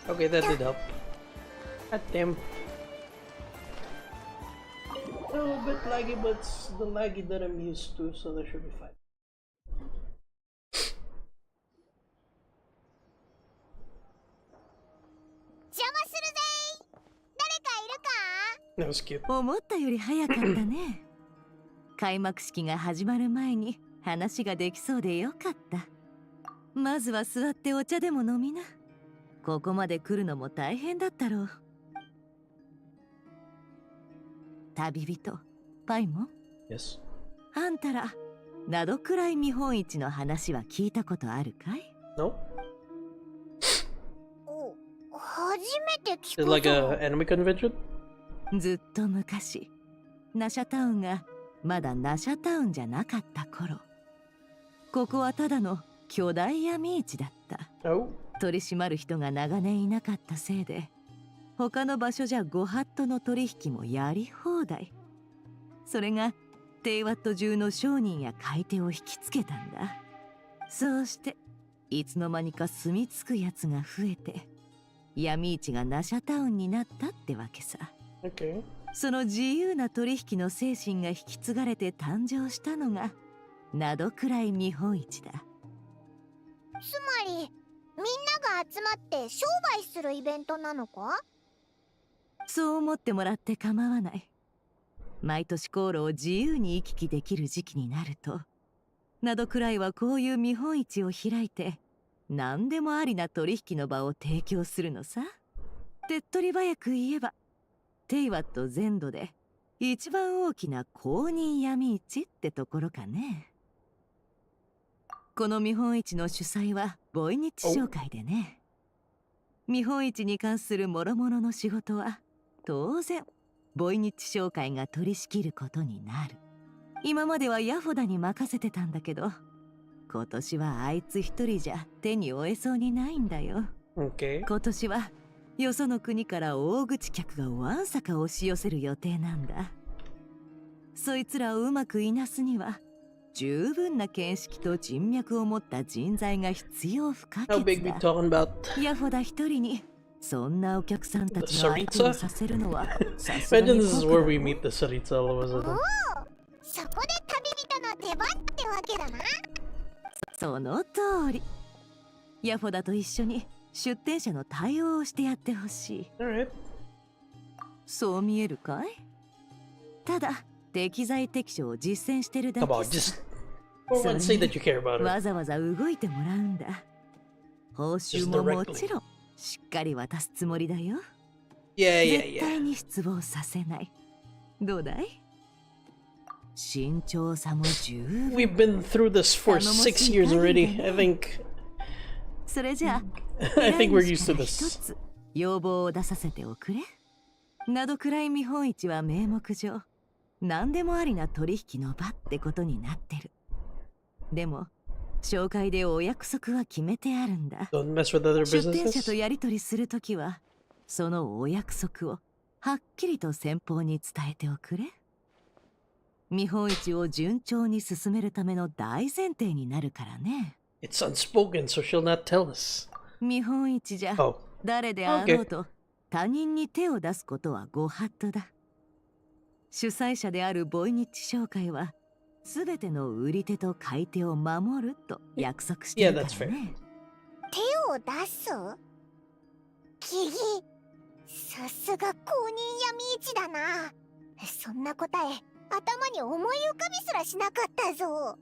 Okay, that did help. God damn. Oh, a bit laggy, but it's the laggy that I'm used to, so that should be fine. That was cute. 思ったより早かったね。開幕式が始まる前に話ができそうでよかった。まずは座ってお茶でも飲みな。ここまで来るのも大変だったろう。旅人、パイモン。Yes. あんたら、などくらい見本市の話は聞いたことあるかい？ No? 初めて聞 Is く it like ぞ。 an anime convention? ずっと昔、ナシャタウンがまだナシャタウンじゃなかった頃、ここはただの巨大闇市だった。Oh. 取り締まる人が長年いなかったせいで、他の場所じゃご法度の取引もやり放題。それがテイワット中の商人や買い手を引きつけたんだ。そうしていつの間にか住み着くやつが増えて、闇市がナシャタウンになったってわけさ。Okay. その自由な取引の精神が引き継がれて誕生したのがなどくらい見本市だ。つまり、みんなが集まって商売するイベントなのか？そう思ってもらって構わない。毎年航路を自由に行き来できる時期になると、などくらいはこういう見本市を開いて、何でもありな取引の場を提供するのさ。手っ取り早く言えば、テイワット全土で一番大きな公認闇市ってところかね。この見本市の主催はボイニッチ商会でね。見本市に関する諸々の仕事は当然ボイニッチ商会が取り仕切ることになる。今まではヤフォダに任せてたんだけど、今年はあいつ一人じゃ手に負えそうにないんだよ。Okay. 今年はよその国から大口客がわんさか押し寄せる予定なんだ。そいつらをうまくいなすには十分な見識と人脈を持った人材が必要不可 How big 欠 we だ。 talking about? ヤフォダ一人にそんなお客さんたちの相手をさせるのはさすが Imagine に this is 酷 where だ we ろ。 meet the Sarita all of a お sudden. お、そこで旅人の出番ってわけだな。その通り。ヤフォダと一緒に出店者の対応をしてやってほしい。 Alright. そう見えるかい？ただ適材適所を実践してるだ Come け on, さ。 just go and say that you care about わ her. ざわざ動いてもらうんだ。報酬ももちろんしっかり渡すつもりだよ。 Yeah, yeah, 絶対 yeah. に失望させない。どうだい？慎重さも十分。 We've been through this for 6 years already. I think それじゃあ I think we're 依頼 used to 主から一 this. つ要望を出させておくれ。などくらい見本市は名目上何でもありな取引の場ってことになってる。でも紹介でお約束は決めてあるんだ。 Don't mess with other 出店者 businesses. とやり取りするときはそのお約束をはっきりと先方に伝えておくれ。見本市を順調に進めるための大前提になるからね。 It's unspoken, so she'll not tell us. 見本市じゃ Oh, 誰であろうと他人に手を出すことはご法度だ。主催者であるボイニッチ商会はすべての売り手と買い手を守ると約束してるから Yeah, that's fair. ね。手を出す？キギ、さすが公認闇市だな。そんな答え、頭に思い浮かびすらしなかったぞ。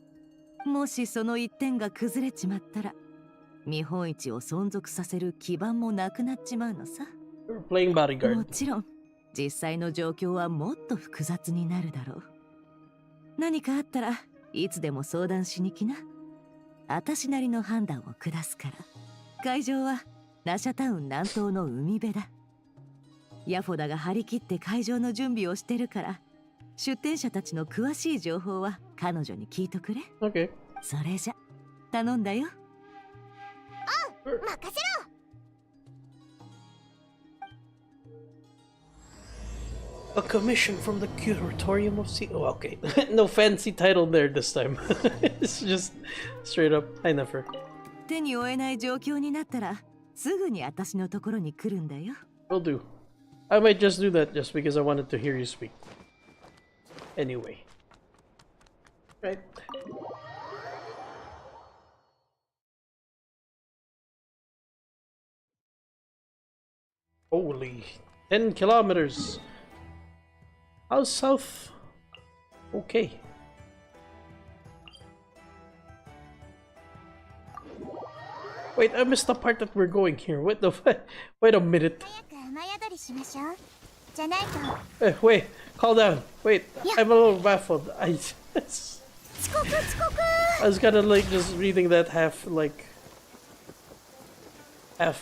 もしその一点が崩れちまったら見本市を存続させる基盤もなくなっちまうのさ。 we're playing も bodyguard. ちろん実際の状況はもっと複雑になるだろう。何かあったらいつでも相談しに来な。私なりの判断を下すから。会場はナシャタウン南東の海辺だ。ヤフォダが張り切って会場の準備をしてるから、出店者たちの詳しい情報は彼女に聞いとくれ。 Okay. それじゃ頼んだよ。任せろ。A commission from the Curatorium of Sea. Oh, okay. No fancy title there this time. It's just straight up. I never. 手に負えない状況になったらすぐに私のところに来るんだよ。Will do. I might just do that just because I wanted to hear you speak. Anyway. Right. Holy. 10 kilometers. How's south? Okay. Wait, I missed the part that we're going here. What the Wait a minute. 早く雨宿りしましょう。じゃないと Wait, calm down. Wait, Yeah. I'm a little baffled. I 遅刻遅刻。 I was kind of like just reading that half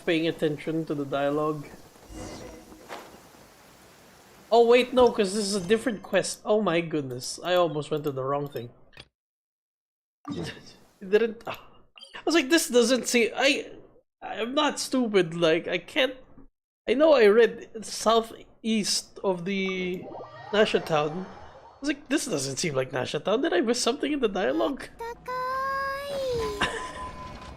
paying attention to the dialogue. Oh wait, no, because this is a different quest. Oh my goodness, I almost went to the wrong thing. It didn't. I was like, this doesn't seem. I'm not stupid. Like I can't. I know I read southeast of the Nasha town. I was like, this doesn't seem like Nasha town. Did I miss something in the dialogue? 高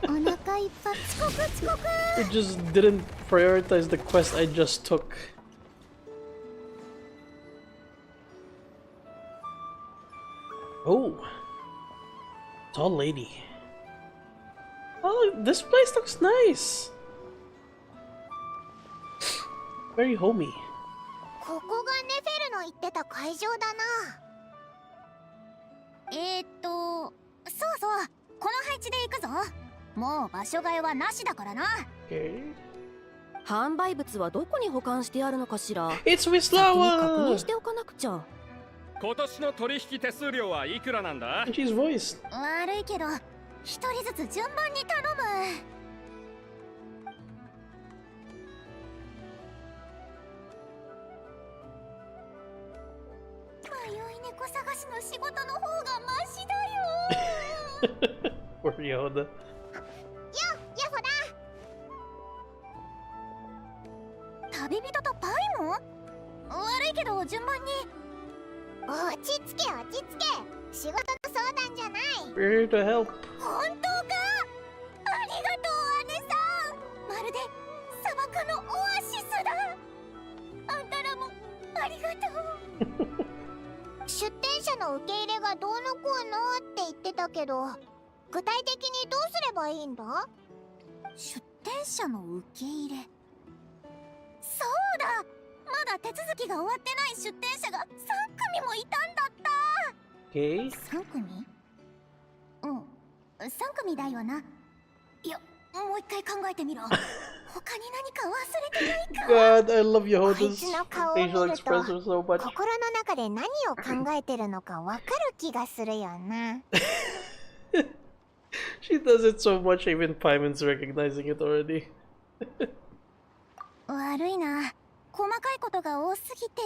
い。お腹いっぱい。遅刻遅刻。 It just didn't prioritize the quest I just took. Oh, tall lady. Oh, this place looks nice. Very homey. ここがネフェルの言ってた会場だな。そうそう、この配置で行くぞ。もう場所替えはなしだからな。Okay. 販売物はどこに保管してあるのかしら。 It's 先に確 Wislawa! 認しておかなくちゃ。今年の取引手数料はいくらなんだ？ She's voiced. 悪いけど、一人ずつ順番に頼む。迷い猫探しの仕事の方がマシだよ。 Poor Yoda. ヤホだ。旅人とパイも？悪いけど順番に。落ち着け落ち着け。仕事の相談じゃない。 We're here to help. 本当か？ありがとう姉さん。まるで砂漠のオアシスだ。あんたらもありがとう。出店者の受け入れがどうのこうのって言ってたけど、具体的にどうすればいいんだ？出店者の受け入れ。そうだ。まだ手続きが終わってない出店者が3組もいたんだった。 Okay. 3組？うん、3組だよな。いや、もう一回考えてみろ。他に何か忘れてないか？ God, I love Yoda's こいつの顔を見ると、 facial expression so much. 心の中で何を考えてるのかわかる気がするよな。She does it so much, even Paimon's recognizing it already. 悪いな。細かいことが多すぎて。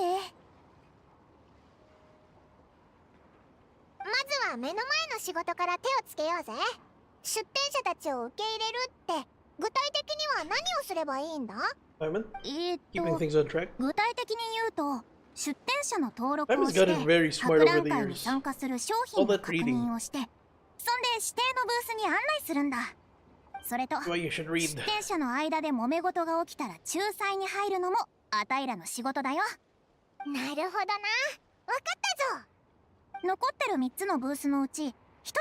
まずは目の前の仕事から手をつけようぜ。出店者たちを受け入れるって具体的には何をすればいいんだ？ Paimon, keeping things on track. 具体的に言うと、出店者の登録を Paimon's して gotten very 博 smart 覧 over the 会に years. 参加する商品 All の that 確 reading. 認をして、そんで指定のブースに案内するんだ。それと That's why you should 出 read. 店者の間で揉め事が起きたら仲裁に入るのもあたいらの仕事だよ。なるほどな。わかったぞ。残ってる3つのブースのうち1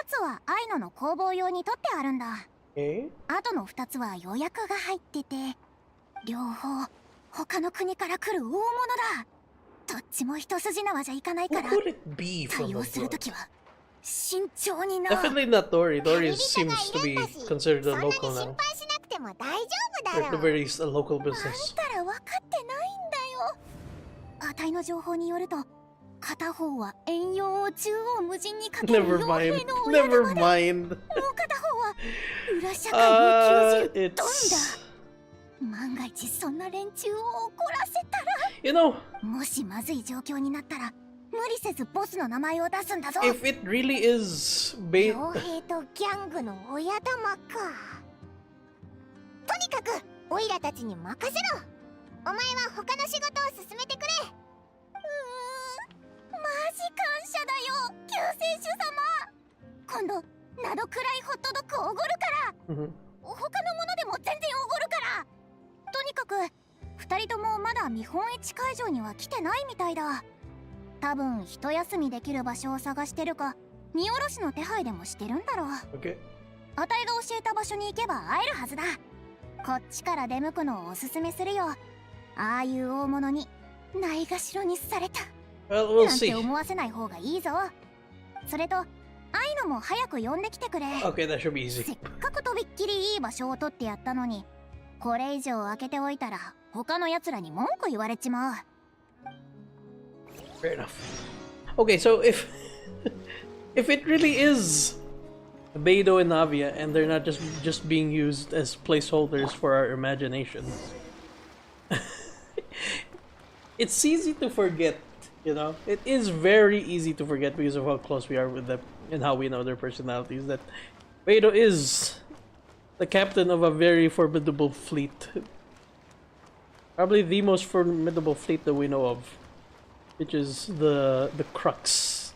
つはアイノの工房用に取ってあるんだ。 Okay. あとの2つは予約が入ってて、両方他の国から来る大物だ。どっちも一筋縄じゃいかないか What ら would it be 対 from 応する abroad? ときは慎重にな。 Definitely not Dory. Dory 旅人が seems to いる be んだし、 considered そ a んなに local 心 now. 配しなくても大丈 Or 夫 at だ the ろ。 very least, a local あん business. たら分かってないんだよ。あたいの情報によると、片方は遠洋を縦横無尽にかける Never 傭 mind. 兵の親 Never 玉だ。 mind. もう片方は裏社会に牛耳るドン It's だ。万が一そんな連中を怒らせたら、 you know, もしまずい状況になったら無理せずボスの名前を出すんだぞ。 if it really is based. 傭兵とギャングの親玉か。とにかくオイラたちに任せろ。お前は他の仕事を進めてくれ。マジ感謝だよ、救世主様。今度ナドくらいホットドッグおごるから。 Mhm. 他のものでも全然おごるから。二人ともまだ見本市会場には来てないみたいだ。多分一休みできる場所を探してるか、荷下ろしの手配でもしてるんだろう。Okay. あたいが教えた場所に行けば会えるはずだ。こっちから出向くのをおすすめするよ。ああいう大物にないがしろにされた Well, we'll なんて see. 思わせない方がいいぞ。それと愛のも早く呼んできてくれ。 Okay, that should be せ easy. っかくとびっきりいい場所を取ってやったのに、これ以上開けておいたら他の奴らに文句言われちまう。 Fair enough. Okay, so if if it really is Beidou and Navia, and they're not just being used as placeholders for our imaginations, it's easy to forget. You know, it is very easy to forget because of how close we are with them and how we know their personalities. That Beidou is the captain of a very formidable fleet, probably the most formidable fleet that we know of, which is the Crux.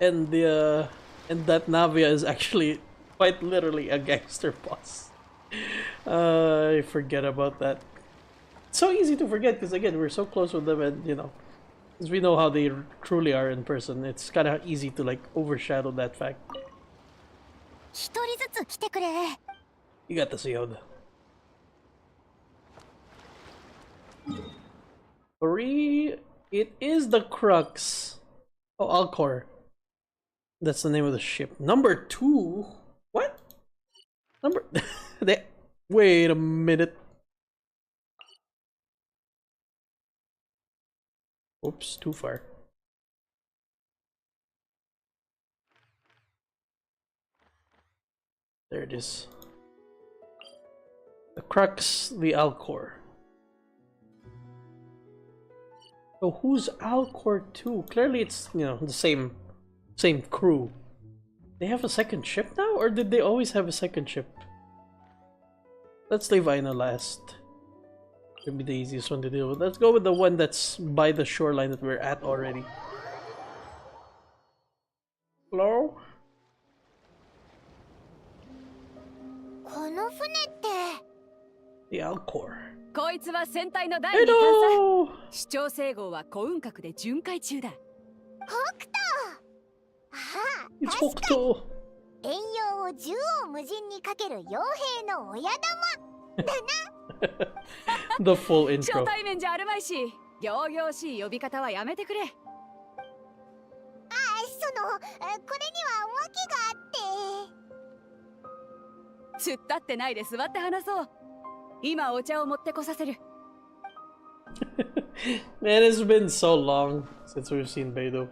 And that Navia is actually quite literally a gangster boss. I forget about that. It's so easy to forget because again we're so close with them, and you know, because we know how they truly are in person. It's kind of easy to like overshadow that fact. 一人ずつ来てくれ。 You got this, Yoda. 3. It is the Crux. Oh, Alcor. That's the name of the ship. Number 2? What? Number... Wait a minute. Oops, too far. There it is. The Crux, the Alcor. So who's Alcor 2? Clearly it's, you know, the same crew. They have a second ship now, or did they always have a second ship? Let's leave Aina last. Should be the easiest one to deal with. Let's go with the one that's by the shoreline that we're at already. Hello? この船って The Alcor. こいつは船体の第2艦 Hello! さ。主張整合は幸運閣で巡回中だ。北斗。ああ、 It's 確かに Hokuto. 遠洋を縦横無尽にかける傭兵の親玉だな。 The full 初 intro. 対面じゃあるまいし、仰々しい呼び方はやめてくれ。あ、そのこれには訳があって。突っ立ってないで座って話そう。今お茶を持ってこさせる。Man, it's been so long since we've seen Beidou.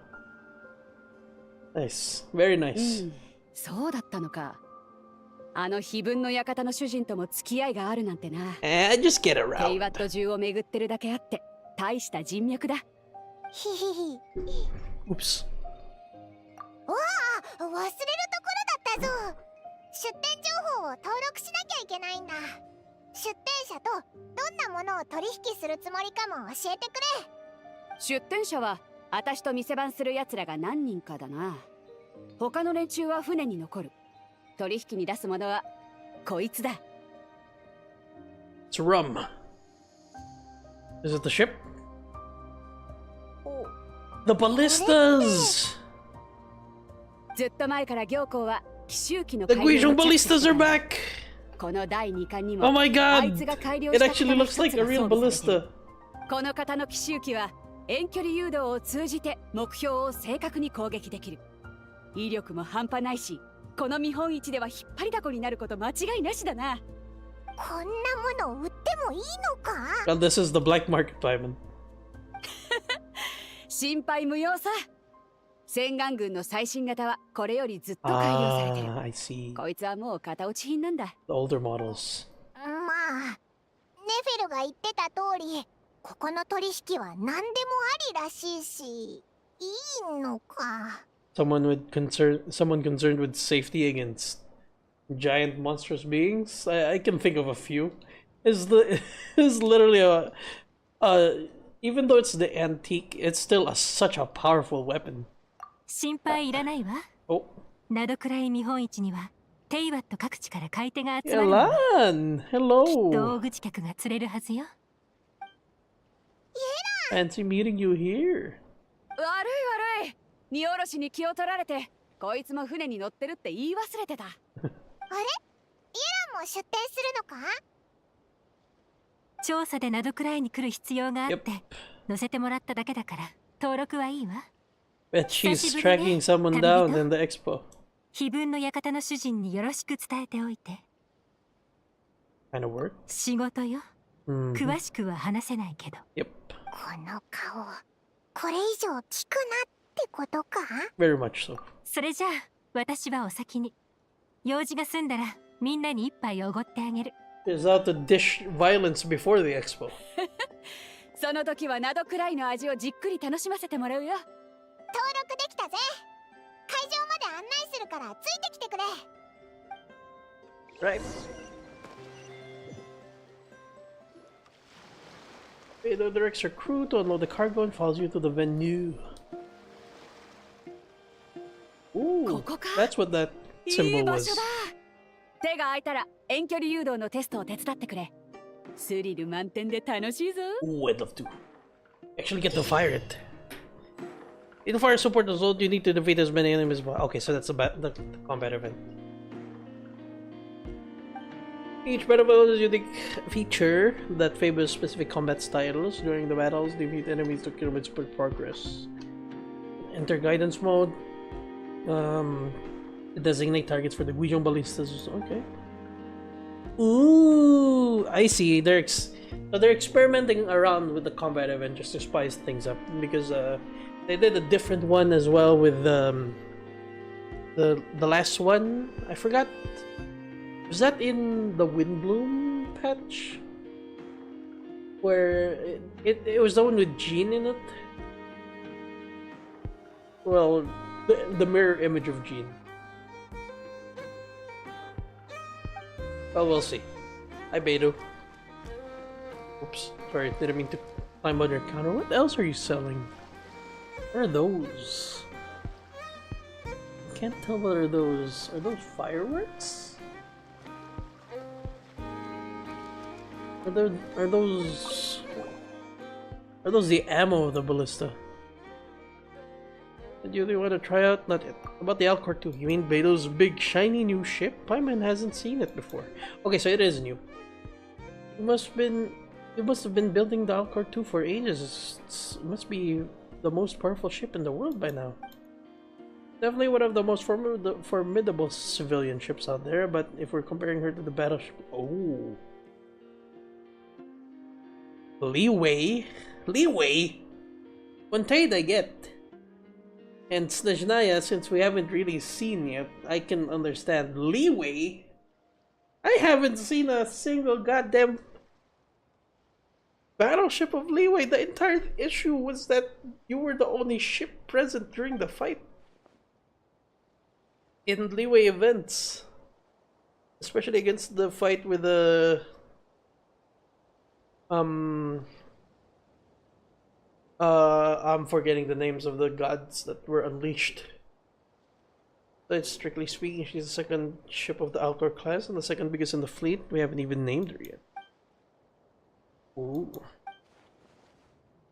Nice. Very nice. そうだったのか。あの非分の館の主人とも付き合いがあるなんてな。Just get テイ around. ワット中を巡ってるだけあって大した人脈だ。ひひひ。 Oops. わあ、忘れるところだったぞ。出店情報を登録しなきゃいけないんだ。出店者とどんなものを取引するつもりかも教えてくれ。出店者は私と店番する奴らが何人かだな。他の連中は船に残る。取引に出すものはこいつだ。 It's rum. Is it the ship? The ballistas! ずっと前から行幸は奇襲機の The 改良 Guizhou をチェックして ballistas た are back! この第2巻にも Oh my あい god! つが改良 It した actually looks like a real 型の一つが装備されて ballista. る。この型の奇襲機は遠距離誘導を通じて目標を正確に攻撃できる。威力も半端ないし、この見本市では引っ張りだこになること間違いなしだな。こんなもの売ってもいいのか。 God, this is the black market, Diamond. 心配無用さ。洗顔軍の最新型はこれよりずっと改良されてる。 I see. こいつはもう型落ち品なんだ。 The older models. まあ、ネフェルが言ってた通り、ここの取引は何でもありらしいし、いいのか。Someone concerned with safety against giant monstrous beings. I can think of a few. Is literally even though it's the antique, it's still such a powerful weapon. 心配いらないわ。Oh, などくらい見本市にはテイワット各地から買い手が集まるのは Elan! きっと Hello! 大口客が釣れるはずよ。 Fancy meeting you here. 悪い悪い。荷下ろしに気を取られて、こいつも船に乗ってるって言い忘れてた。あれイエランも出店するのか？調査でなどくらいに来る必要があって Yep. 乗せてもらっただけだから登録はいいわ。 Bet she's tracking someone down in the expo. 碑文の館の主人によろしく伝えておいて。 Kind of work. 仕事よ。 Mhm. 詳しくは話せないけど。 Yep. この顔、これ以上聞くなってことか？ Very much so. それじゃあ私はお先に。用事が済んだらみんなに一杯おごってあげる。 Is out to dish violence before the expo. その時はナドくらいの味をじっくり楽しませてもらうよ。登録できたぜ。会場まで案内するからついてきてくれ。 Right. Beidou directs her crew to unload the cargo and follows you to the venue. Ooh, ここか。 that's what that いい symbol 場 was. 所だ。手が空いたら遠距離誘導のテストを手伝ってくれ。スリル満点で楽しいぞ。 Ooh, I'd love to. Actually get to fire it. In the fire support zone, you need to defeat as many enemies. Okay, so that's the combat event. Each battle has a unique feature that favors specific combat styles. During the battles, defeat enemies to kilometers per progress. Enter guidance mode. Designate targets for the Guizhong ballistas. Okay. Ooh, I see. So they're experimenting around with the combat event just to spice things up because they did a different one as well with the last one. I forgot. Was that in the Windbloom patch? Where it was the one with Jean in it? Well, the mirror image of Jean. Well, we'll see. Hi, Beidou. Oops, sorry, didn't mean to climb on your counter. What else are you selling? What are those? I can't tell what are those. Are those fireworks? Are those the ammo of the ballista? Did you really want to try out? Not yet. About the Alcor 2? You mean Beidou's big shiny new ship? Paimon hasn't seen it before. Okay, so it is new. You must have been building the Alcor 2 for ages. It must be the most powerful ship in the world by now. Definitely one of the most formidable civilian ships out there, but if we're comparing her to the battleship... Oh. Leeway? Montaid I get. And Snezhnaya, since we haven't really seen yet, I can understand. Leeway? I haven't seen a single goddamn battleship of Leeway. The entire issue was that you were the only ship present during the fight. In Leeway events. Especially against the fight with the... I'm forgetting the names of the gods that were unleashed. But strictly speaking, she's the second ship of the Alcor class and the second biggest in the fleet. We haven't even named her yet. Ooh.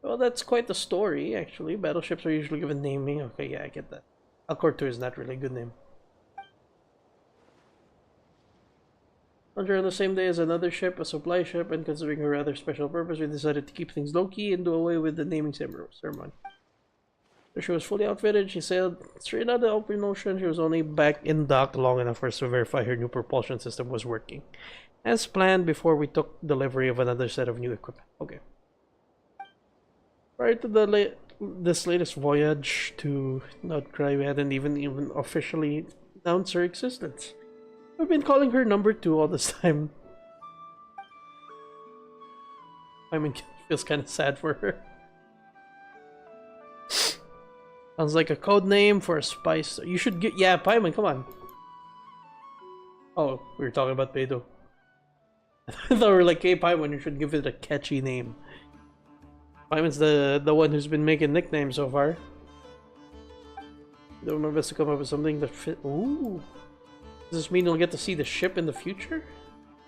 Well, that's quite the story, actually. Battleships are usually given naming. Okay, yeah, I get that. Alcor 2 is not really a good name. Launcher on the same day as another ship, a supply ship, and considering her rather special purpose, we decided to keep things low-key and do away with the naming ceremony. So she was fully outfitted, she sailed straight out of the open ocean. She was only back in dock long enough for us to verify her new propulsion system was working. As planned before we took delivery of another set of new equipment. Okay. Prior to this latest voyage to Nutcry, we hadn't even officially announced her existence. We've been calling her number 2 all this time. I mean, feels kind of sad for her. Sounds like a code name for a spice. You should get... Yeah, Paimon, come on. Oh, we were talking about Beidou. I thought we were like, hey, Paimon, you should give it a catchy name. Paimon's the one who's been making nicknames so far. Doing my best to come up with something that fit... Ooh. Does this mean we'll get to see the ship in the future?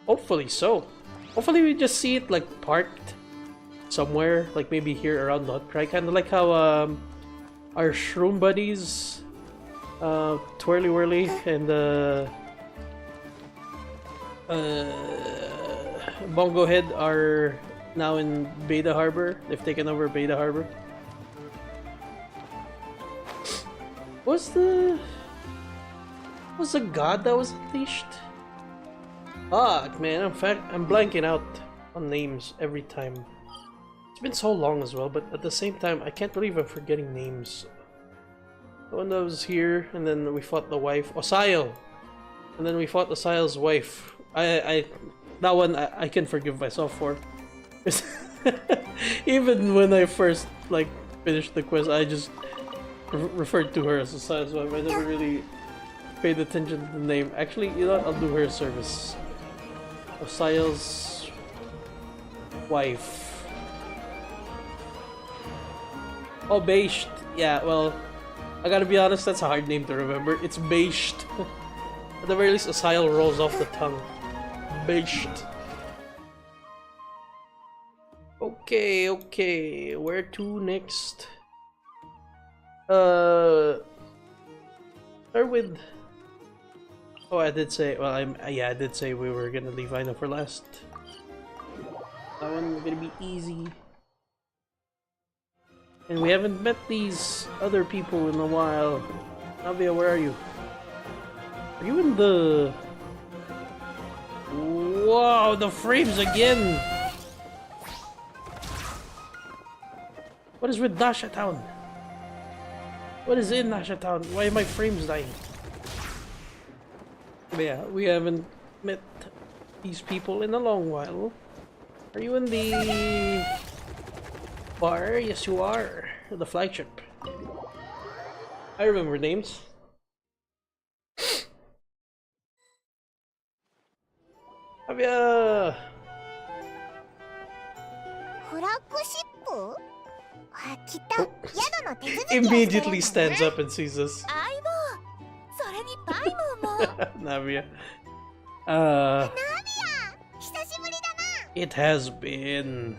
Hopefully so. Hopefully we just see it like parked somewhere, like maybe here around Notcry, kind of like how our shroom buddies, Twirly Whirly and Bongo Head are now in Beta Harbor. They've taken over Beta Harbor. What's the god that was unleashed? Fuck, man, I'm blanking out on names every time. It's been so long as well, but at the same time, I can't believe I'm forgetting names. The one that was here, and then we fought the wife, Osayo, and then we fought Osayo's wife. That one I can forgive myself for. Even when I first like finished the quest, I just referred to her as Osayo's wife. I never really paid attention to the name. Actually, you know what? I'll do her a service. Osayo's wife. Oh, Beisht. Yeah, well, I gotta be honest, that's a hard name to remember. It's Beisht. At the very least, Osayo rolls off the tongue. Beisht. Okay, okay. Where to next? Start with... Oh, I did say... Well, I did say we were gonna leave Ina for last. That one's gonna be easy. And we haven't met these other people in a while. Navia, where are you? Are you in the... Wow, the frames again! What is with Nasha Town? What is in Nasha Town? Why are my frames dying? But yeah, we haven't met these people in a long while. Are you in the bar? Yes, you are. The flagship. I remember names. Avia! Immediately stands up and sees us. Navia. It has been.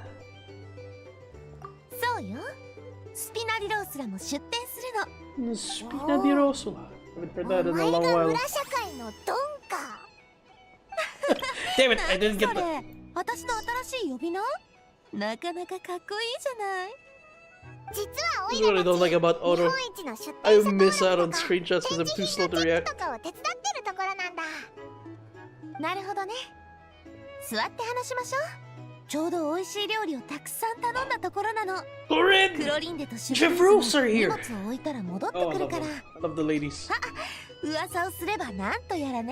Spina di Rosula. Haven't heard that in a long while. Damn it, I didn't get that. This is what I don't like about Oro. I miss out on screenshots because I'm too slow to react. Corinne! Jeffros are here! Oh, I love the ladies.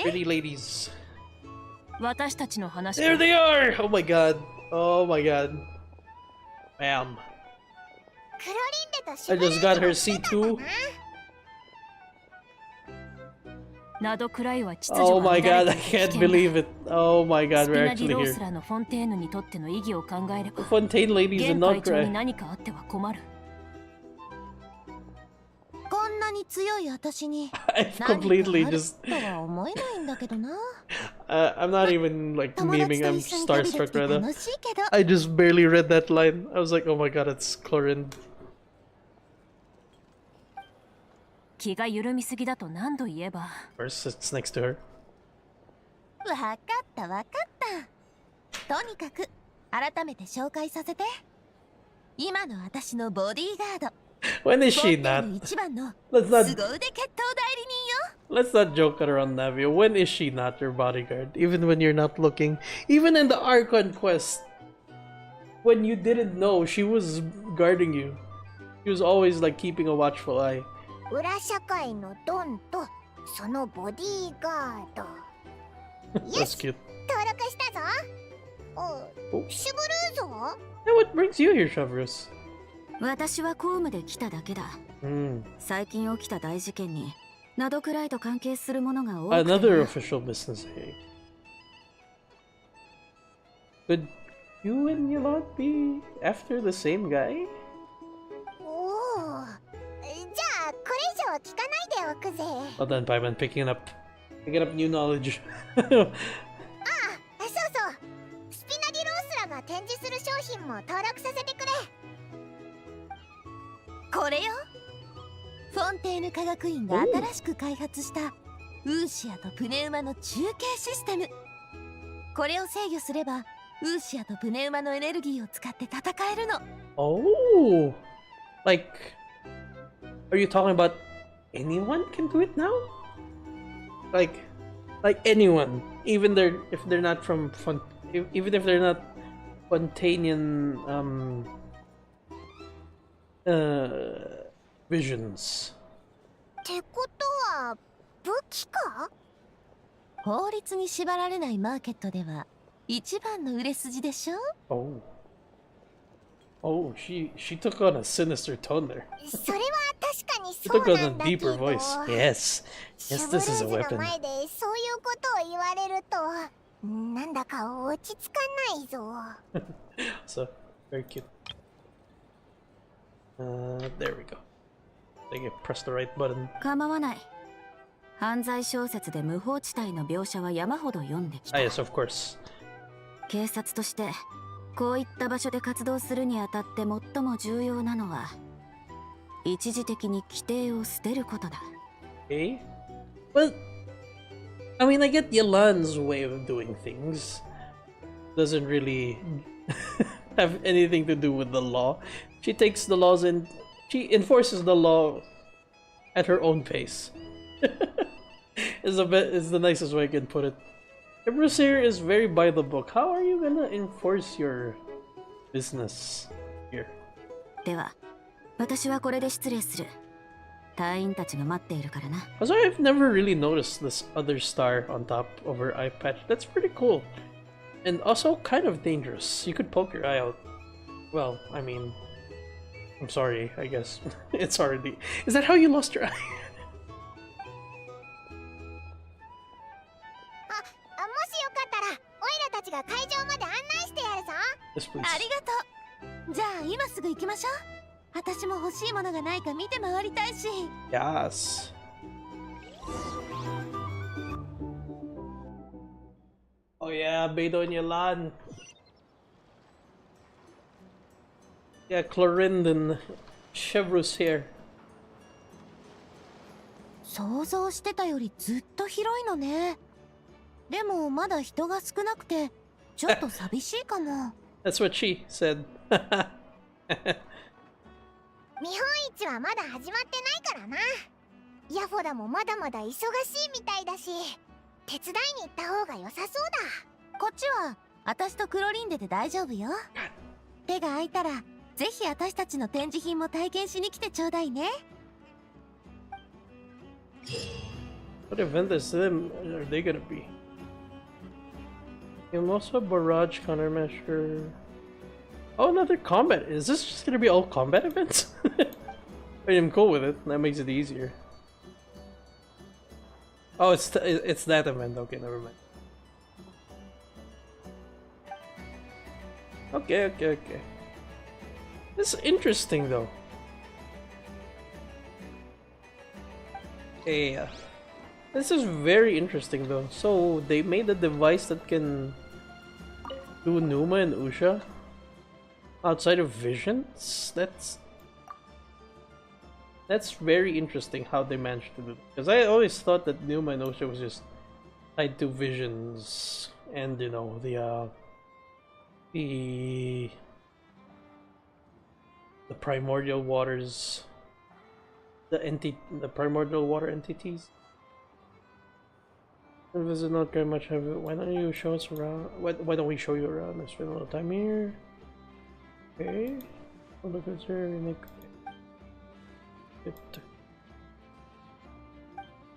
Pretty ladies. There they are! Oh my god. Oh my god. Bam. I just got her C2. Oh my god, I can't believe it. Oh my god, we're actually here. The Fontaine ladies and not cry. I've completely just... I'm not even like memeing, I'm starstruck right now. I just barely read that line. I was like, oh my god, it's Corinne. First sits next to her. When is she not? Let's not joke around, Navia. When is she not your bodyguard? Even when you're not looking. Even in the Archon quest, when you didn't know, she was guarding you. She was always like keeping a watchful eye. That's cute. Oh. Hey, what brings you here, Shavrus? Another official business, hey. Could you and Yolot be after the same guy? Well done, Paiman, picking up Picking up new knowledge. あ、そうそう。スピナディロースラが展示する商品も登録させてくれ。これよ。フォンテーヌ科学院が新しく開発したウーシアとプネウマの中継システム。これを制御すればウーシアとプネウマのエネルギーを使って戦えるの。 Oh, like, are you talking about anyone can do it now? Like anyone, even if they're not from even if they're not Fontanian visions. ってことは武器か？法律に縛られないマーケットでは一番の売れ筋でしょ。 Oh, she took on a sinister tone there. それは確かに She そう took な on ん a だけ deeper ど。 voice. Yes, シャ yes, ブル this is a ーズの weapon. 前でそういうことを言われるとなんだか落ち着かないぞ。So very cute. There we go. I think I pressed the right button. 構わない。犯罪小説で無法地帯の描写は山ほど読んできた。 Ah, yes, of course. 警察としてこういった場所で活動するにあたって最も重要なのは一時的に規定を捨てることだ。 Okay. Well, I mean, I get Yolan's way of doing things. Doesn't really have anything to do with the law. She takes the laws and she enforces the law at her own pace. Is the nicest way I can put it. Empress here is very by the book. How are you gonna enforce your business here? では私はこれで失礼する。隊員たちが待っているからな。 Also, I've never really noticed this other star on top of her eye patch. That's pretty cool. And also kind of dangerous. You could poke your eye out. Well, I mean, I'm sorry, I guess. It's already... Is that how you lost your eye? もしよかったらオイラたちが会場まで案内してやるぞ。 Yes, please. ありがとう。じゃあ今すぐ行きましょう。私も欲しいものがないか見て回りたいし。 Yes. Oh yeah, Beto and Yolan. Yeah, Clorinda and Chevrus here. 想像してたよりずっと広いのね。でもまだ人が少なくてちょっと寂しいかも。 That's what she said. 見本市はまだ始まってないからな。ヤフォダもまだまだ忙しいみたいだし、手伝いに行った方が良さそうだ。こっちは私とクロリンデで大丈夫よ。手が空いたらぜひ私たちの展示品も体験しに来てちょうだいね。 What event is them are they gonna be? And also barrage countermeasure. Oh, another combat. Is this just gonna be all combat events? I'm cool with it. That makes it easier. Oh, it's that event. Okay, never mind. Okay. This is interesting though. Yeah. This is very interesting though. So they made a device that can do Numa and Usha outside of visions. That's very interesting how they managed to do it. Because I always thought that Numa and Usha was just tied to visions and you know the primordial waters, the primordial water entities. This is not very much of it. Why don't you show us around? Why don't we show you around? Let's spend a little time here. Okay. Oh, look at here.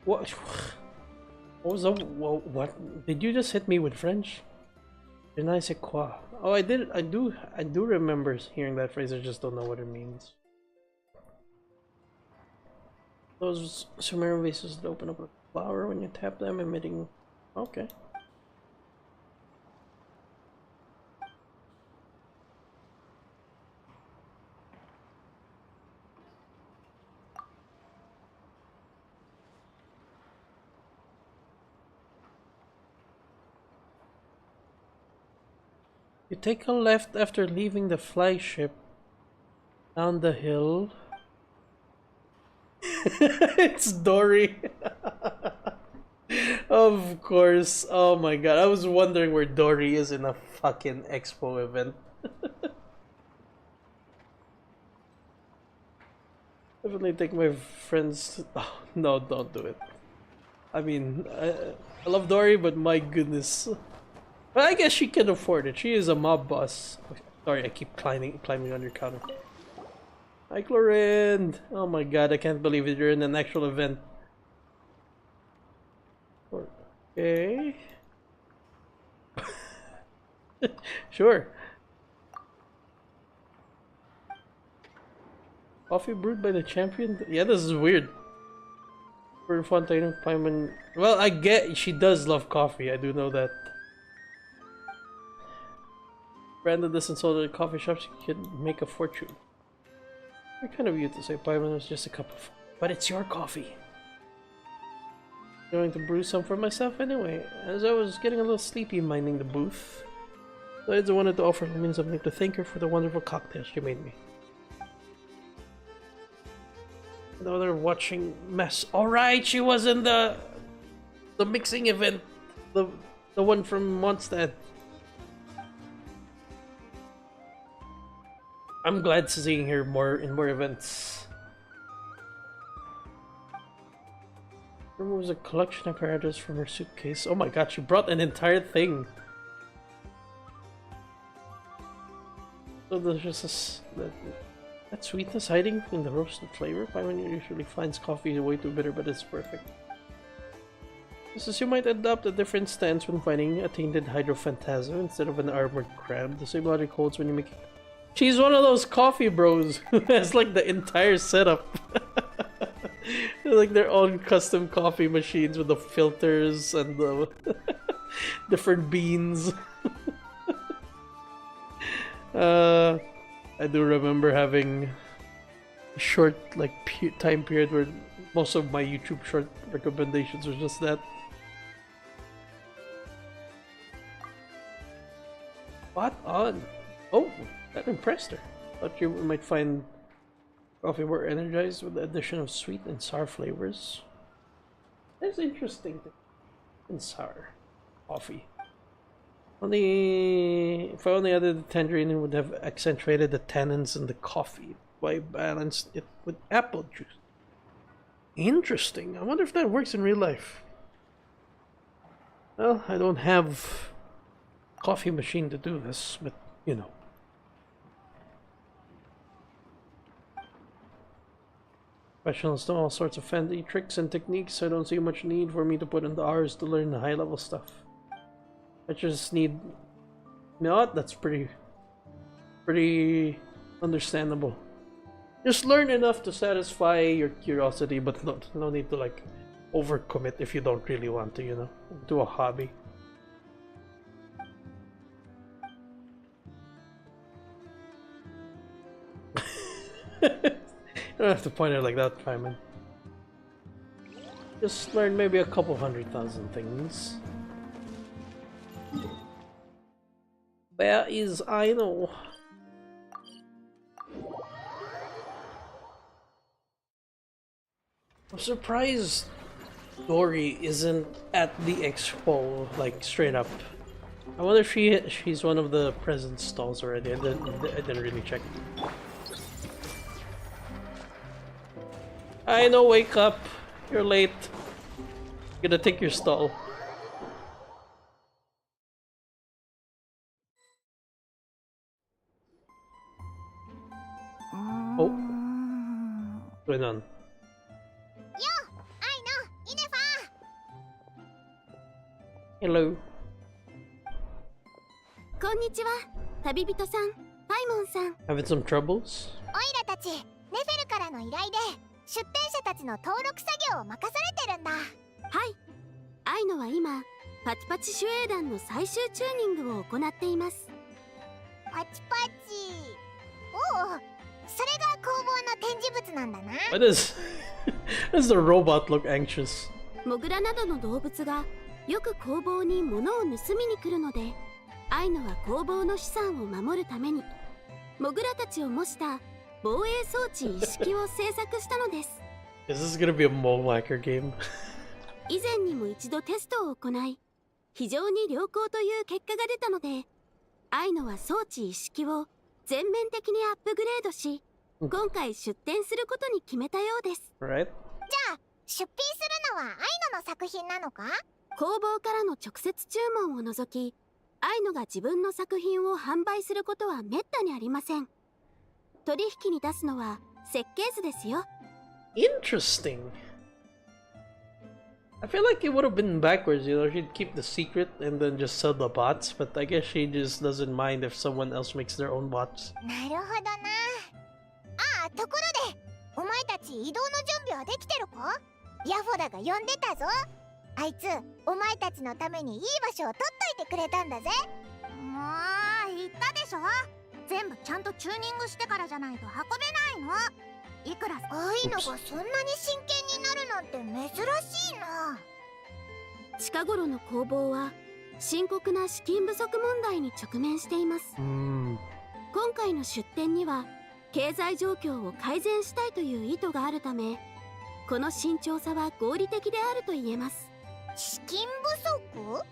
What? What was up? What? Did you just hit me with French? Je ne sais quoi. Oh, I did. I do remember hearing that phrase. I just don't know what it means. Those Sumerian vases that open up a flower when you tap them, emitting. Okay. You take a left after leaving the flagship down the hill. It's Dory. Of course. Oh my god. I was wondering where Dory is in a fucking expo event. Definitely take my friends. Oh, no, don't do it. I mean, I love Dory, but my goodness. But I guess she can afford it. She is a mob boss. Sorry, I keep climbing on your counter. Hi, Chlorine! Oh my god, I can't believe it. You're in an actual event. Okay. Sure. Coffee brewed by the champion? Yeah, this is weird. For Fontaine Paiman. Well, I get she does love coffee. I do know that. Branded this and sold it at coffee shops. You can make a fortune. Very kind of you to say Paiman was just a cup of. But it's your coffee. Going to brew some for myself anyway. As I was getting a little sleepy minding the booth, I just wanted to offer Lemon something to thank her for the wonderful cocktail she made me. Now they're watching mess. Alright, she was in the mixing event. The one from Mondstadt. I'm glad seeing her in more events. Removes a collection of apparatus from her suitcase. Oh my god, she brought an entire thing. So there's just that sweetness hiding in the roasted flavor. Paiman usually finds coffee way too bitter, but it's perfect. Just as you might adopt a different stance when finding a tainted hydrophantasm instead of an armored crab, the same logic holds when you make. She's one of those coffee bros who has like the entire setup. Like their own custom coffee machines with the filters and the different beans. I do remember having a short like time period where most of my YouTube short recommendations were just that. Spot on. Oh, that impressed her. Thought you might find coffee more energized with the addition of sweet and sour flavors. That's interesting. And sour coffee. If I only added the tangerine, it would have accentuated the tannins in the coffee. Why balanced it with apple juice? Interesting. I wonder if that works in real life. Well, I don't have a coffee machine to do this, but you know. Professionals know all sorts of fancy tricks and techniques, so I don't see much need for me to put in the hours to learn the high-level stuff. I just need... You know what? That's pretty understandable. Just learn enough to satisfy your curiosity, but no need to like overcommit if you don't really want to, you know, do a hobby. You don't have to point it like that, Paiman. Just learn maybe a couple 100,000 things. Where is Aino? I'm surprised Dory isn't at the expo, like straight up. I wonder if she's one of the present stalls already. I didn't really check. Aino, wake up! You're late. Gonna take your stall. Oh. What's going on? Yo! Aino! Inefa! Hello. こんにちは、旅人さん、パイモンさん。 Having some troubles? オイラたち、ネフェルからの依頼で出店者たちの登録作業を任されてるんだ。はい。アイノは今、パチパチ守衛団の最終チューニングを行っています。パチパチ。おお、それが工房の展示物なんだな。Why does the robot look anxious? モグラなどの動物がよく工房に物を盗みに来るので、アイノは工房の資産を守るためにモグラたちを模した防衛装置一式を製作したのです。 Is this gonna be a mole whacker game? 以前にも一度テストを行い非常に良好という結果が出たので、アイノは装置一式を全面的にアップグレードし、今回出展することに決めたようです。 Right? じゃあ出品するのはアイノの作品なのか？工房からの直接注文を除き、アイノが自分の作品を販売することはめったにありません。取引に出すのは設計図ですよ。 Interesting. I feel like it would have been backwards, you know, she'd keep the secret and then just sell the bots, but I guess she just doesn't mind if someone else makes their own bots. なるほどな。ああ、ところでお前たち移動の準備はできてるか？ヤフォダが呼んでたぞ。あいつお前たちのためにいい場所を取っといてくれたんだぜ。もう言ったでしょ、全部ちゃんとチューニングしてからじゃないと運べないの。いくらああいうのがそんなに真剣になるなんて珍しいな。近頃の工房は深刻な資金不足問題に直面しています。今回の出展には経済状況を改善したいという意図があるため、この慎重さは合理的であると言えます。資金不足？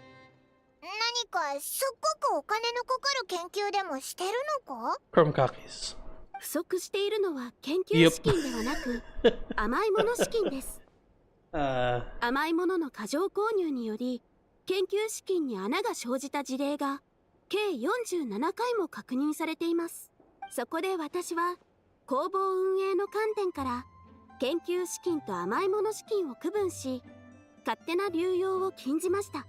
何かすっごくお金のかかる研究でもしてるのか？ Chromecockies. 不足しているのは研究資金ではなく甘いもの資金です。甘いものの過剰購入により研究資金に穴が生じた事例が計47回も確認されています。そこで私は工房運営の観点から研究資金と甘いもの資金を区分し、勝手な流用を禁じました。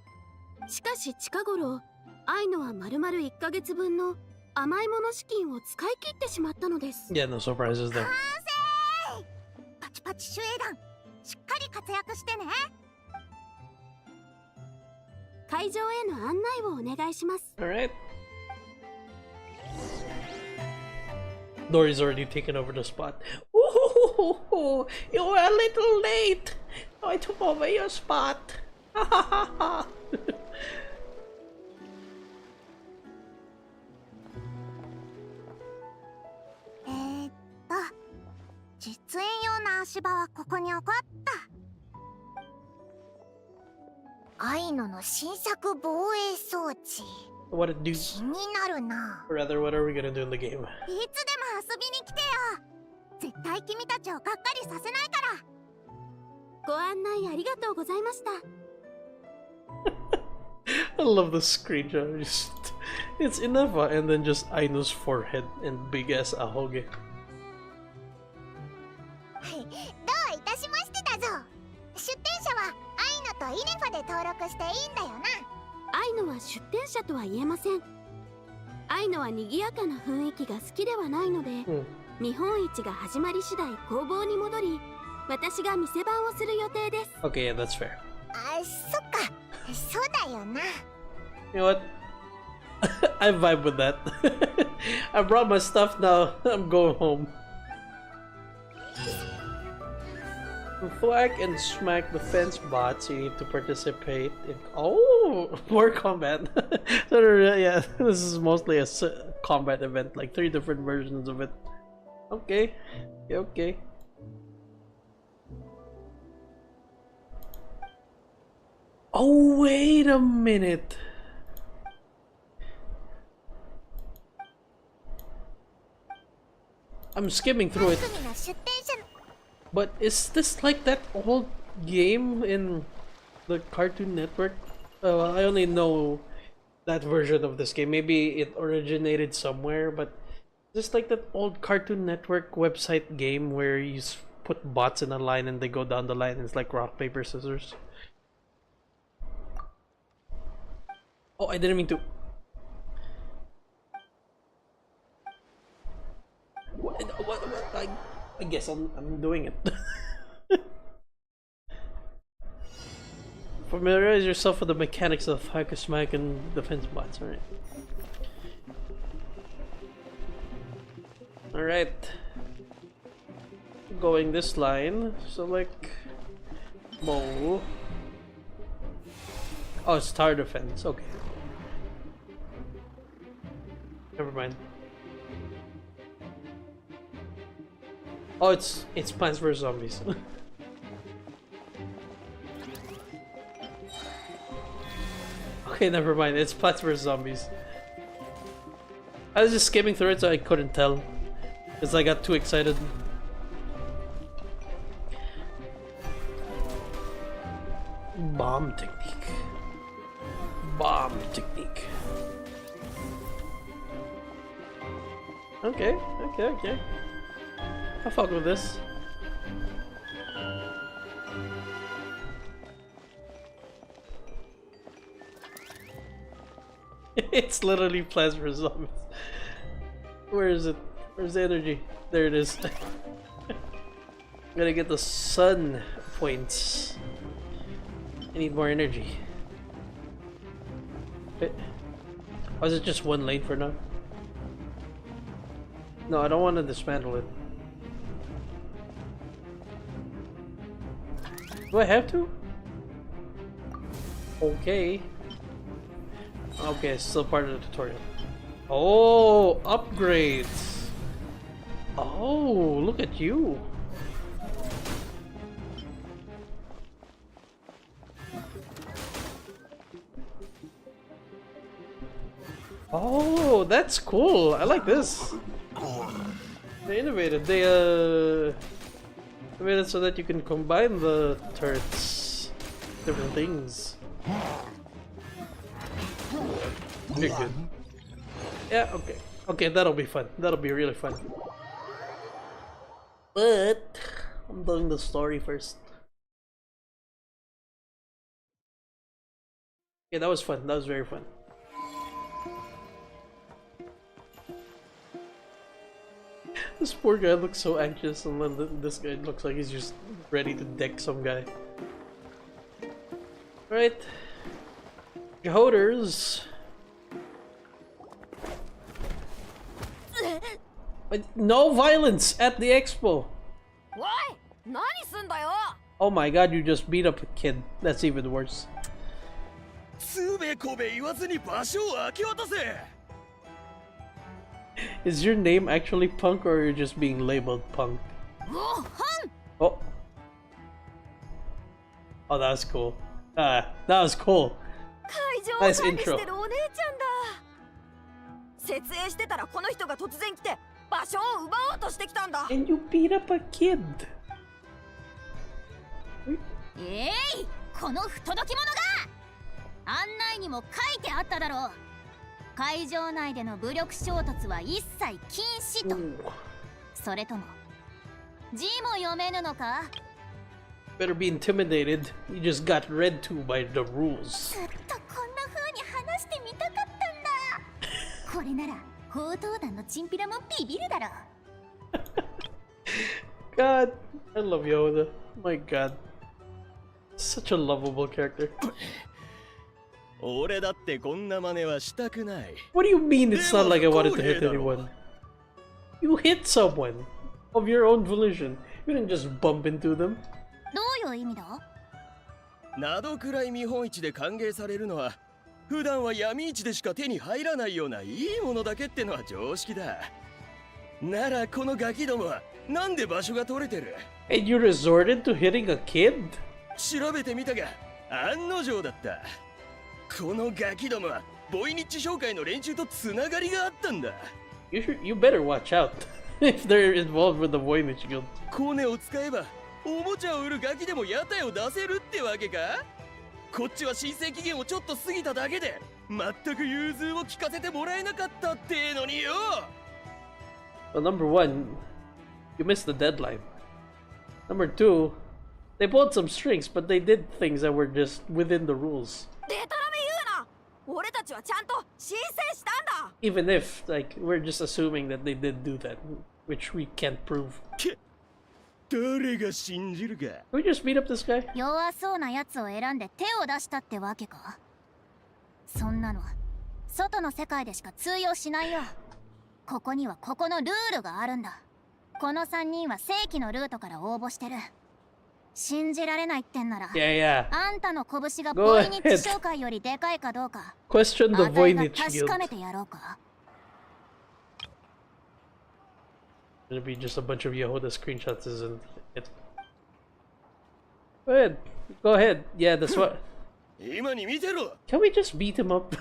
しかし近頃アイノは丸々1ヶ月分の甘いもの資金を使い切ってしまったのです。 Yeah, no surprises there. パチパチ守衛団、しっかり活躍してね。会場への案内をお願いします。 Alright. Dory's already taken over the spot. Ooh, you were a little late. I took over your spot. Ha ha ha ha. 実演用の足場はここに置こった。アイノの新作防衛装置。What it do? 気になるな。Or rather, what are we gonna do in the game? いつでも遊びに来てよ。絶対君たちをがっかりさせないから。ご案内ありがとうございました。I love the screenshot. It's Inava and then just Aino's forehead and big ass ahoge. どういたしましてだぞ。出展者はアイノとイネファで登録していいんだよな。アイノは出展者とは言えません。アイノは賑やかな雰囲気が好きではないので、日本一が始まり次第工房に戻り、私が店番をする予定です。 Okay, yeah, that's fair. あ、そっか。そうだよな。 You know what? I vibe with that. I brought my stuff now. I'm going home. To thwack and smack the fence bots, you need to participate in. Oh, more combat. So, yeah, this is mostly a combat event, like 3 different versions of it. Okay, okay. Oh, wait a minute. I'm skimming through it. But is this like that old game in the Cartoon Network? Well, I only know that version of this game. Maybe it originated somewhere, but just like that old Cartoon Network website game where you put bots in a line and they go down the line. It's like rock, paper, scissors. Oh, I didn't mean to. What? I guess I'm doing it. Familiarize yourself with the mechanics of hack, smack, and defense bots. Alright. Alright. Going this line. So, like. Bow. Oh, it's tower defense. Okay. mind. Oh, it's Plants vs Zombies. Okay, never mind. It's Plants vs Zombies. I was just skimming through it, so I couldn't tell because I got too excited. Bomb technique. Bomb technique. Okay, okay. I'll fuck with this. It's literally plasma zombies. Where is it? Where's the energy? There it is. Gotta get the sun points. I need more energy. Oh, is it just one lane for now? No, I don't want to dismantle it. Do I have to? Okay. Okay, it's still part of the tutorial. Oh, upgrades! Oh, look at you! Oh, that's cool! I like this! They innovated. They made it so that you can combine the turrets. Different things. Pretty good. Yeah, okay. Okay, that'll be fun. That'll be really fun. But I'm doing the story first. Yeah, that was fun. That was very fun. This poor guy looks so anxious, and then this guy looks like he's just ready to deck some guy. Right. Hoders. No violence at the expo! Oh my god, you just beat up a kid. That's even worse. Is your name actually Punk, or are you just being labeled Punk? Oh. Oh, that was cool. That was cool. Nice intro. And you beat up a kid. この不届き者が案内にも書いてあっただろう。会場内での武力衝突は一切禁止と。それとも字も読めぬのか？ Better be intimidated. You just got read to by the rules. ずっとこんな風に話してみたかったんだ。これなら報道団のチンピラもビビるだろう。God, I love Yoda. My God, such a lovable character. What do you mean it's not like I wanted to hit anyone? You hit someone of your own volition. You didn't just bump into them. どういう意味だ？などくらい見本市で歓迎されるのは普段は闇市でしか手に入らないようないいものだけってのは常識だ。ならこのガキどもはなんで場所が取れてる？ And you resorted to hitting a kid? 調べてみたが案の定だった。このガキどもはボイニッチ商会の連中とつながりがあったんだ。You better watch out if they're involved with the Voynich Guild. コネを使えばおもちゃを売るガキでも屋台を出せるってわけか？こっちは申請期限をちょっと過ぎただけで全く融通を聞かせてもらえなかったってのによ。Well, number one, you missed the deadline. Number two, they pulled some strings, but they did things that were just within the rules. デタラメ言うな。俺たちはちゃんと申請したんだ。 Even if, like, we're just assuming that they did do that, which we can't prove. 誰が信じるか。 Can we just beat up this guy? 弱そうなやつを選んで手を出したってわけか。そんなの外の世界でしか通用しないよ。ここにはここのルールがあるんだ。この3人は正規のルートから応募してる。信じられないってんなら、あんたの拳がボイニッチ商会よりでかいかどうか、 Question the あたいが Voynich 確 Guild. かめてやろうか。Gonna be just a bunch of Yehoda screenshots, isn't it? Go ahead. Go ahead. Yeah, that's what. Can we just beat him up?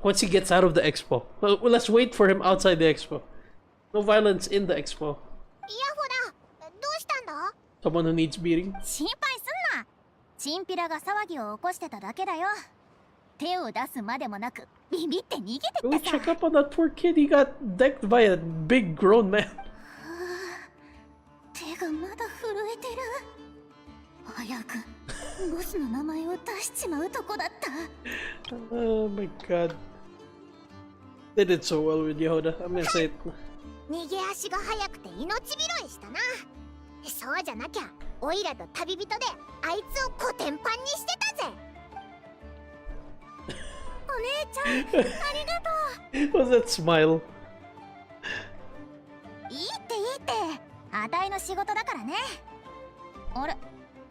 Once he gets out of the expo. Well, let's wait for him outside the expo. No violence in the expo. Someone who needs beating. 心配すんな。チンピラが騒ぎを起こしてただけだよ。手を出すまでもなくビビって逃げて Go ったさ。 check up on that poor kid. He got decked by a big grown man. 手がまだ震えてる。早くボスの名前を出しちまうとこだった。Oh my god. They did so well with Yehoda. I'm gonna say it. 逃げ足が速くて命拾いしたな。そうじゃなきゃオイラと旅人であいつをコテンパンにしてたぜ。お姉ちゃん、ありがとう。 What's that smile? いいっていいって、あたいの仕事だからね。あれ、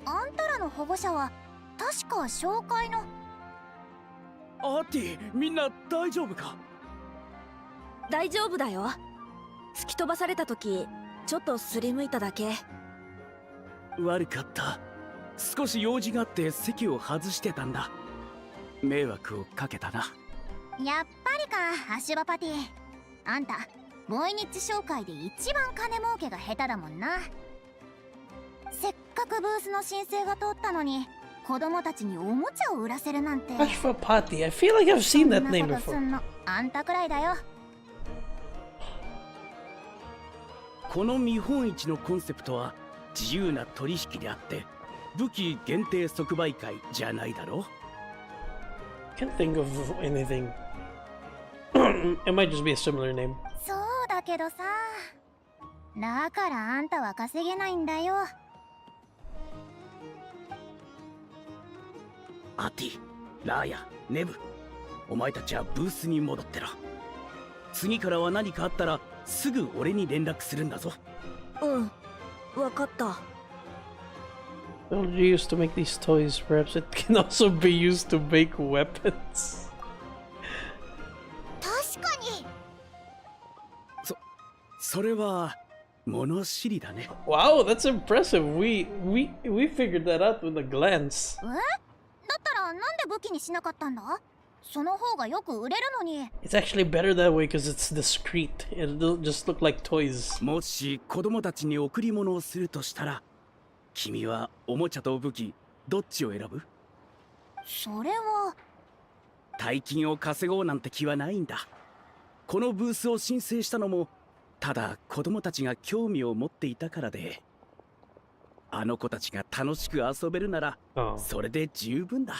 あんたらの保護者は確か紹介の。アーティ、みんな大丈夫か？大丈夫だよ。突き飛ばされた時ちょっとすりむいただけ。悪かった。少し用事があって席を外してたんだ。迷惑をかけたな。やっぱりか、アシュバパティ。あんたボイニッチ商会で一番金儲けが下手だもんな。せっかくブースの申請が通ったのに子供たちにおもちゃを売らせるなんて。 Ashwapati. I feel like I've seen that name そんなことす before. んのあんたくらいだよ。この見本市のコンセプトは自由な取引であって武器限定即売会じゃないだろ。 Can't think of anything. It might just be a similar name. そうだけどさ、だからあんたは稼げないんだよ。アティ、ラーヤ、ネブ、お前たちはブースに戻ってろ。次からは何かあったらすぐ俺に連絡するんだぞ。うん、わかった。Technology used to make these toys. Perhaps it can also be used to make weapons. 確かに。それは物知りだね。 Wow, that's impressive. We figured that out with a glance. だったらなんで武器にしなかったんだ？その方がよく売れるのに。 It's actually better that way because it's discreet. It'll just look like toys. もし子供たちに贈り物をするとしたら、君はおもちゃと武器どっちを選ぶ？それは大金を稼ごうなんて気はないんだ。このブースを申請したのもただ子供たちが興味を持っていたからで、あの子たちが楽しく遊べるならそれで十分だ。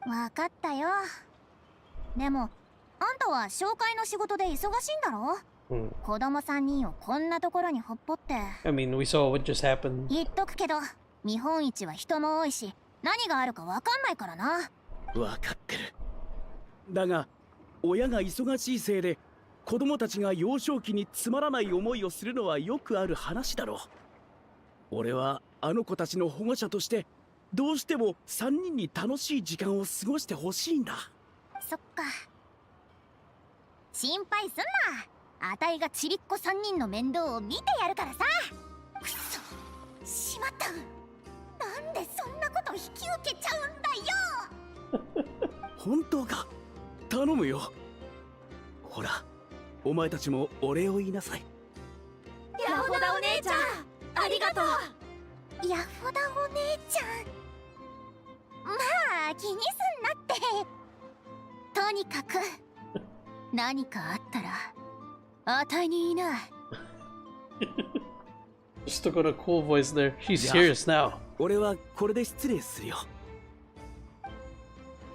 わかったよ。でもあんたは紹介の仕事で忙しいんだろ？子供3人をこんなところにほっぽって。 I mean, we saw what just happened. 言っとくけど見本市は人も多いし何があるかわかんないからな。わかってる。だが親が忙しいせいで子供たちが幼少期につまらない思いをするのはよくある話だろう。俺はあの子たちの保護者としてどうしても3人に楽しい時間を過ごしてほしいんだ。そっか、心配すんな。あたいがちびっこ3人の面倒を見てやるからさ。くそ、しまった。なんでそんなこと引き受けちゃうんだよ。本当か？頼むよ。ほら、お前たちもお礼を言いなさい。ヤホダお姉ちゃん、ありがとう。ヤホダお姉ちゃん、まあ気にすんなって。とにかく何かあったらあたいに言いな。 Just took on a cool voice there. She's serious now. 俺はこれで失礼するよ。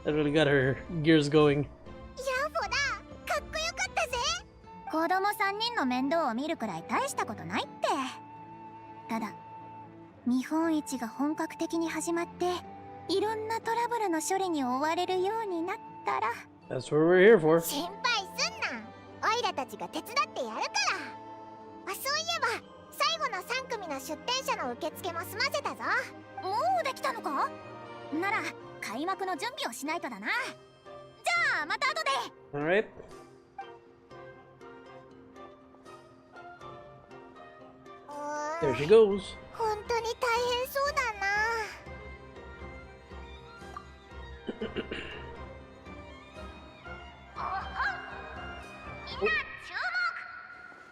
That really got her gears going. ヤホダ、かっこよかったぜ。子供3人の面倒を見るくらい大したことないって。ただ見本市が本格的に始まっていろんなトラブルの処理に追われるようになったら。 That's what we're here for. 心配すんな。オイラたちが手伝ってやるから。あ、そういえば最後の3組の出店者の受付も済ませたぞ。もうできたのか？なら開幕の準備をしないとだな。じゃあまた後で。 All right. There she goes. 本当に大変そうだな。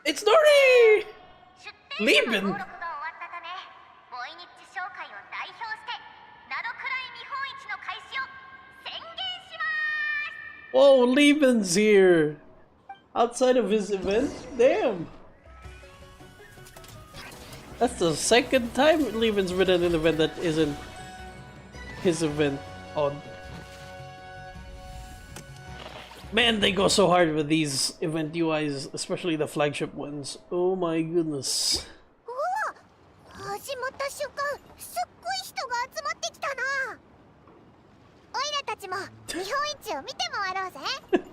It's Nori! Leaving! Whoa, Levin's here! Outside of his event? Damn! That's the second time Levin's been at an event that isn't his event. Odd. Man, they go so hard with these event UIs, especially the flagship ones. Oh my goodness. 始まった瞬間、すっごい人が集まってきたな。オイラたちも日本一を見て回ろうぜ。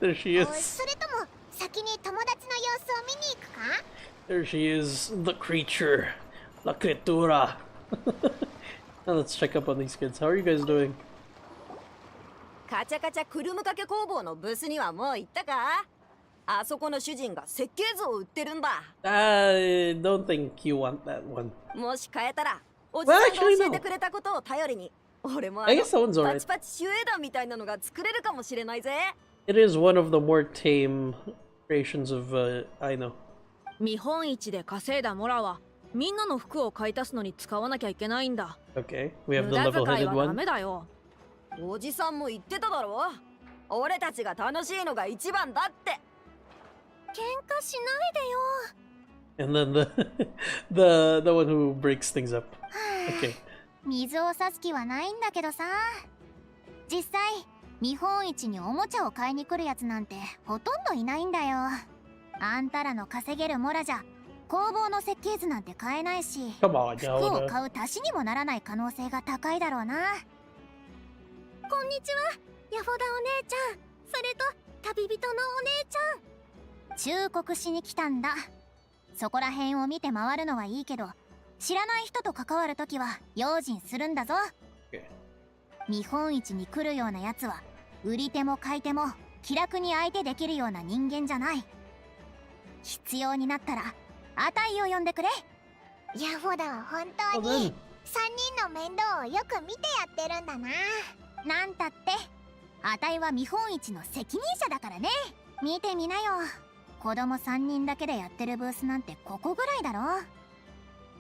There she is. それとも先に友達の様子を見に行くか？ There she is, the creature, la criatura. Now let's check up on these kids. How are you guys doing? カチャカチャクルム掛け工房のブースにはもう行ったか？あそこの主人が設計図を売ってるんだ。I don't think you want that one. もし買えたら、おじさんが教えてくれたことを頼りに、俺もパチパチシュエーダーみたいなのが作れるかもしれないぜ。It is one of the more tame creations of I know. 見本市で稼いだモラはみんなの服を買い足すのに使わなきゃいけないんだ。Okay, we have the level-headed one. ダメだよ。おじさんも言ってただろ。俺たちが楽しいのが一番だって。喧嘩しないでよ。And then the one who breaks things up. Okay. 水を差す気はないんだけどさ。実際見本市におもちゃを買いに来るやつなんてほとんどいないんだよ。あんたらの稼げるモラじゃ工房の設計図なんて買えないし、服を買う足しにもならない可能性が高いだろうな。こんにちは、ヤフォダお姉ちゃん。それと旅人のお姉ちゃん。忠告しに来たんだ。そこら辺を見て回るのはいいけど、知らない人と関わるときは用心するんだぞ。見本市に来るようなやつは売り手も買い手も気楽に相手できるような人間じゃない。必要になったらあたいを呼んでくれ。ヤフォダは本当に3人の面倒をよく見てやってるんだな。なんたってあたいは見本市の責任者だからね。見てみなよ。子供3人だけでやってるブースなんてここぐらいだろ。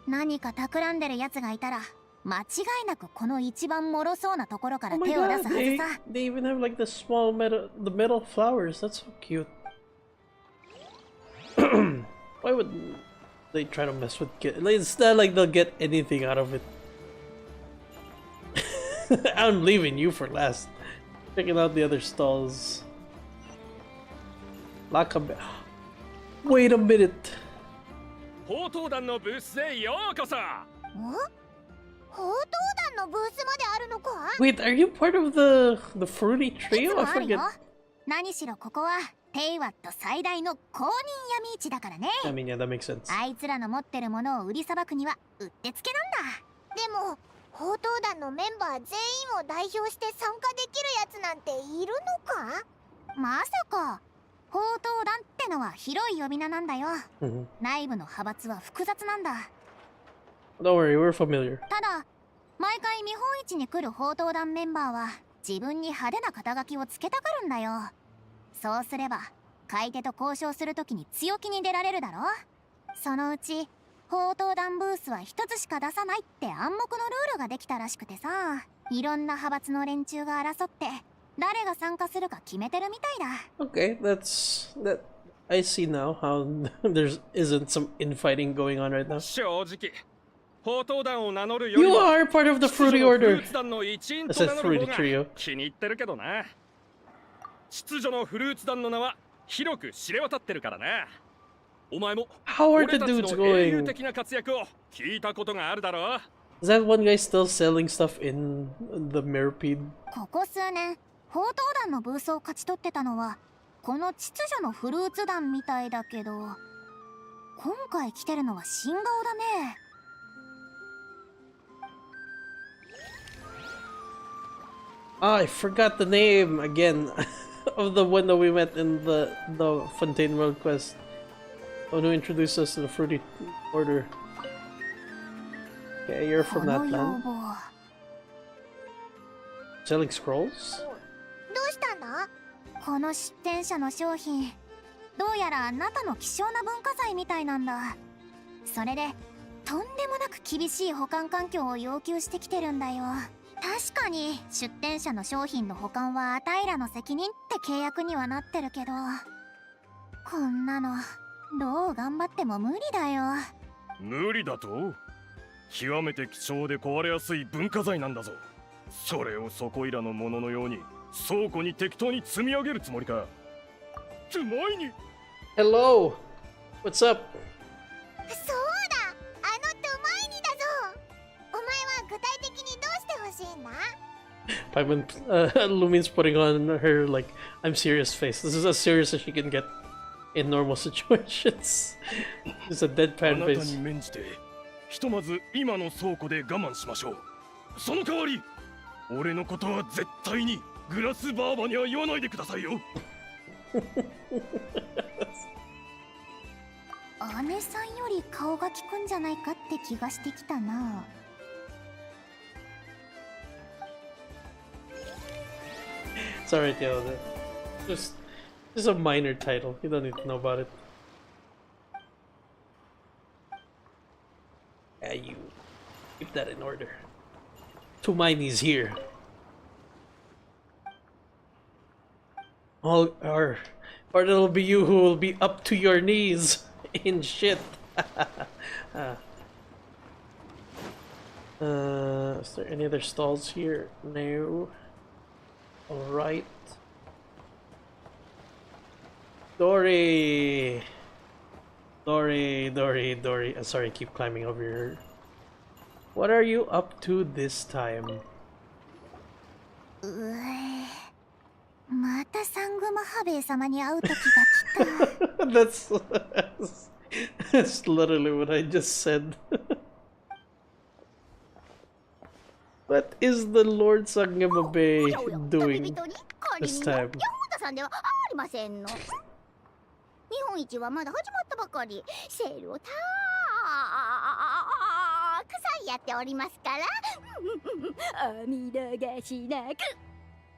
何か企んでるやつがいたら間違いなくこの一番脆そうなところから手を出すはずさ。They even have like the small metal flowers. That's so cute. Why would they try to mess with kids? It's not like they'll get anything out of it. I'm leaving you for last. Checking out the other stalls. Wait a minute. 砲塔団のブースへようこそ。砲塔団のブースまであるのか？ Wait, are you part of the fruity trio? I forget. 何しろここはテイワット最大の公認闇市だからね。I mean, yeah, that makes sense. あいつらの持ってるものを売りさばくにはうってつけなんだ。でも砲塔団のメンバー全員を代表して参加できるやつなんているのか？まさか。砲塔団ってのは広い呼び名なんだよ。内部の派閥は複雑なんだ。Don't worry, we're familiar. ただ、毎回見本市に来る砲塔団メンバーは自分に派手な肩書きをつけたがるんだよ。そうすれば、買い手と交渉するときに強気に出られるだろ。そのうち、砲塔団ブースは一つしか出さないって暗黙のルールができたらしくてさ、いろんな派閥の連中が争って、誰が参加するか決めてるみたいだ。Okay, that. I see now how there isn't some infighting going on right now. 正直、砲塔団を名乗るよ You りも are part of the fruity order. 秩序のフルーツ団の一員 It と says 名乗 fruity る方 trio. が気に入ってるけどな。秩序のフルーツ団の名は広く知れ渡ってるからな。お前も How are the 俺たち dudes の英雄 going? 的な活躍を聞いたことがあるだろう。 Is that one guy still selling stuff in the Millipede? ここ数年、砲塔団のブースを勝ち取ってたのはこの秩序のフルーツ団みたいだけど、今回来てるのは新顔だね。I forgot the name again of the one that we met in the Fontaine World quest. Oh, who introduced us to the fruity order. Okay, you're from that この要 land. 望 Selling scrolls? どうしたんだ？この出店者の商品どうやらあなたの希少な文化財みたいなんだ。それでとんでもなく厳しい保管環境を要求してきてるんだよ。確かに出店者の商品の保管はあたいらの責任って契約にはなってるけど、こんなのどう頑張っても無理だよ。無理だと？極めて貴重で壊れやすい文化財なんだぞ。それをそこいらのもののように倉庫に適当に積み上げるつもりか。つまいに。 Hello! What's up? そうだ、あのトマイニだぞ。お前は具体的にどうしてほしいんだ？ Paimon, Lumin's putting on her, like, I'm serious face. This is as serious as she can get in normal situations. It's a あ deadpan なたに face. 免じてひとまず今の倉庫で我慢しましょう。その代わり俺のことは絶対にグラスバーバには言わないでくださいよ。姉さんより顔が利くんじゃないかって気がしてきたな。It's alright, yo. Just a minor title. You don't need to know about it. Yeah, you keep that in order. Tumaini's here. Or it'll be you who will be up to your knees in shit. Is there any other stalls here? No. Alright. Dory! Dory. Sorry, I keep climbing over here. What are you up to this time? またサングマハベイ様に会う時が来た。That's literally what I just said. What is the Lord Sangama Bay doing this time? ヤホーダさんではありませんの。日本一はまだ始まったばかり。セールをたくさんやっておりますから。お見逃しなく。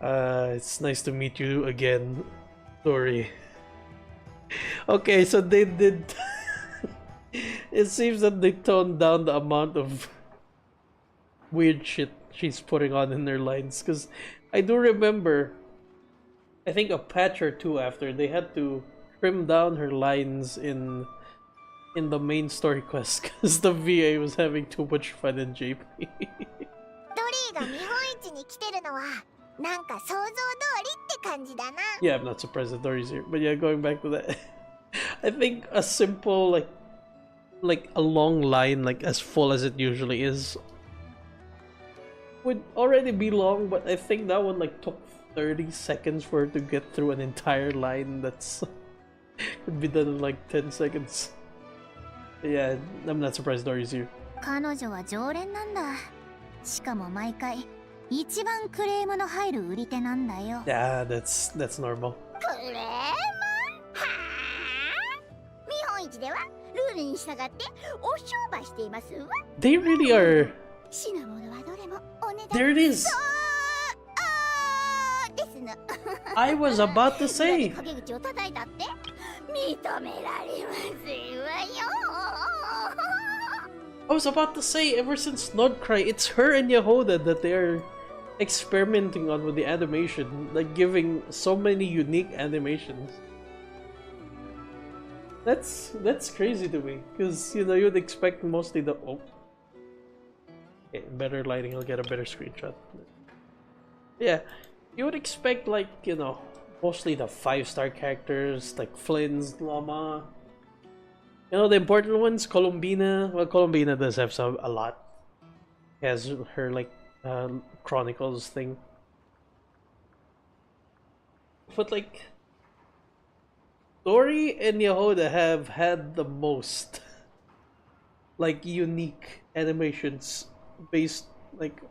It's nice to meet you again, Dory. Okay, so they did. It seems that they toned down the amount of weird shit she's putting on in their lines. Because I do remember, I think a patch or two after, they had to trim down her lines in the main story quest because the VA was having too much fun in JP. ドリーが日本一に来てるのはなんか想像通りって感じだな。 Yeah, I'm not surprised that Dory's here. But yeah, going back to that, I think a simple like a long line, like as full as it usually is, would already be long. But I think that one like took 30 seconds for her to get through an entire line. That's could be done in like 10 seconds. Yeah, I'm not surprised Dory's here. 彼女は常連なんだ。しかも毎回一番クレームの入る売り手なんだよ。Yeah, that's normal. クレーム？はあ？日本一ではルールに従ってお商売していますわ。 They really are. 品物はどれもお値段 There it is. ですの。 I was about to say. 陰口を叩いたって認められませんわよ。 I was about to say, ever since Nordcry, it's her and Yehoda that they're experimenting on with the animation, like giving so many unique animations. That's crazy to me, because you know you'd expect mostly the okay, better lighting, I'll get a better screenshot. Yeah, you would expect like, you know, mostly the 5-star characters like Flynn's, Llama. You know, the important ones, Colombina. Well, Colombina does have a lot. She has her like Chronicles thing. But like Dory and Yehoda have had the most like unique animations based like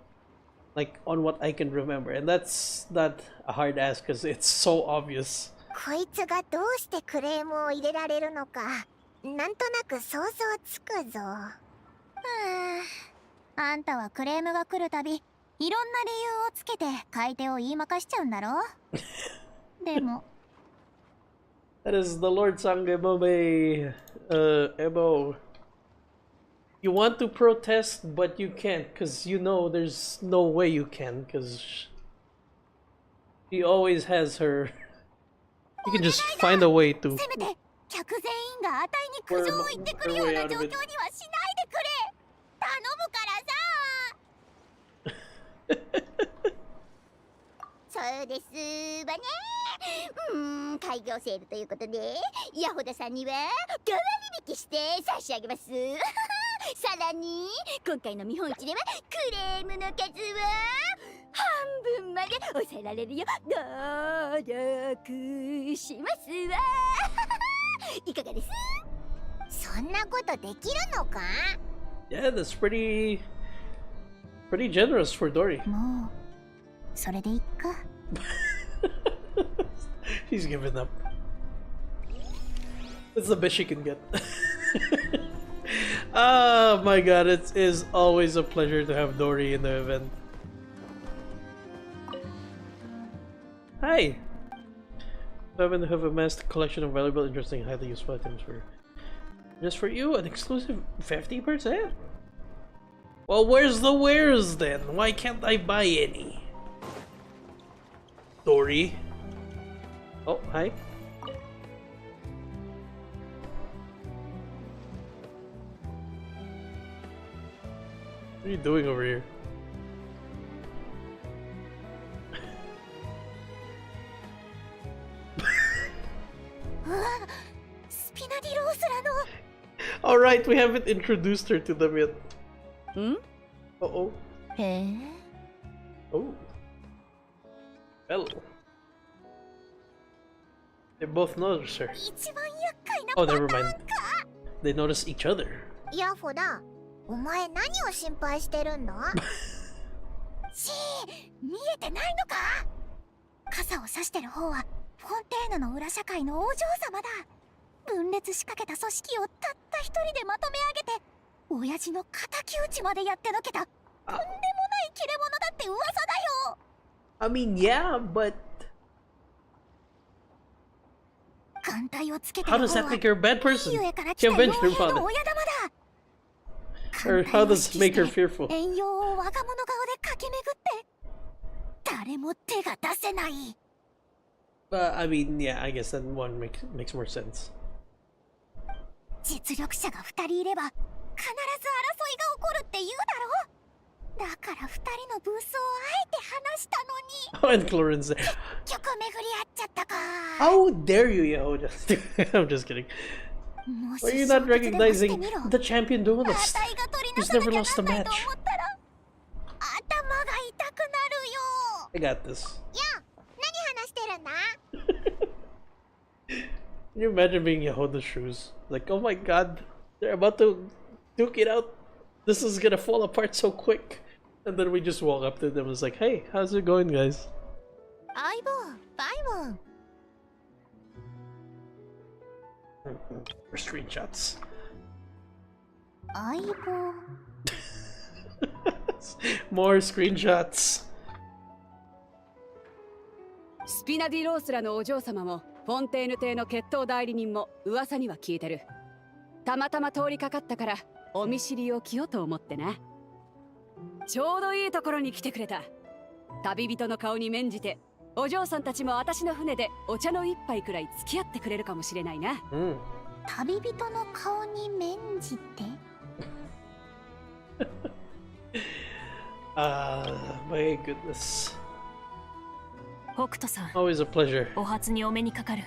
on what I can remember, and that's not a hard ask because it's so obvious. こいつがどうしてクレームを入れられるのかなんとなく想像つくぞ。あんたはクレームが来るたびいろんな理由をつけて買い手を言いまかしちゃうんだろ。でも That is the Lord Sangamabe, Ebo. You want to protest, but you can't, because you know there's no way you can, because she always has her. You can just find a way to. せめて客全員があたいに苦情を言ってくるような状況にはしないでくれ。頼むからさ。そうですわね。開業セールということで、ヤホダさんには代わり引きして差し上げます。さらに今回の見本市ではクレームの数は半分まで抑えられるよ。努力しますわ。いかがです？そんなことできるのか？ Yeah, that's pretty generous for Dory. もうそれでいっか。She's given up. That's the best she can get. Oh my god, it is always a pleasure to have Dory in the event. Hi! I have amassed a collection of valuable, interesting, highly useful items for just for you, an exclusive 50%? Well, where's the wares then? Why can't I buy any? Dory. Oh, hi. What are you doing over here? Alright, we haven't introduced her to them yet. Hmm? Uh-oh. Oh. Hello. They both notice her. Oh, never mind. They notice each other. ヤホだ、お前何を心配してるんだ？見えてないのか？傘を差してる方はフォンテーヌの裏社会のお嬢様だ。分裂しかけた組織をたった一人でまとめ上げて親父の敵討ちまでやってのけたとんでもない切れ者だって噂だよ。 I mean, yeah, but how does that make her a bad person? She avenged her father. Or how does it make her fearful? 遠洋を我が物顔で駆け巡って誰も手が出せない。 I mean, yeah, I guess that one makes more sense. 実力者が2人いれば必ず争いが起こるって言うだろ。だから2人のブースをあえて話したのに。 Oh, and Clorin's there. 結局巡り合っちゃったか。 How dare you, yo? I'm just kidding. Are you not recognizing the champion duelist? He's never lost a match. I got this. Can you imagine being Yehoda's shoes? Like, oh my god, they're about to duke it out. This is gonna fall apart so quick. And then we just walk up to them and it's like, hey, how's it going, guys? For screenshots. More screenshots. スピナディロースらのお嬢様もフォンテーヌ邸の決闘代理人も噂には聞いてる。たまたま通りかかったからお見知りおきよと思ってな。ちょうどいいところに来てくれた。旅人の顔に免じてお嬢さんたちも私の船でお茶の一杯くらい付き合ってくれるかもしれないな。旅人の顔に免じてmy goodness. 北斗さん、 Always a pleasure. お初にお目にかかる。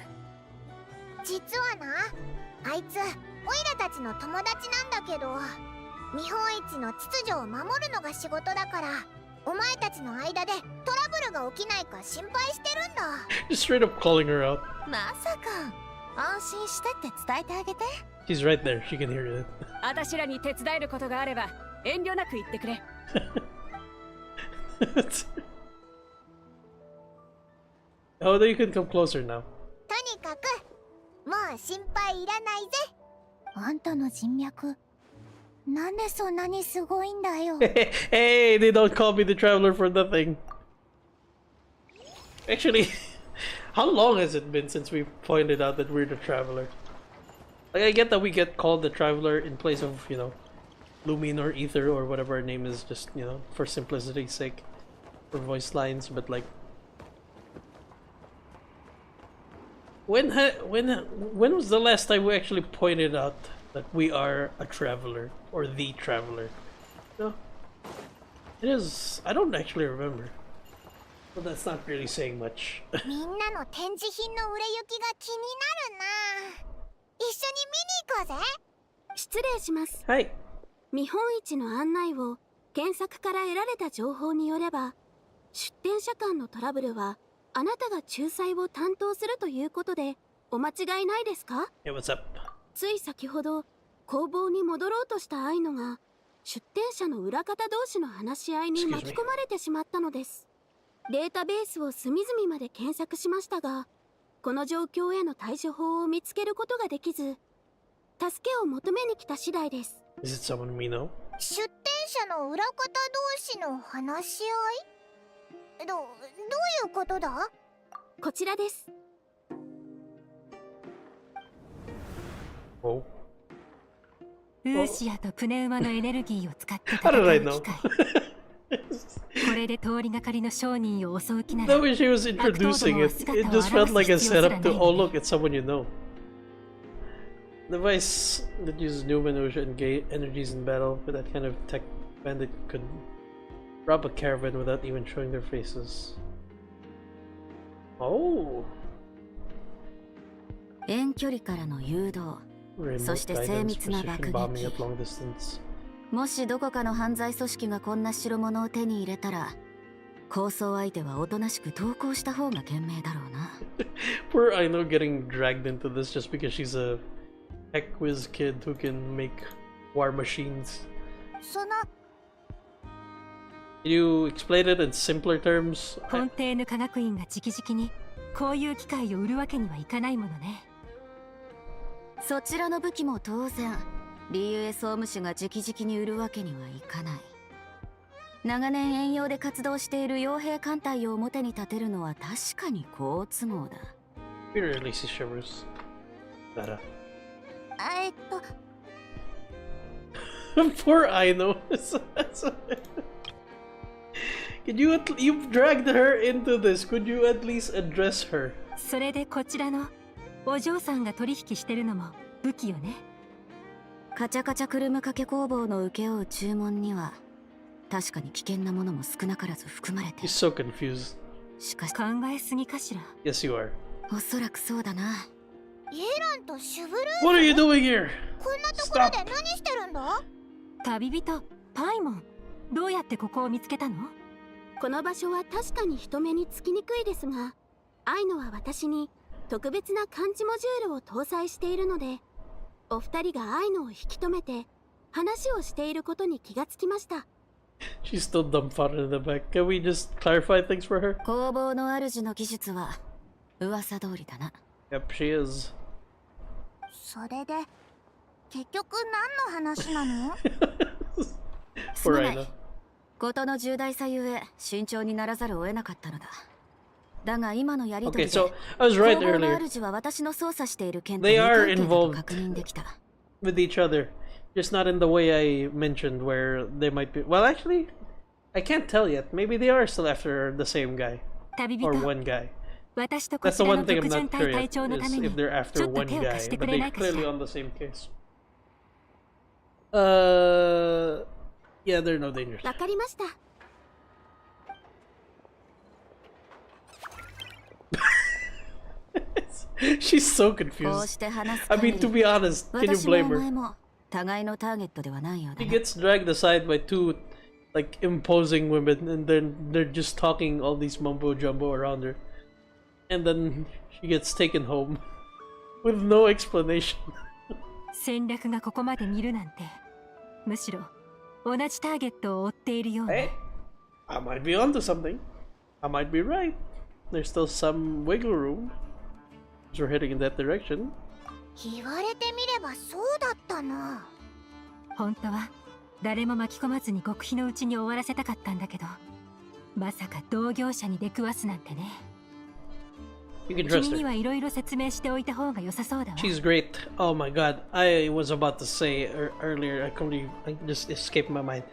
実はな、あいつオイラたちの友達なんだけど、見本市の秩序を守るのが仕事だから、お前たちの間でトラブルが起きないか心配してるんだ。 Just straight up calling her out. まさか安心してって伝えてあげて。 She's right there. She can hear you. 私らに手伝えることがあれば遠慮なく言ってくれ。Oh, then you can come closer now. とにかくもう心配いらないぜ。あんたの人脈なんでそんなにすごいんだよ。Hey, they don't call me the traveler for nothing. Actually, how long has it been since we pointed out that we're the traveler? Like, I get that we get called the traveler in place of, you know, Lumine or Ether or whatever our name is, just, you know, for simplicity's sake, for voice lines, but like, when was the last time we actually pointed out that we are a traveler or the traveler? No, it is. I don't actually remember. But that's not really saying much. みんなの展示品の売れ行きが気になるな。一緒に見に行こうぜ。失礼します。はい。見本市の案内を検索から得られた情報によれば、出展者間のトラブルはあなたが仲裁を担当するということでお間違いないですか？ Hey, what's up? つい先ほど工房に戻ろうとしたアイノが出展者の裏方同士の話し合いに巻き込まれてしまったのです。データベースを隅々まで検索しましたが、この状況への対処法を見つけることができず、助けを求めに来た次第です。Is it someone we know? 出展者の裏方同士の話し合い？どういうことだ？こちらです。Oh. ウーシアとプネウマのエネルギーを使って戦う機械。これで通りがかりの商人を襲う気なら。The way she was introducing it, it just felt like a setup to, oh look, it's someone you know. Device that uses new maneuver and gay energies in battle, but that kind of tech bandit could rob a caravan without even showing their faces. Oh. 遠距離からの誘導、そして精密な爆撃。もしどこかの犯罪組織がこんな代物を手に入れたら、抗争相手はおとなしく投降した方が賢明だろうな。Poor Aino getting dragged into this just because she's a tech whiz kid who can make war machines. その Can you explain it in simpler terms? フォンテーヌ科学院が直々にこういう機械を売るわけにはいかないものね。そちらの武器も当然。リュウエ総務士が直々に売るわけにはいかない。長年遠洋で活動している傭兵艦隊を表に立てるのは確かに好都合だ。Really see shivers. Nada. Poor Aino. Could you've dragged her into this? Could you at least address her? それでこちらのお嬢さんが取引してるのも武器よね。カチャカチャクルム掛け工房の請け負う注文には確かに危険なものも少なからず含まれている。He's so confused. しかし考えすぎかしら。 Yes, you are. おそらくそうだな。イエランとシュブルーズ？ What are you doing here? こんなところで何してるんだ？旅人パイモン、どうやってここを見つけたの？この場所は確かに人目につきにくいですが、アイノは私に特別な感知モジュールを搭載しているので、お二人がアイノを引き止めて話をしていることに気がつきました。She's still dumbfounded in the back. Can we just clarify things for her? 工房の主の技術は噂通りだな。Yep, she is. それで結局何の話なの？すまない。事の重大さゆえ慎重にならざるを得なかったのだ。だが今のやりとりで、工房の主は私の操作している件と無関係だと確認できた。With each other, just not in the way I mentioned, where they might be. Well, actually, I can't tell yet. Maybe they are still after the same guy or one guy. That's the one thing I'm not sure yet, is if they're after one guy, but they're clearly on the same case. Yeah, they're no danger. わかりました。She's so confused. I mean, to be honest, can you blame her? He gets dragged aside by two, like, imposing women, and then they're just talking all these mumbo jumbo around her. And then she gets taken home with no explanation. 戦略がここまで見るなんて、むしろ同じターゲットを追っているような。Hey, I might be onto something. I might be right. There's still some wiggle room. We're heading in that direction. 言われてみればそうだったな。本当は誰も巻き込まずに極秘のうちに終わらせたかったんだけど、まさか同業者に出くわすなんてね。君にはいろいろ説明しておいた方が良さそうだわ。 She's great. Oh my god. I was about to say earlier, I just escaped my mind.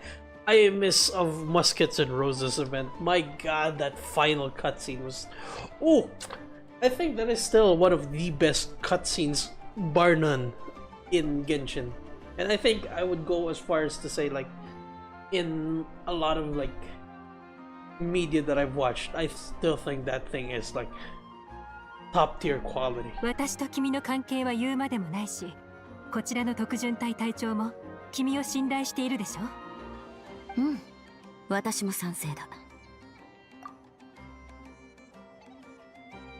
I miss of Muskets and Roses event. My god, that final cutscene was... Oh! I think that is still one of the best cutscenes, bar none, in Genshin. And I think I would go as far as to say, like, in a lot of, like, media that I've watched, I still think that thing is, like, top tier quality. 私と君の関係は言うまでもないし、こちらの特巡隊隊長も君を信頼しているでしょ。うん、私も賛成だ。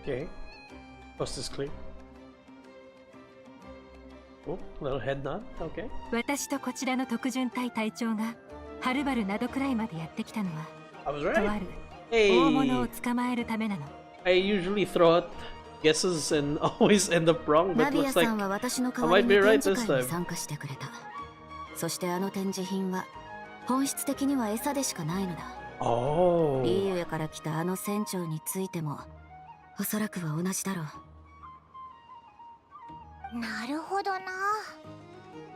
Okay. Coast is clear. Oh, little head nod. Okay. 私とこちらの特巡隊隊長がはるばるなどくらいまでやってきたのは、I was と right. ある Hey. 大物を捕まえるためなの。I usually throw out guesses and always end up wrong, ナ but ビア looks さ like んは私の I 代わり might に be 展 right 示 this 会に time. 参加してくれた。そしてあの展示品は本質的には餌でしかないのだ。Oh. リーウェから来たあの船長についてもおそらくは同じだろう。なるほどな。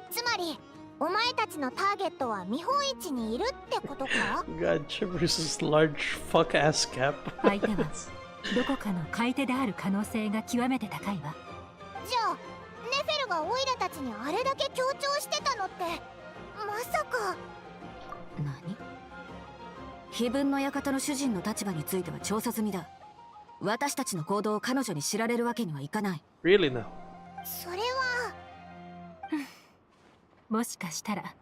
つまりお前たちのターゲットは見本市にいるってことか？ God, Chibruce's large fuck ass cap. 相手はどこかの買い手である可能性が極めて高いわ。じゃあネフェルがオイラたちにあれだけ強調してたのってまさか。何？非分の館の主人の立場については調査済みだ。私たちの行動を彼女に知られるわけにはいかない。 Really now? それはもしかしたら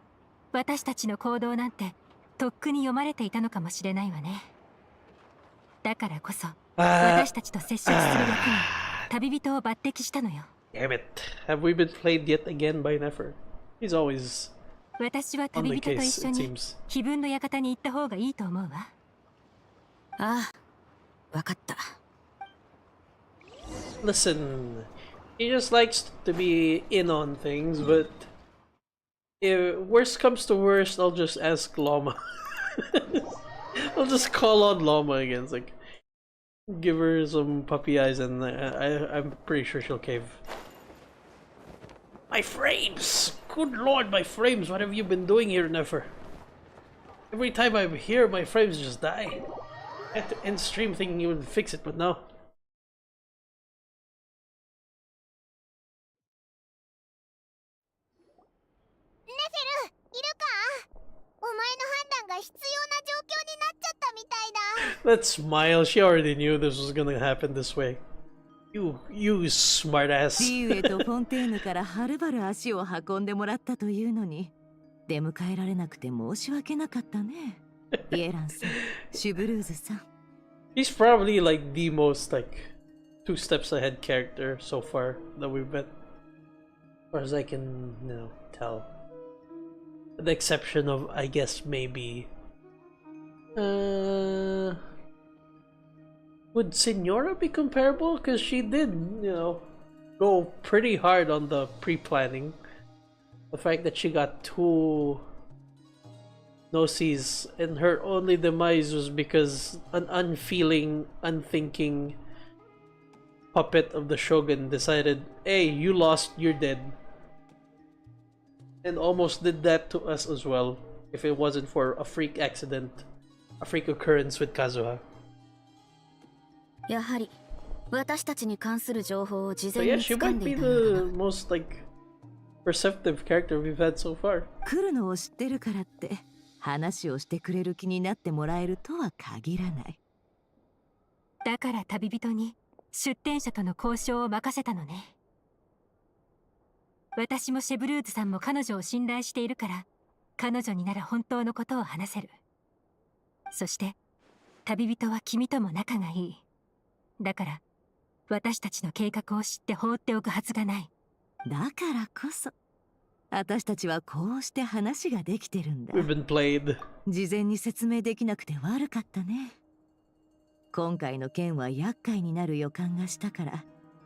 私たちの行動なんてとっくに読まれていたのかもしれないわね。だからこそ私たちと接触する役に旅人を抜擢したのよ。Damn it. Have we been played yet again by Nefer? He's always 私は on 旅 the 人と case, 一緒 it に seems. 非分の館に行った方がいいと思うわ。ああ、わかった。Listen, he just likes to be in on things, but if worst comes to worst, I'll just ask Llama. I'll just call on Llama again. It's like, give her some puppy eyes, and I'm pretty sure she'll cave. My frames! Good lord, my frames! What have you been doing here, Nefer? Every time I'm here, my frames just die. I had to end stream thinking you would fix it, but no. ネフェルいるか？お前の判断が必要な状況になっちゃったみたいだ。 Let's smile. She already knew this was gonna happen this way. You smartass. リーウェとフォンテーヌからはるばる足を運んでもらったというのに出迎えられなくて申し訳なかったね。イエランさん、シュブルーズさん。He's probably like the most like 2 steps ahead character so far that we've met, as far as I can, tell. With the exception of, I guess, maybe would Senora be comparable? Because she did, go pretty hard on the pre-planning. The fact that she got 2 no-sees and her only demise was because an unfeeling, unthinking puppet of the Shogun decided, hey, you lost, you're dead. And almost did that to us as well, if it wasn't for a freak accident, a freak occurrence with Kazuha. やはり私たちに関する情報を事 So 前 yeah, に she 掴ん might でい be たのだ the な。 most like perceptive character we've had so far. 来るのを知ってるからって話をしてくれる気になってもらえるとは限らない。だから旅人に出店者との交渉を任せたのね。私もシェブルーズさんも彼女を信頼しているから彼女になら本当のことを話せる。そして旅人は君とも仲がいい。だから私たちの計画を知って放っておくはずがない。だからこそ私たちはこうして話ができてるんだ。 We've been played. 事前に説明できなくて悪かったね。今回の件は厄介になる予感がしたから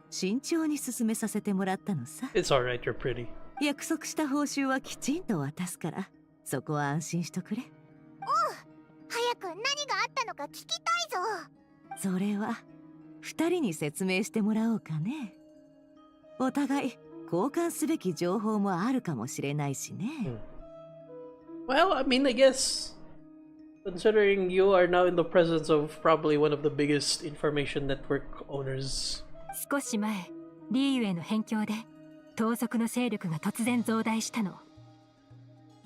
慎重に進めさせてもらったのさ。 It's alright, you're pretty. 約束した報酬はきちんと渡すから、そこは安心しとくれ。早く何があったのか聞きたいぞ。それは二人に説明してもらおうかね。お互い交換すべき情報もあるかもしれないしね。Well, I mean, I guess considering you are now in the presence of probably one of the biggest information network owners. 少し前、リーユへの辺境で盗賊の勢力が突然増大したの。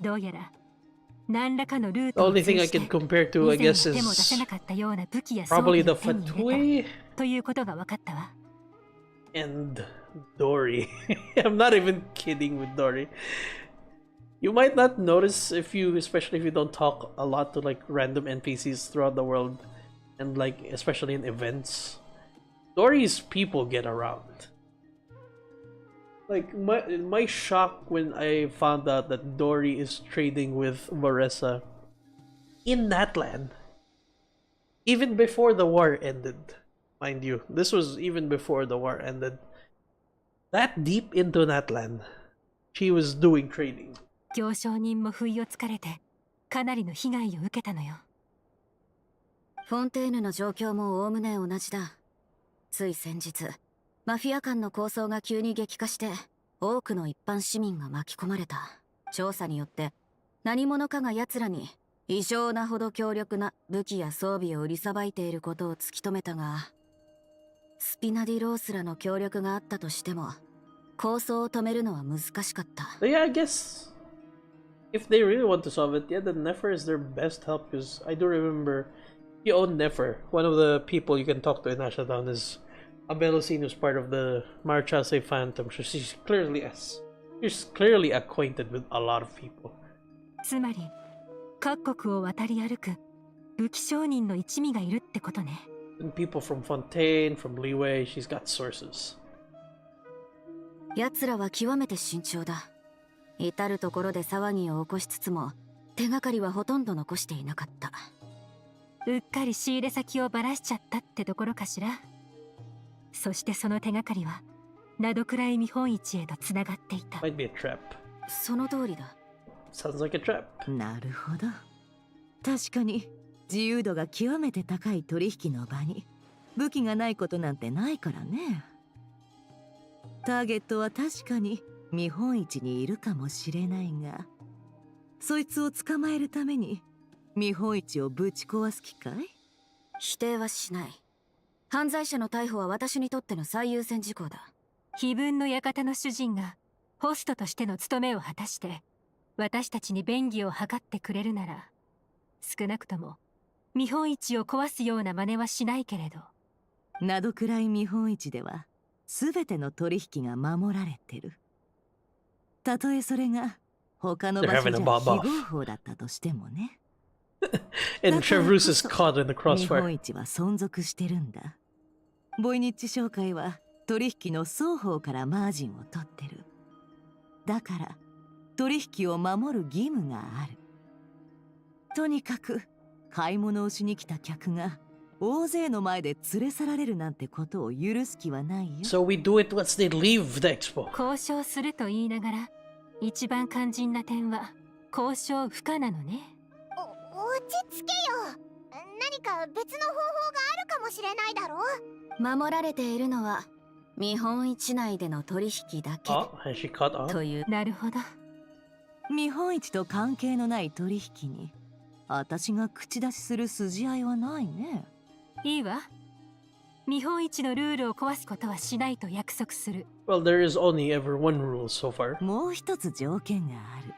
どうやら何らかのルー The トを only 通 thing I じて can compare to, I 以前 guess, は手も出せ is なかったような武器や装 probably 備 the を手に入 Fatui れたということが分かったわ。and Dory. I'm not even kidding with Dory. You might not notice if you, especially if you don't talk a lot to like random NPCs throughout the world, and like especially in events. Dory's people get around. Like my shock when I found out that Dory is trading with Varesa in that land, even before the war ended, mind you. This was even before the war ended. That deep into Natlan, she was doing trading. 行商人も不意をつかれてかなりの被害を受けたのよ。フォンテーヌの状況もおおむね同じだ。つい先日、マフィア間の抗争が急に激化して多くの一般市民が巻き込まれた。調査によって何者かが奴らに異常なほど強力な武器や装備を売りさばいていることを突き止めたが、スピナディロースらの協力があったとしても抗争を止めるのは難しかった。So yeah, I guess if they really want to solve it, yeah, then Nefer is their best help, because I do remember you own Nefer. One of the people you can talk to in Ashdown is Abelusine, who's part of the Marchase Phantom. So she's clearly acquainted with a lot of people. つまり各国を渡り歩く武器商人の一味がいるってことね。And people from Fontaine, from Leeway, she's got sources. 奴らは極めて慎重だ。至るところで騒ぎを起こしつつも手がかりはほとんど残していなかった。うっかり仕入れ先をばらしちゃったってところかしら。そしてその手がかりはナドクライ見本市へとつながっていた。Might be a trap. その通りだ。Sounds like a trap. なるほど。確かに自由度が極めて高い取引の場に武器がないことなんてないからね。ターゲットは確かに見本市にいるかもしれないが、そいつを捕まえるために見本市をぶち壊す気かい？否定はしない。犯罪者の逮捕は私にとっての最優先事項だ。非分の館の主人がホストとしての務めを果たして私たちに便宜を図ってくれるなら、少なくとも見本市を壊すような真似はしないけれど。などくらい見本市では全ての取引が守られてる。たとえそれが他の場所じゃ非合法だったとしてもね。And Chevrouse is caught in the 見 crossfire. 本市は存続してるんだ。ボイニッチ商会は取引の双方からマージンを取ってる。だから取引を守る義務がある。とにかく買い物をしに来た客が大勢の前で連れ去られるなんてことを許す気はないよ。So we do it once they leave the expo. 交渉すると言いながら一番肝心な点は交渉不可なのね。落ち着けよ。何か別の方法があるかもしれないだろう。守られているのは見本市内での取引だけ。Oh, has she caught on? という。なるほど。見本市と関係のない取引に私が口出しする筋合いはないね。いいわ。見本市のルールを壊すことはしないと約束する。Well, there is only ever one rule so far. もう一つ条件がある。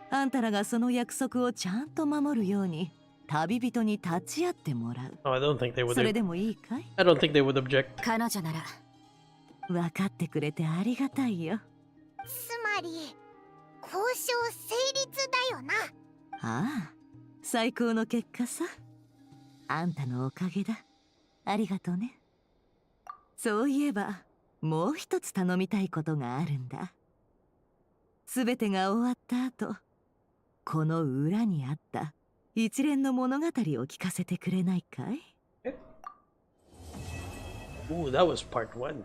あんたらがその約束をちゃんと守るように旅人に立ち会ってもらう。Oh, I don't think they would. それでもいいかい？ I don't think they would object. 彼女なら。分かってくれてありがたいよ。つまり交渉成立だよな。ああ、最高の結果さ。あんたのおかげだ。ありがとね。そういえばもう一つ頼みたいことがあるんだ。すべてが終わった後、この裏にあった一連の物語を聞かせてくれないかい？ Ooh, that was part one.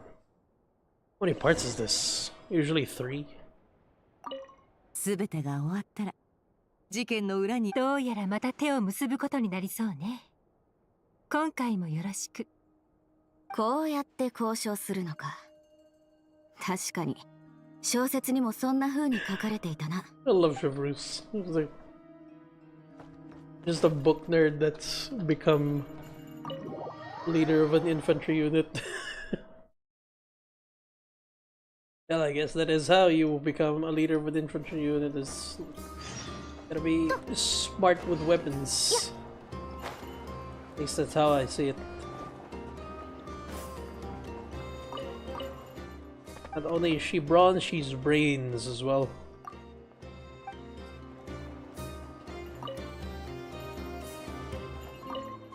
How many parts is this? Usually 3. 全てが終わったら事件の裏にどうやらまた手を結ぶことになりそうね。今回もよろしく。こうやって交渉するのか。確かに小説にもそんな風に書かれていたな。I love Chivalrous. He's like just a book nerd that's become leader of an infantry unit. Well, I guess that is how you become a leader of an infantry unit. Is gotta be smart with weapons. At least that's how I see it. Not only is she bronze, she's brains as well.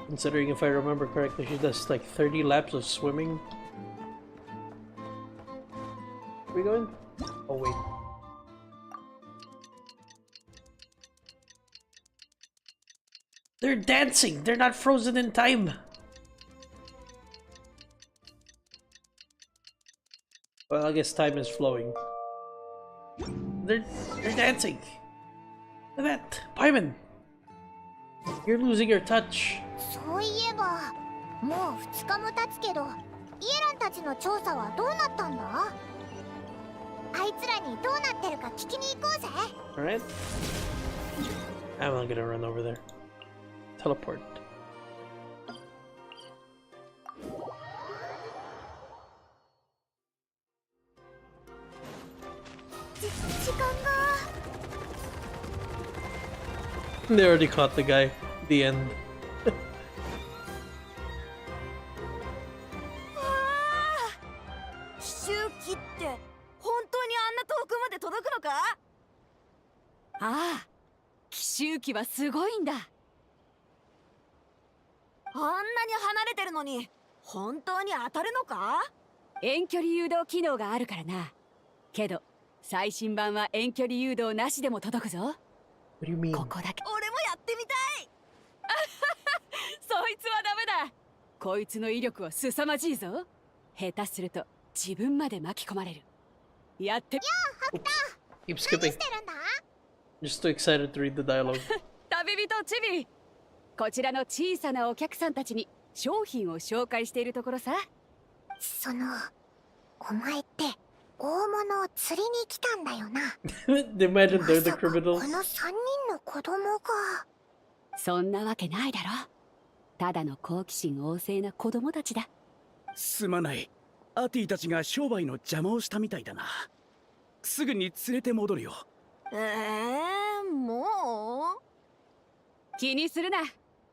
Considering, if I remember correctly, she does like 30 laps of swimming. Are we going? Oh wait. They're dancing! They're not frozen in time! Well, I guess time is flowing. They're dancing! Look at that! Paimon! You're losing your touch. そういえば、もう2日も経つけど、イエランたちの調査はどうなったんだ？あいつらにどうなってるか聞きに行こうぜ。Alright. I'm not gonna run over there. Teleport. They already caught the guy. The end. 奇襲機って本当にあんな遠くまで届くのか？ああ、奇襲機はすごいんだ。あんなに離れてるのに本当に当たるのか？遠距離誘導機能があるからな。けど最新版は遠距離誘導なしでも届くぞ。What do you mean? ここだけ。俺もやってみたい。そいつはダメだ。こいつの威力は凄まじいぞ。下手すると自分まで巻き込まれる。やって。Keep skipping. Just too excited to read the dialogue. 旅人チビ。こちらの小さなお客さんたちに商品を紹介しているところさ。その、お前って大物を釣りに来たんだよな。Imagine they're the まさか criminals. この3人の子供が。そんなわけないだろ。ただの好奇心旺盛な子供たちだ。すまない。アティたちが商売の邪魔をしたみたいだな。すぐに連れて戻るよ。もう？気にするな。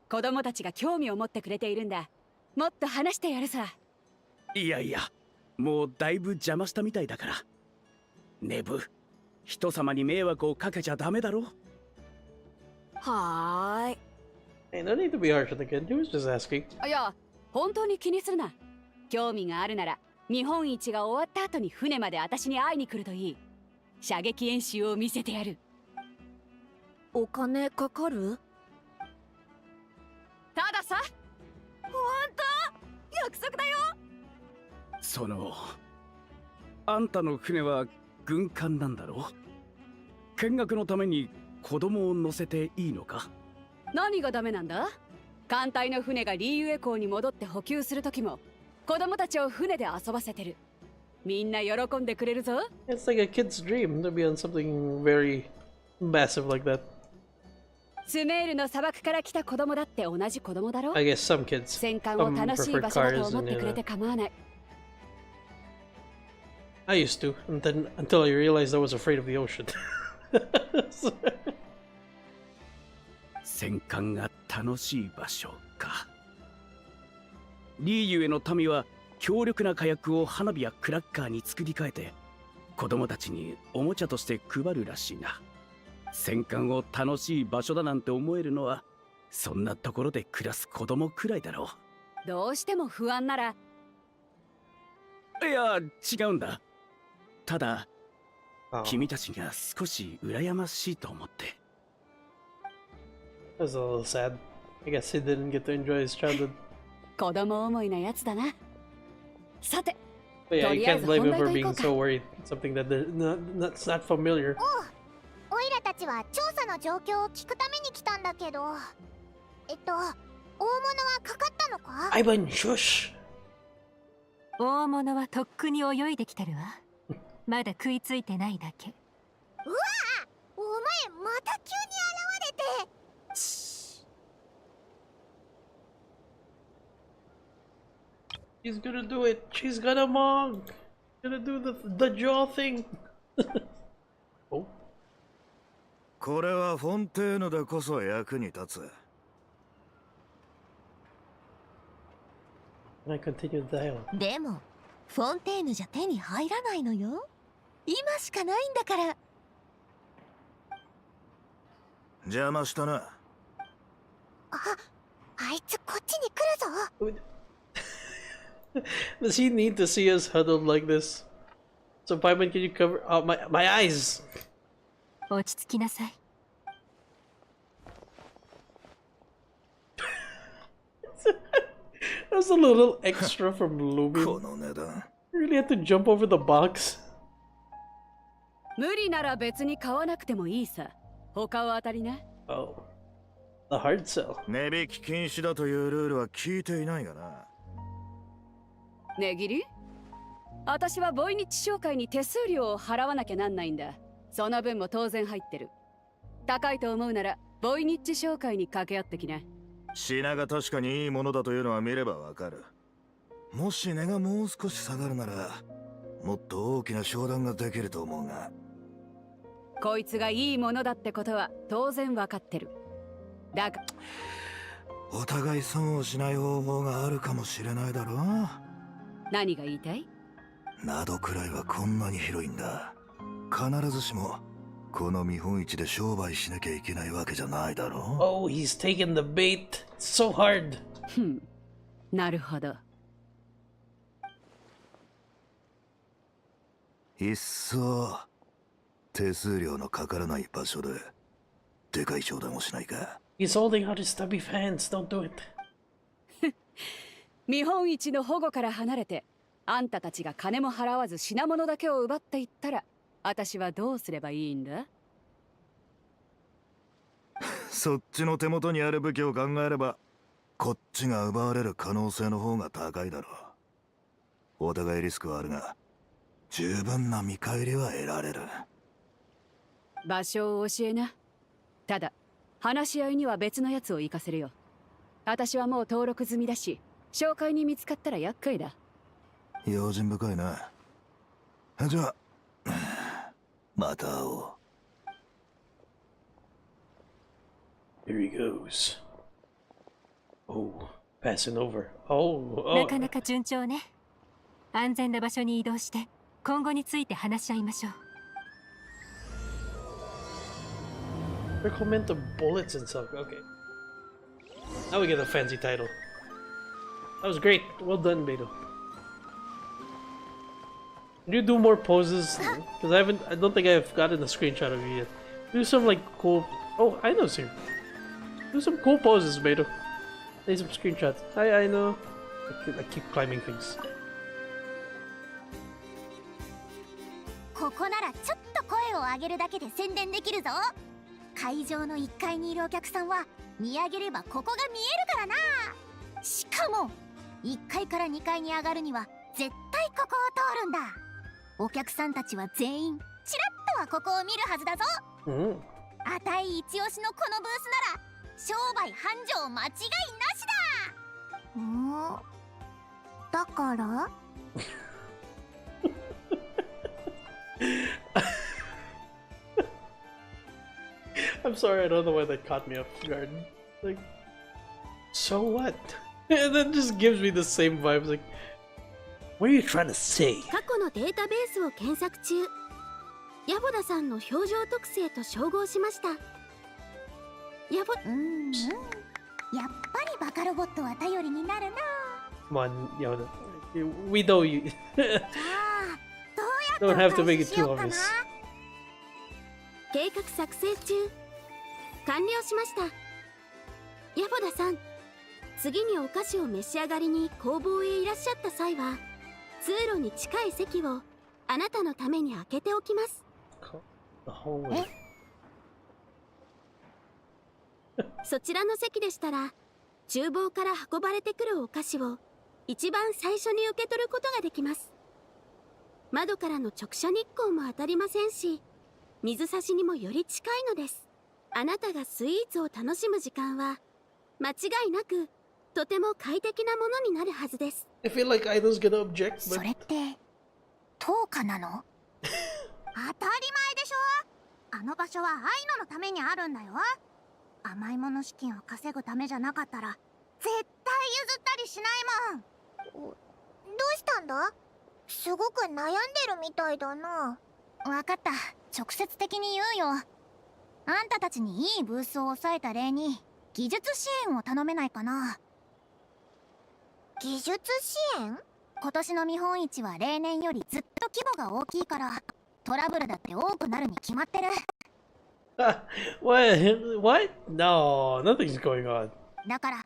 子供たちが興味を持ってくれているんだ。もっと話してやるさ。いやいや、もうだいぶ邪魔したみたいだから。ネブ、人様に迷惑をかけちゃダメだろ。はーい。Hey, no need to be harsh on the kid. He was just asking. いや、本当に気にするな。興味があるなら日本一が終わった後に船まで私に会いに来るといい。射撃演習を見せてやる。お金かかる？たださ。本当？約束だよ。その、あんたの船は軍艦なんだろ？見学のために子供を乗せていいのか？何がダメなんだ？艦隊の船がリーユエ港に戻って補給する時も子供たちを船で遊ばせてる。みんな喜んでくれるぞ。It's like a kid's dream to be on something very massive like that. スメールの砂漠から来た子供だって同じ子供だろ。 I guess some kids. 戦艦を楽しい場所だと思ってくれて構わない。I used to, and then until I realized I was afraid of the ocean. 戦艦が楽しい場所か。リーユエの民は強力な火薬を花火やクラッカーに作り変えて子供たちにおもちゃとして配るらしいな。戦艦を楽しい場所だなんて思えるのはそんなところで暮らす子供くらいだろう。どうしても不安なら。いや、違うんだ。ただ、君たちが少し羨ましいと思って。That was a little sad. I guess he didn't get to enjoy his childhood. 子供思いなやつだな。さて、 But yeah, you can't blame him for being so worried. Something that that's not familiar. おちは調査の状況を聞くために来たんだけど、大物はかかったのか？Ivan, shush. 大物はとっくに泳いできてるわ。まだ食いついてないだけ。うわあ、お前また急に現れて。She's gonna do it. She's gonna mong. Gonna do the jaw thing. Oh. これはフォンテーヌでこそ役に立つ。Can I continue the dialogue? でもフォンテーヌじゃ手に入らないのよ。今しかないんだから。邪魔したな。あいつこっちに来るぞ。Does he need to see us huddled like this? So, Paiman, can you cover my eyes? 落ち着きなさい。That's a little extra from Lumi. この値段。Really had to jump over the box. 無理なら別に買わなくてもいいさ。他を当たりな。Oh. The hard sell. 値引き禁止だというルールは聞いていないがな。値切り？私はボイニッチ商会に手数料を払わなきゃなんないんだ。その分も当然入ってる。高いと思うならボイニッチ商会に掛け合ってきな。品が確かにいいものだというのは見ればわかる。もし値がもう少し下がるならもっと大きな商談ができると思うが。こいつがいいものだってことは当然わかってる。だがお互い損をしない方法があるかもしれないだろう。何が言いたい？などくらいはこんなに広いんだ。必ずしもこの見本市で商売しなきゃいけないわけじゃないだろう。Oh, he's taking the bait. It's so hard. なるほど。いっそ手数料のかからない場所ででかい商談をしないか。He's holding out his stubby fans. Don't do it. 見本市の保護から離れてあんたたちが金も払わず品物だけを奪っていったら私はどうすればいいんだ？そっちの手元にある武器を考えればこっちが奪われる可能性の方が高いだろう。お互いリスクはあるが十分な見返りは得られる。場所を教えな。ただ話し合いには別のやつを行かせるよ。私はもう登録済みだし紹介に見つかったら厄介だ。用心深いな。じゃあまた会おう。Here he goes. Oh, passing over. Oh, なかなか順調ね。安全な場所に移動して今後について話し合いましょう。Recommend the bullets and stuff. Okay. Now we get a fancy title. That was great. Well done, Beto. Can you do more poses? Because I don't think I've gotten a screenshot of you yet. Do some like cool. Oh, I know, sir. Do some cool poses, Beto. Take some screenshots. I know. I keep climbing things. ここならちょっと声を上げるだけで宣伝できるぞ。会場の1階にいるお客さんは見上げればここが見えるからな。しかも1階から2階に上がるには絶対ここを通るんだ。お客さんたちは全員ちらっとはここを見るはずだぞ。あたい一押しのこのブースなら商売繁盛間違いなしだ。だからI'm sorry, I don't know why that caught me off guard. Like, so what? And then just gives me the same vibes. Like, what are you trying to say? 過去のデータベースを検索中、ヤボダさんの表情特性と照合しました。やっぱりバカロボットは頼りになるな。Come on, Yoda. We know you. じゃあどう Don't やっ have て to お make 返 it しし too ようかな。 obvious. 計画作成中。完了しました。ヤボダさん、次にお菓子を召し上がりに工房へいらっしゃった際は通路に近い席をあなたのために開けておきます。そちらの席でしたら厨房から運ばれてくるお菓子を一番最初に受け取ることができます。窓からの直射日光も当たりませんし、水差しにもより近いのです。あなたがスイーツを楽しむ時間は間違いなくとても快適なものになるはずです。I feel like Ido's gonna object, そ but れって灯火なの？当たり前でしょ。あの場所はアイノのためにあるんだよ。甘いもの資金を稼ぐためじゃなかったら絶対譲ったりしないもん。どうしたんだ？すごく悩んでるみたいだな。わかった、直接的に言うよ。あんたたちにいいブースを抑えた例に技術支援を頼めないかな。技術支援？今年の見本市は例年よりずっと規模が大きいからトラブルだって多くなるに決まってる。what? No, nothing's going on. だから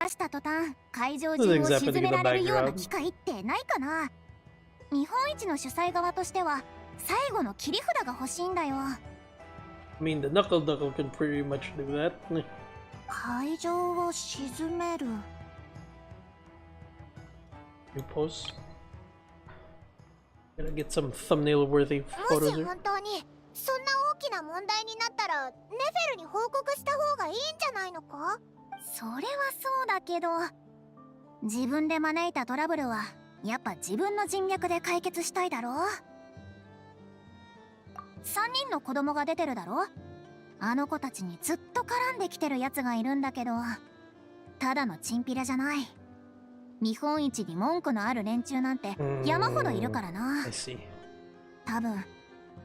出した途端会場中を沈められるような機会ってないかな。見本市の主催側としては最後の切り札が欲しいんだよ。I mean, the Knuckle Duckle can pretty much do that. 会場を沈める。New post. Gonna get some thumbnail-worthy も photos し here. 本当にそんな大きな問題になったらネフェルに報告した方がいいんじゃないのか？それはそうだけど、自分で招いたトラブルはやっぱ自分の人脈で解決したいだろう。3人の子供が出てるだろ。あの子たちにずっと絡んできてるやつがいるんだけど、ただのチンピラじゃない。見本市に文句のある連中なんて山ほどいるからな。多分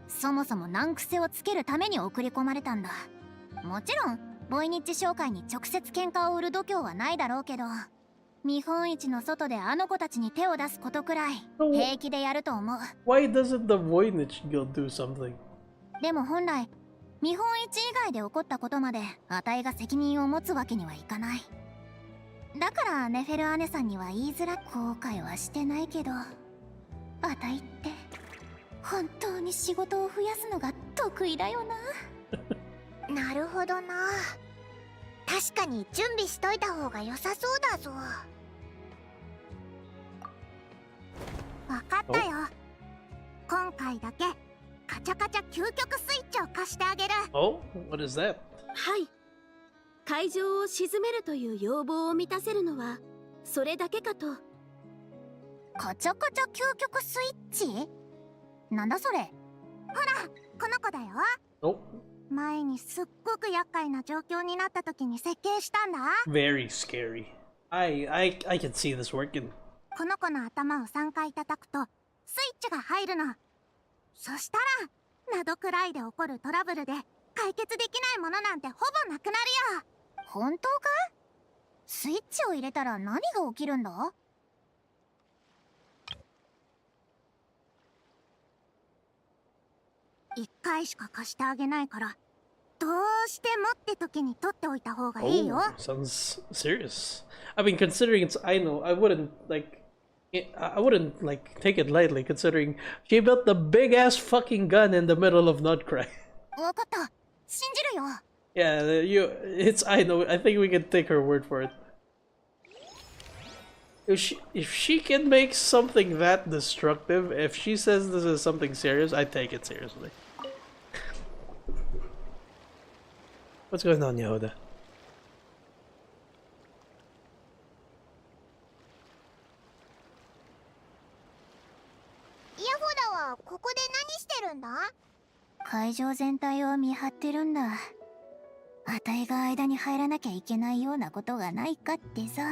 そもそも難癖をつけるために送り込まれたんだ。もちろんボイニッチ商会に直接喧嘩を売る度胸はないだろうけど、見本市の外であの子たちに手を出すことくらい平気でやると思う。 Why doesn't the Voynich Guild do something? でも本来見本市以外で起こったことまであたいが責任を持つわけにはいかない。だからネフェル姉さんには言いづら後悔はしてないけど、あたいって本当に仕事を増やすのが得意だよな。なるほどな。確かに準備しといた方が良さそうだぞ。わかったよ。今回だけカチャカチャ究極スイッチを貸してあげる。Oh, what is that? はい。会場を鎮めるという要望を満たせるのはそれだけかと。カチャカチャ究極スイッチ？なんだそれ。ほら、この子だよ。Oh. 前にすっごく厄介な状況になった時に設計したんだ。 Very scary. I can see this working. この子の頭を3回叩くとスイッチが入るの。そしたら窓くらいで起こるトラブルで解決できないものなんてほぼなくなるよ。本当か？スイッチを入れたら何が起きるんだ？1回しか貸してあげないからどうしてもって時に取っておいた方がいいよ。Oh, sounds serious. I mean, considering it's Aino, I wouldn't like take it lightly. Considering she built the big ass fucking gun in the middle of Nutcry. わかった。信じるよ。Yeah, it's Aino. I think we can take her word for it. If she can make something that destructive, if she says this is something serious, I take it seriously. What's going on, Yehuda? ヤホダはここで何してるんだ？会場全体を見張ってるんだ。あたいが間に入らなきゃいけないようなことがないかってさ。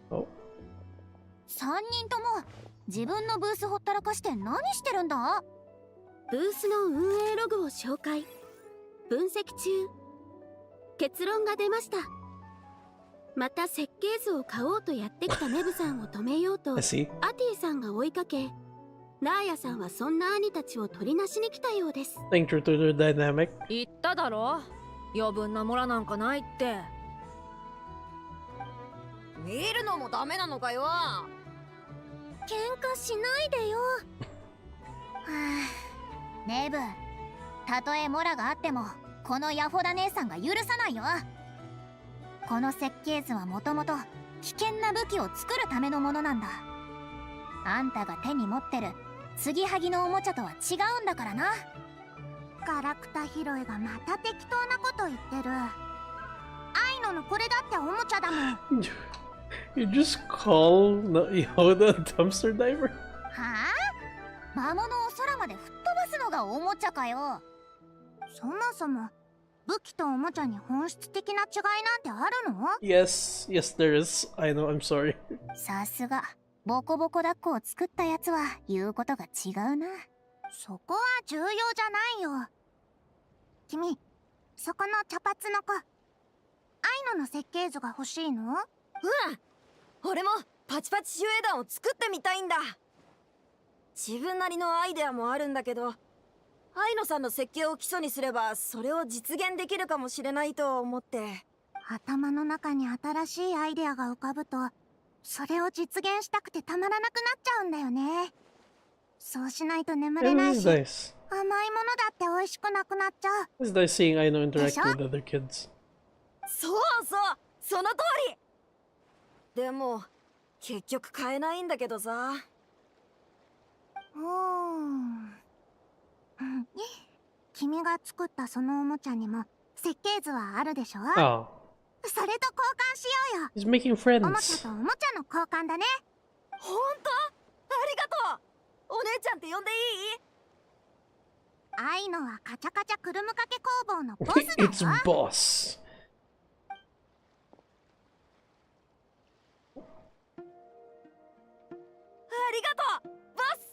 3人とも自分のブースほったらかして何してるんだ？ブースの運営ログを紹介、分析中。結論が出ました。また設計図を買おうとやってきたネブさんを止めようとアティさんが追いかけ、ラーヤさんはそんな兄たちを取りなしに来たようです。Think true to the dynamic. 言っただろ、余分なモラなんかないって。見るのもダメなのかよ。喧嘩しないでよ。はあ、ネブ、たとえモラがあってもこのヤホダ姉さんが許さないよ。この設計図はもともと危険な武器を作るためのものなんだ。あんたが手に持ってる継ぎはぎのおもちゃとは違うんだからな。ガラクタ拾いがまた適当なこと言ってる。アイノのこれだっておもちゃだもん。You just call Yoda a dumpster diver? はあ？魔物を空まで吹っ飛ばすのがおもちゃかよ。そもそも武器とおもちゃに本質的な違いなんてあるの？ Yes, yes there is. I know, I'm sorry. さすがボコボコ抱っこを作ったやつは言うことが違うな。そこは重要じゃないよ。君、そこの茶髪の子、アイノの設計図が欲しいの？俺もパチパチ守衛団を作ってみたいんだ。自分なりのアイデアもあるんだけど、アイノさんの設計を基礎にすればそれを実現できるかもしれないと思って。頭の中に新しいアイデアが浮かぶと、それを実現したくてたまらなくなっちゃうんだよね。そうしないと眠れないし、Nice. 甘いものだって美味しくなくなっちゃう。It's nice seeing Aino interact with other kids. そうそう、その通り。でも結局買えないんだけどさ。君が作ったそのおもちゃにも設計図はあるでしょ？ Oh. それと交換しようよ。 He's making おもちゃ friends. とおもちゃの交換だね。ほんと？ありがとう。お姉ちゃんって呼んでいい？アイノはカチャカチャクルム掛け工房のボスだよ。It's boss. ありがとう、ボス。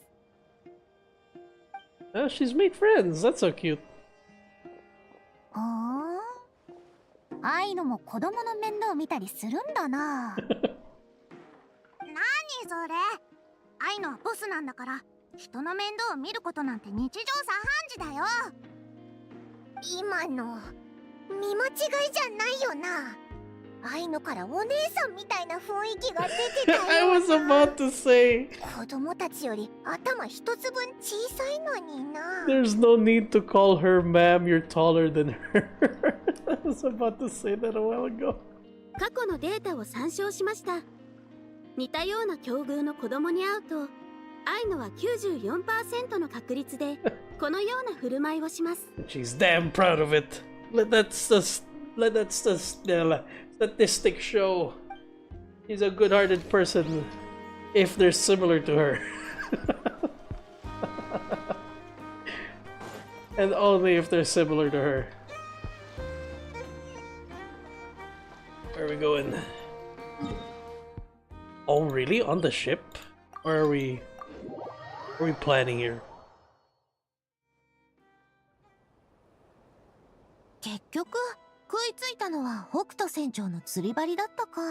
Oh, she's made friends. That's so cute. ほー。あいのも子供の面倒見たりするんだな。何それ？アイノはボスなんだから、人の面倒を見ることなんて日常茶飯事だよ。今の見間違いじゃないよな。アイノからお姉さんみたいな雰囲気が出てたよな。I was about to say. 子供たちより頭一つ分小さいのにな。 There's no need to call her ma'am, you're taller than her. I was about to say that a while ago. 過去のデータを参照しました。似たような境遇の子供に会うと、アイノは 94% の確率でこのような振る舞いをします。She's damn proud of it. Let that statistic show he's a good-hearted person if they're similar to her. And only if they're similar to her. Where are we going? Oh, really? On the ship? Or are we planning here? 結局食いついたのは北斗船長の釣り針だったか。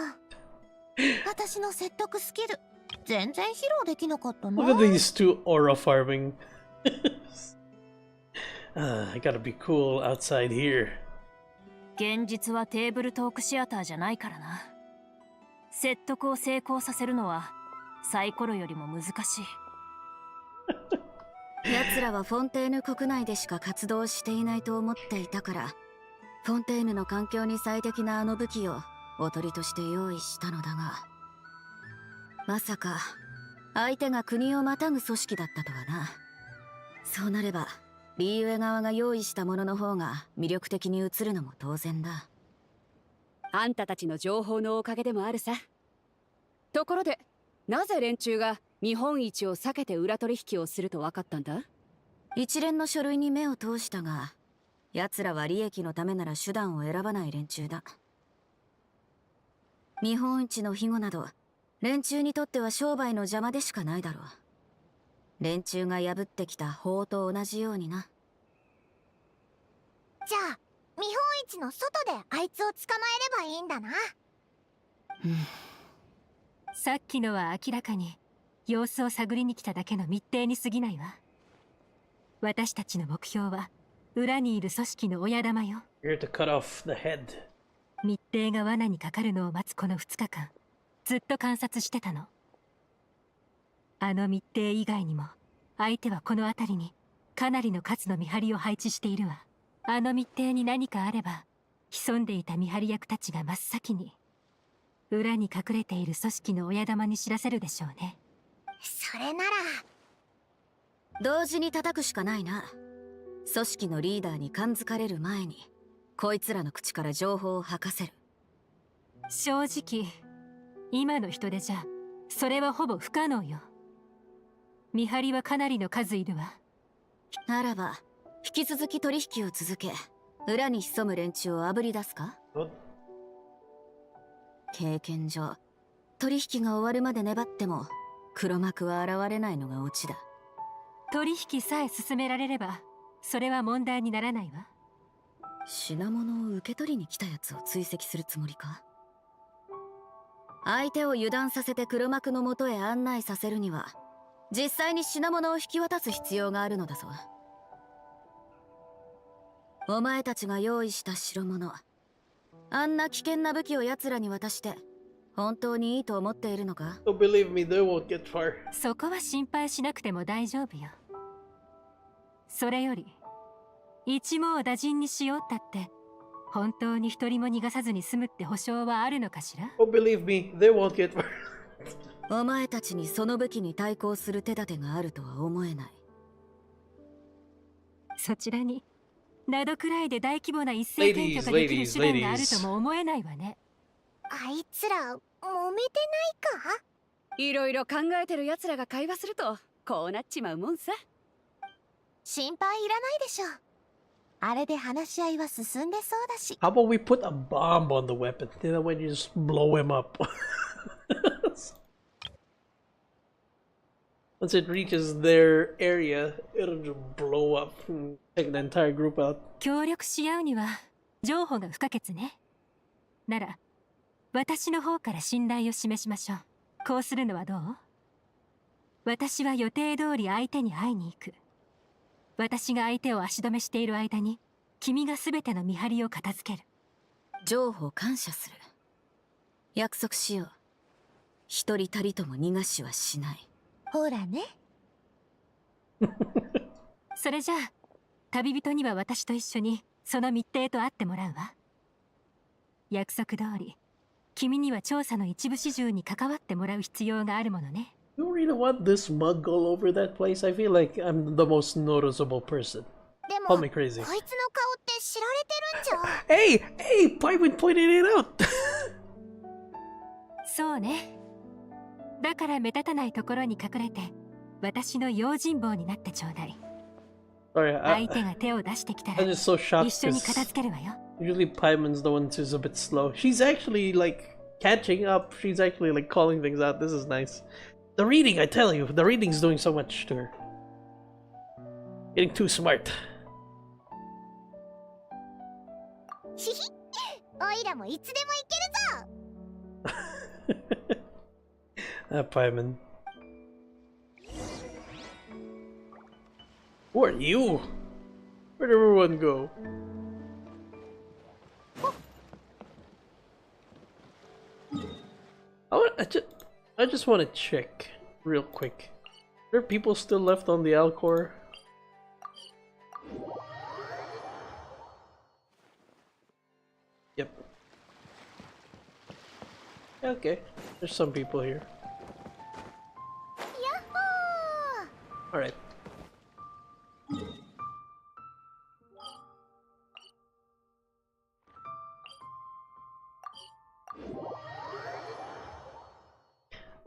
私の説得スキル全然披露できなかったな。Look at these two aura farming. I gotta be cool outside here. 現実はテーブルトークシアターじゃないからな。説得を成功させるのはサイコロよりも難しい。奴らはフォンテーヌ国内でしか活動していないと思っていたから、フォンテーヌの環境に最適なあの武器をおとりとして用意したのだが、まさか相手が国をまたぐ組織だったとはな。そうなればリーウェ側が用意したものの方が魅力的に映るのも当然だ。あんたたちの情報のおかげでもあるさ。ところで、なぜ連中が見本市を避けて裏取引をすると分かったんだ？一連の書類に目を通したが、奴らは利益のためなら手段を選ばない連中だ。見本市の庇護など連中にとっては商売の邪魔でしかないだろう。連中が破ってきた法と同じようにな。じゃあ見本市の外であいつを捕まえればいいんだな。さっきのは明らかに様子を探りに来ただけの密偵に過ぎないわ。私たちの目標は裏にいる組織の親玉よ。Here to cut off the head. 密偵が罠にかかるのを待つこの2日間、ずっと観察してたの。あの密偵以外にも相手はこの辺りにかなりの数の見張りを配置しているわ。あの密偵に何かあれば、潜んでいた見張り役たちが真っ先に裏に隠れている組織の親玉に知らせるでしょうね。それなら同時に叩くしかないな。組織のリーダーに感づかれる前にこいつらの口から情報を吐かせる。正直今の人手じゃそれはほぼ不可能よ。見張りはかなりの数いるわ。ならば引き続き取引を続け、裏に潜む連中をあぶり出すか。経験上取引が終わるまで粘っても黒幕は現れないのがオチだ。取引さえ進められればそれは問題にならないわ。品物を受け取りに来たやつを追跡するつもりか。相手を油断させて黒幕の元へ案内させるには実際に品物を引き渡す必要があるのだぞ。お前たちが用意した代物、あんな危険な武器を奴らに渡して本当にいいと思っているのか。So believe me, they won't get far. そこは心配しなくても大丈夫よ。それより一網打尽にしようったって本当に一人も逃がさずに済むって保証はあるのかしら。 Oh, believe me, they won't get far. お前たちにその武器に対抗する手立てがあるとは思えない。そちらになどくらいで大規模な一斉検挙ができる手段があるとも思えないわね。あいつら揉めてないか？いろいろ考えてる奴らが会話するとこうなっちまうもんさ。心配いらないでしょ。あれで話し合いは進んでそうだし。 How about we put a bomb on the weapon? Then when you just blow him up. Once it reaches their area, it'll just blow up and take the entire group out. 協力し合うには情報が不可欠ね。なら私の方から信頼を示しましょう。こうするのはどう？私は予定通り相手に会いに行く。私が相手を足止めしている間に君が全ての見張りを片付ける。情報感謝する。約束しよう。一人たりとも逃がしはしない。ほらね。それじゃあ旅人には私と一緒にその密偵と会ってもらうわ。約束通り君には調査の一部始終に関わってもらう必要があるものね。You really want this mug all over that place? I feel like I'm the most noticeable person. でも Call me crazy. こいつの顔って知られてるんじゃ。Hey! Pyman pointed it out! そうね。だから目立たないところに隠れて私の用心棒になってちょうだい。Sorry, 相手が手を出してきたら I'm just so shocked 一緒に片 'cause 付けるわよ。 usually Pyman's the one who's a bit slow. She's actually like catching up. She's actually like calling things out. This is nice. The reading, I tell you, the reading's doing so much to her. Getting too smart. ひひ、おいらもいつでもいけるぞ。Pyman. Who are you? Where'd everyone go? I just want to check real quick. Are there people still left on the Alcor? Yep. Okay, there's some people here. Yahoo! Alright.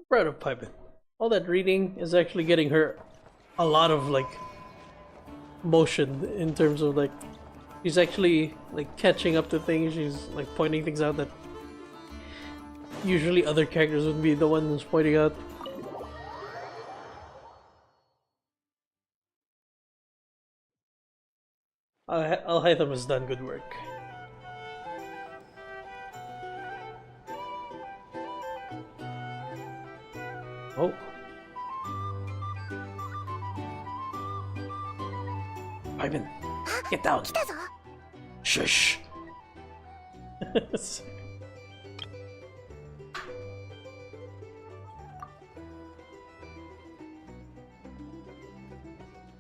Proud of Pippin. All that reading is actually getting her a lot of like motion in terms of like she's actually like catching up to things. She's like pointing things out that usually other characters would be the ones pointing out. Alhaitham has done good work. Oh. Ivan, get down. Shush.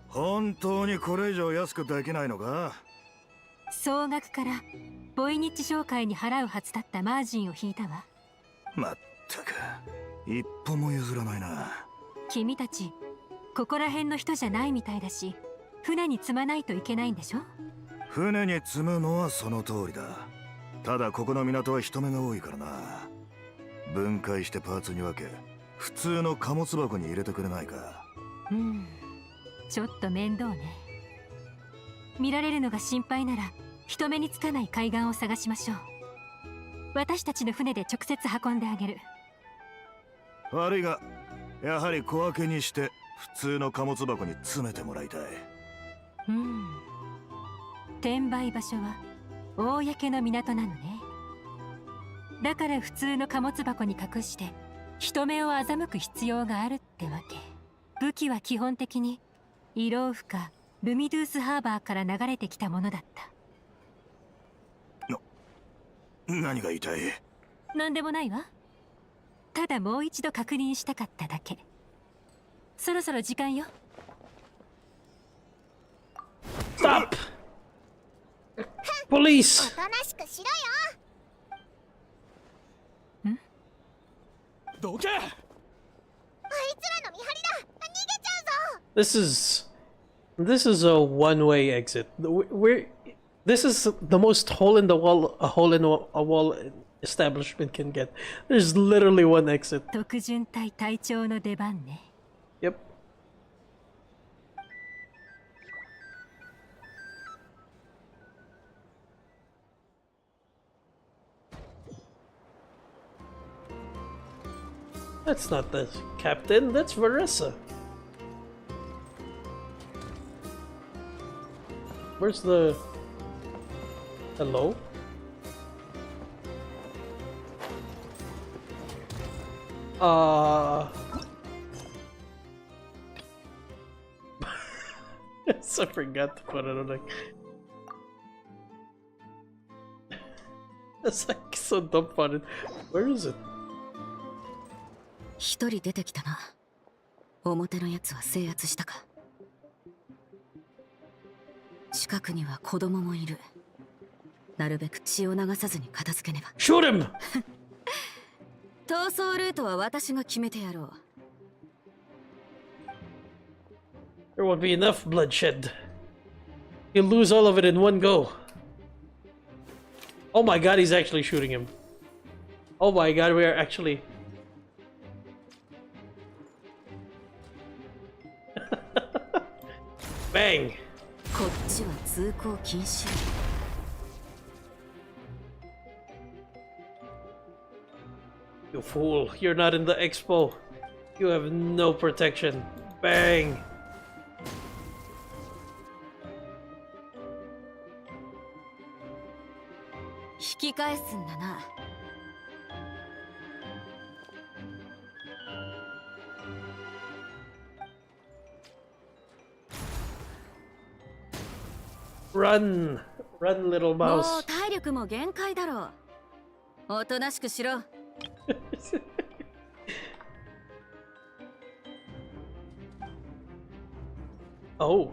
本当にこれ以上安くできないのか？総額からボイニッチ商会に払うはずだったマージンを引いたわ。まったく一歩も譲らないな。君たちここら辺の人じゃないみたいだし、船に積まないといけないんでしょ。船に積むのはその通りだ。ただここの港は人目が多いからな。分解してパーツに分け、普通の貨物箱に入れてくれないか。ちょっと面倒ね。見られるのが心配なら人目につかない海岸を探しましょう。私たちの船で直接運んであげる。悪いがやはり小分けにして普通の貨物箱に詰めてもらいたい。転売場所は公の港なのね。だから普通の貨物箱に隠して人目を欺く必要があるってわけ。武器は基本的にイローフかルミドゥースハーバーから流れてきたものだった。何が言いたい？何でもないわ。ただもう一度確認したかっただけ。そろそろ時間よ。Stop! Police! おとなしくしろよ。どけ！あいつらの見張りだ。逃げちゃうぞ。This is a one-way exit. This is the most hole in the wall a wall establishment can get. There's literally one exit. 特巡隊隊長の出番ね。Yep. That's not the captain, that's Varessa. Where's the... Hello? I forgot to put it on like... That's like so dumbfounded. Where is it? 一人出てきたな。表のやつは制圧したか。近くには子供もいる。なるべく血を流さずに片付けねば。Shoot him! 逃走ルートは私が決めてやろう。There won't be enough bloodshed. You'll lose all of it in one go. Oh my god, he's actually shooting him. Oh my god, we are actually... Bang! こっちは通行禁止。You fool, you're not in the expo. You have no protection. Bang! 引き返すんだな。Run! Run, little もう mouse. 体力も限界だろう。おとなしくしろ。Oh.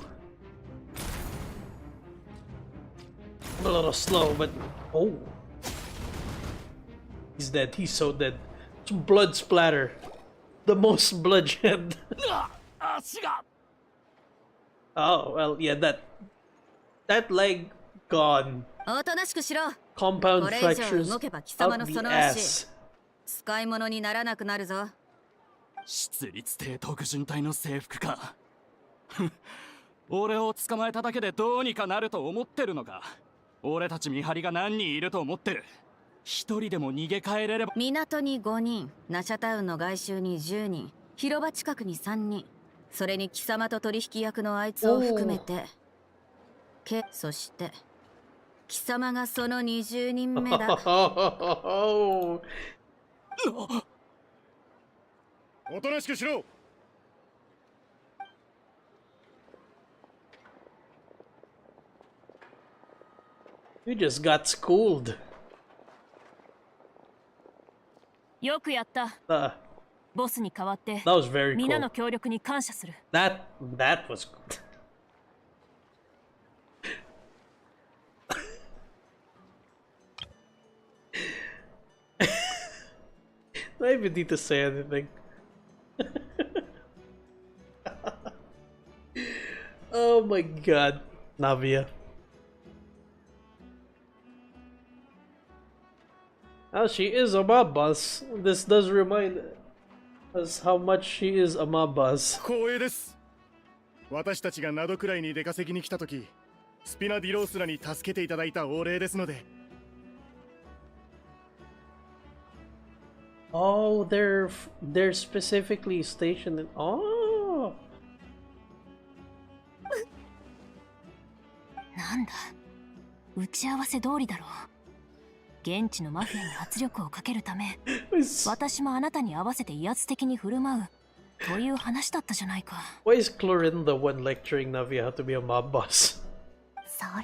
I'm a little slow, but... Oh. He's dead. He's so dead. Some blood splatter. The most bloodshed. Oh, well, yeah, that leg gone. おとなしくしろ。 Compound これ以上 fractures 動けば貴様 up の the その足 ass. 使い物にならなくなるぞ。出立帝特巡隊の制服か。俺を捕まえただけでどうにかなると思ってるのか。俺たち見張りが何人いると思ってる。一人でも逃げ帰れれば。港に5人、ナシャタウンの外周に10人、広場近くに3人、それに貴様と取引役のあいつを含めて、そして貴様がその20人目だ。おとなしくしろ。You just got schooled. よくやった。ボスに代わって That was very 皆 cool. の協力に感謝する。That was good. I even need to say anything. Oh my god, Navia. Oh, she is a mob boss. This does remind us how much she is a mob boss. 光栄です。私たちがナドくらいに出稼ぎに来たとき、スピナディロースらに助けていただいたお礼ですので。Oh, they're specifically stationed in. Oh. なんだ、打ち合わせ通りだろう。現地のマフィアに圧力をかけるため、私もあなたに合わせて威圧的に振る舞うという話だったじゃないか。Why is Clorin the one lecturing Navia how to be a mob boss? それは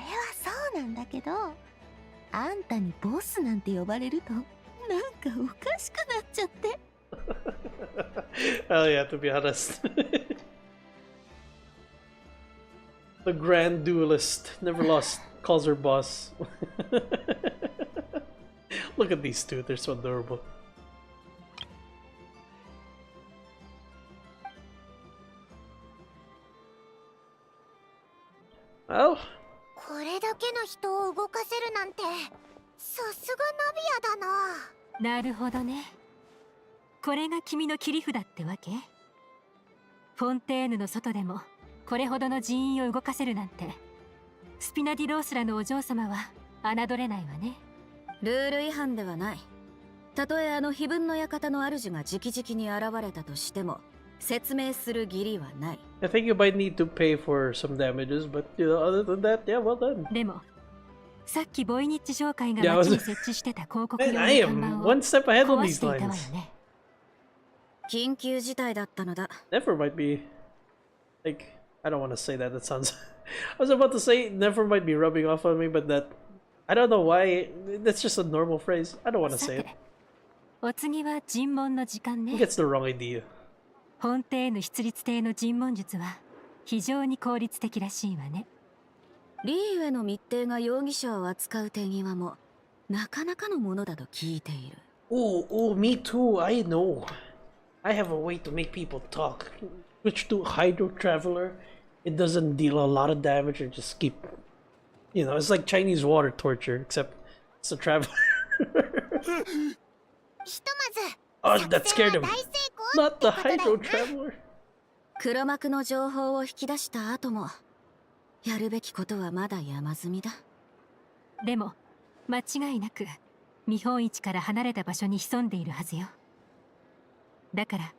そうなんだけど、あんたにボスなんて呼ばれるとなんかおかしくなっちゃって。Oh yeah, to be honest. The Grand Duelist never lost, calls her boss. Look at these two, they're so adorable. Well, これだけの人を動かせるなんてさすがナビアだな。なるほどね。これが君の切り札ってわけ？フォンテーヌの外でもこれほどの人員を動かせるなんて、スピナディロースらのお嬢様は侮れないわね。ルール違反ではない。たとえあの非分の館の主が直々に現れたとしても説明する義理はない。I think you might need to pay for some damages, but you know, other than that, yeah, well done. でもさっきボイニッチ商会が街に設置してた広告用の I 看 am 板を one step ahead on 壊 these していたわよ lines. ね。緊急事態だったのだ。Never might be like, I don't want to say that, it sounds I was about to say never might be rubbing off on me, but that I don't know why, that's just a normal phrase. I don't want to さ say て it. お次は尋問の時間 Who ね。 gets the wrong idea? フォンテーヌ出立艇の尋問術は非常に効率的らしいわね。リーウェの密偵が容疑者を扱う手際もなかなかのものだと聞いている。 Oh, me too, I know. I have a way to make people talk. Switch to Hydro Traveler. It doesn't deal a lot of damage and just keep... You know, it's like Chinese water torture, except it's a traveler. ひとまず Oh, that scared him. 大成功 Not the ってことだ Hydro よな。 Traveler. 黒幕の情報を引き出した後もやるべきことはまだ山積みだ。でも間違いなく見本市から離れた場所に潜んでいるはずよ。だから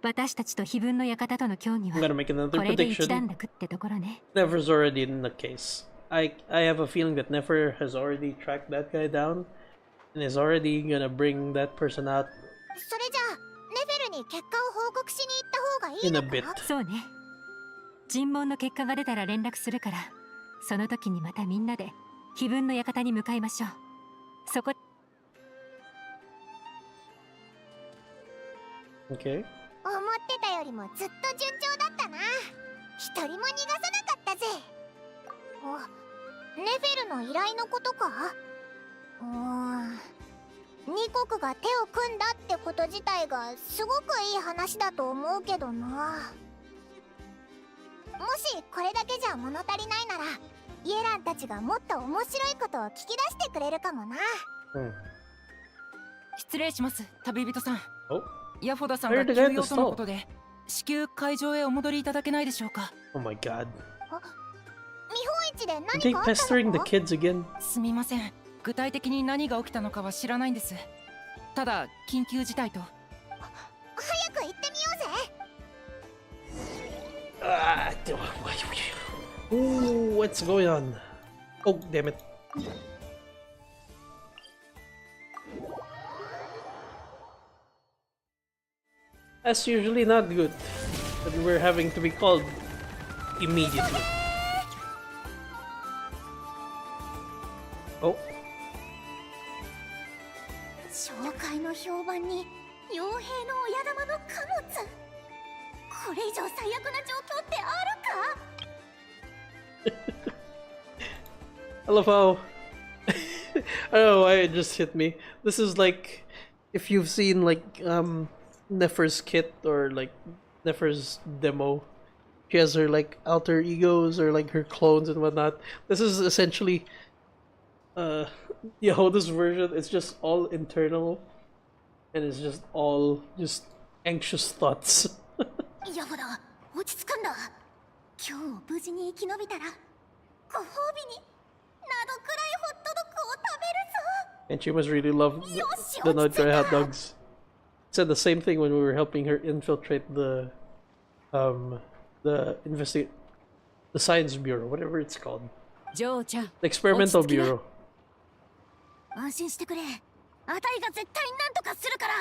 私たちと非分の館との協議は I'm gonna make another これで一段 prediction. 落ってところね。 Nefer's already in the case. I have a feeling that Nefer has already tracked that guy down and is already gonna bring that person out それじゃあネフェルに結果を報告しに行った方がいい in a の bit. か？そうね。尋問の結果が出たら連絡するから、その時にまたみんなで非分の館に向かいましょう。そこ Okay. 思ってたよりもずっと順調だったな。一人も逃がさなかったぜ。お、ネフェルの依頼のことか？二国が手を組んだってこと自体がすごくいい話だと思うけどな。もしこれだけじゃ物足りないなら、イエランたちがもっと面白いことを聞き出してくれるかもな。失礼します、旅人さん。 Oh. ヤフォダさんが休養とのことで、至急会場へお戻りいただけないでしょうか。 Oh my god. 見本市で Are 何 they かあった pestering の the か？ kids again? すみません。具体的に何が起きたのかは知らないんです。ただ緊急事態と。早く行ってみようぜ。Ah, oh, what's going on? Oh, damn it. That's usually not good, but we're having to be called immediately. Oh. 紹介の評判に傭兵の親玉の貨物。これ以上最悪な状況ってあるか？ I love how I don't know why it just hit me. This is like if you've seen like Nefer's kit or like Nefer's demo, she has her like alter egos or like her clones and whatnot. This is essentially Yehuda's version. It's just all internal, and it's just all just anxious thoughts. ヤホダ、落ち着くんだ。今日無事に生き延びたら、ご褒美になどくらいホットドッグを食べるぞ。 And she must really love the Nut-Dry hot dogs. Said the same thing when we were helping her infiltrate the science bureau, whatever it's called. The experimental bureau. 安心してくれ。あたいが絶対なんとかするから。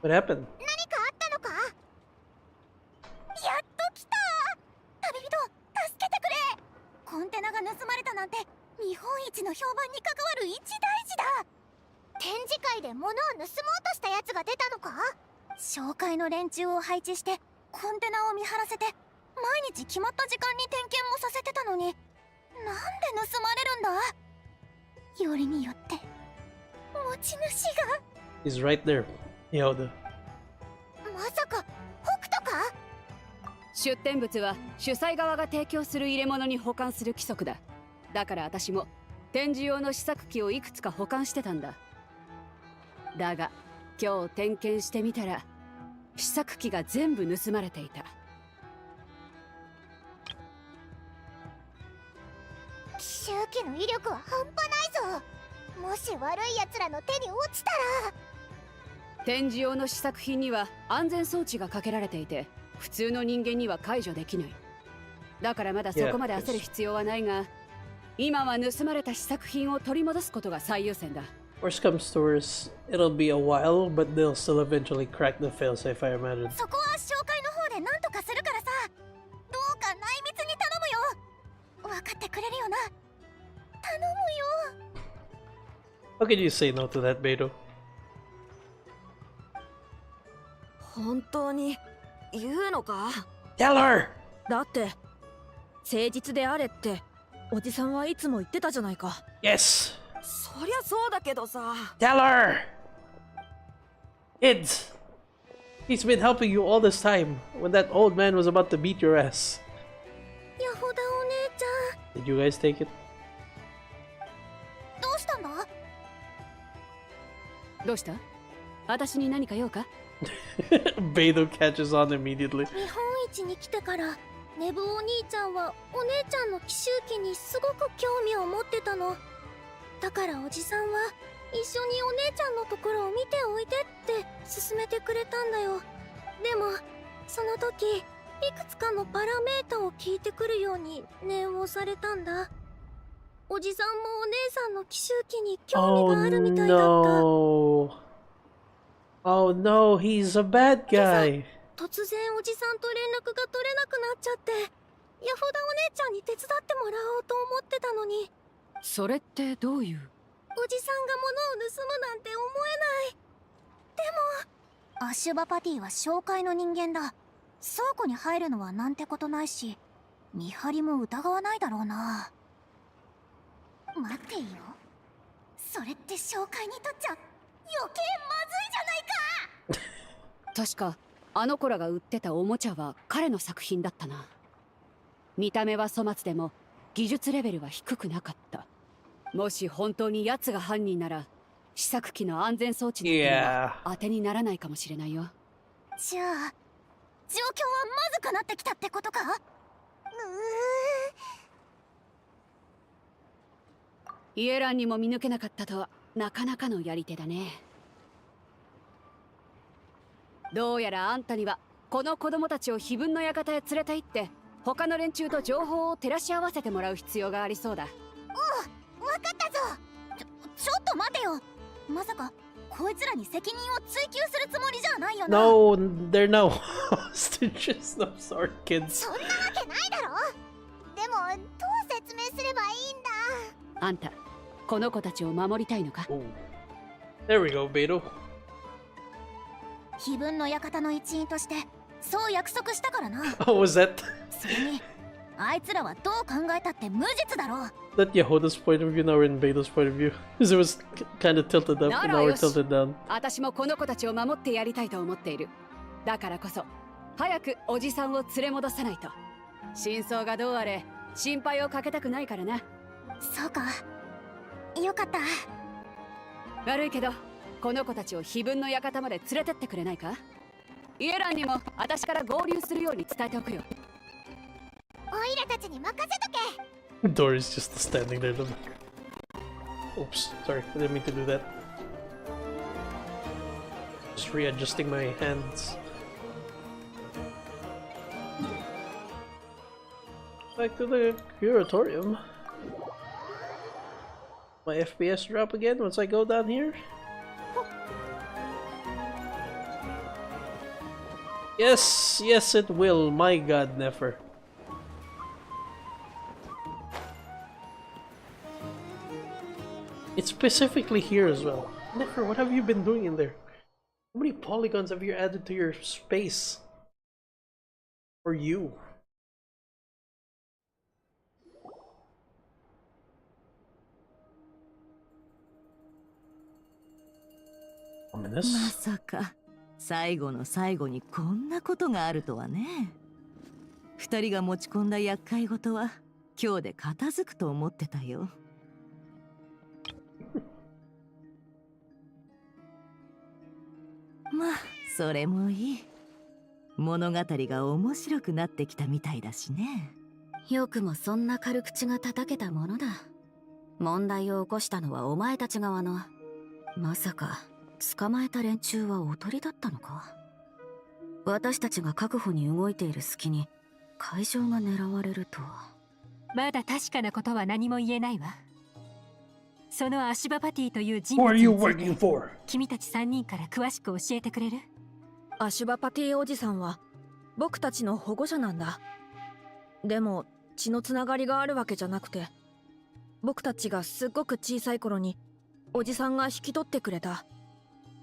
What happened? 何かあったのか？やっと来た。旅人、助けてくれ。コンテナが盗まれたなんて日本一の評判に関わる一大事だ。展示会で物を盗もうとしたやつが出たのか？紹介の連中を配置してコンテナを見張らせて毎日決まった時間に点検もさせてたのに、なんで盗まれるんだ？よりによって持ち主が。 He's right there, Yehuda. まさか北斗か？出展物は主催側が提供する入れ物に保管する規則だ。だから私も展示用の試作機をいくつか保管してたんだ。だが今日点検してみたら試作機が全部盗まれていた。奇襲機の威力は半端ないぞ。もし悪い奴らの手に落ちたら。展示用の試作品には安全装置がかけられていて、普通の人間には解除できない。だからまだそこまで焦る必要はないが、今は盗まれた試作品を取り戻すことが最優先だ。Worst comes to worst, it'll be a while, but they'll still eventually crack the failsafe, I imagine. そこは紹介の方で何とかするからさ。どうか内密に頼むよ。分かってくれるよな。頼むよ。 How can you say no to that, Beto? 本当に言うのか？ Tell her! だって誠実であれっておじさんはいつも言ってたじゃないか。 Yes! そりゃそうだけどさ。 Tell her! Kids! He's been helping you all this time when that old man was about to beat your ass. ヤホダお姉ちゃん。 Did you guys take it? どうしたんだ？どうした？私に何か用か？ Beto catches on immediately. 日本一に来てからネブお兄ちゃんはお姉ちゃんの奇襲機にすごく興味を持ってたの。だからおじさんは一緒にお姉ちゃんのところを見ておいてって勧めてくれたんだよ。でもその時いくつかのパラメータを聞いてくるように念をされたんだ。おじさんもお姉さんの奇襲機に興味があるみたいだった。Oh no, he's a bad guy. 突然おじさんと連絡が取れなくなっちゃって、ヤホダお姉ちゃんに手伝ってもらおうと思ってたのに。それってどういう？おじさんが物を盗むなんて思えない。でもアシュバパティは紹介の人間だ。倉庫に入るのはなんてことないし、見張りも疑わないだろうな。待っていいよ。それって紹介にとっちゃ余計まずいじゃないか。確かあの子らが売ってたおもちゃは彼の作品だったな。見た目は粗末でも技術レベルは低くなかった。もし本当に奴が犯人なら試作機の安全装置なんてのは当てにならないかもしれないよ。じゃあ状況はまずくなってきたってことか？イエランにも見抜けなかったとはなかなかのやり手だね。どうやらあんたにはこの子供たちを碑文の館へ連れて行って他の連中と情報を照らし合わせてもらう必要がありそうだ。おう、わかったぞ。ちょっと待てよ。まさかこいつらに責任を追及するつもりじゃないよな。 No, they're no hostages. No, sorry, kids. そんなわけないだろ。でもどう説明すればいいんだ。あんたこの子たちを守りたいのか？ There we go, Beto. 碑文の館の一員としてそう約束したからな。Oh, was that? それにあいつらはどう考えたって無実だろう。 Not Yehuda's point of view, now we're in Beto's point of view. Because it was kind of tilted up, and now we're tilted down. 私もこの子たちを守ってやりたいと思っている。だからこそ早くおじさんを連れ戻さないと。真相がどうあれ心配をかけたくないからな。そうか、よかった。悪いけどこの子たちを非分の館まで連れてってくれないか。イエランにも私から合流するように伝えておくよ。オイラたちに任せとけ。Dory's just standing there. Oops, sorry, I didn't mean to do that. Just readjusting my hands. Back to the curatorium. My FPS drop again once I go down here? Yes, yes it will, my god, Nefer. It's specifically here as well. Nefer, what have you been doing in there? How many polygons have you added to your space? For you? Ominous? まさか最後の最後にこんなことがあるとはね。二人が持ち込んだ厄介事は今日で片付くと思ってたよ。まあそれもいい。物語が面白くなってきたみたいだしね。よくもそんな軽口が叩けたものだ。問題を起こしたのはお前たち側の。まさか捕まえた連中はおとりだったのか。私たちが確保に動いている隙に会場が狙われるとは。まだ確かなことは何も言えないわ。そのアシュバパティという人物について君たち3人から詳しく教えてくれる？アシュバパティおじさんは僕たちの保護者なんだ。でも血のつながりがあるわけじゃなくて、僕たちがすっごく小さい頃におじさんが引き取ってくれた。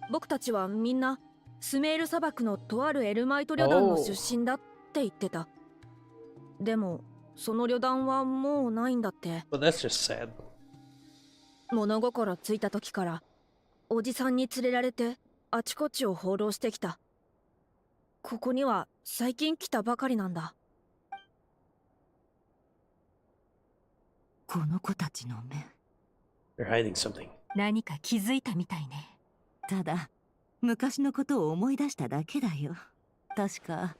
僕たちはみんなスメール砂漠のとあるエルマイト旅団の出身だって言ってた。でもその旅団はもうないんだって。But that's just sad. 物心ついた時からおじさんに連れられてあちこちを放浪してきた。ここには最近来たばかりなんだ。この子たちの目。They're hiding something. 何か気づいたみたいね。ただ昔のことを思い出しただけだよ。確か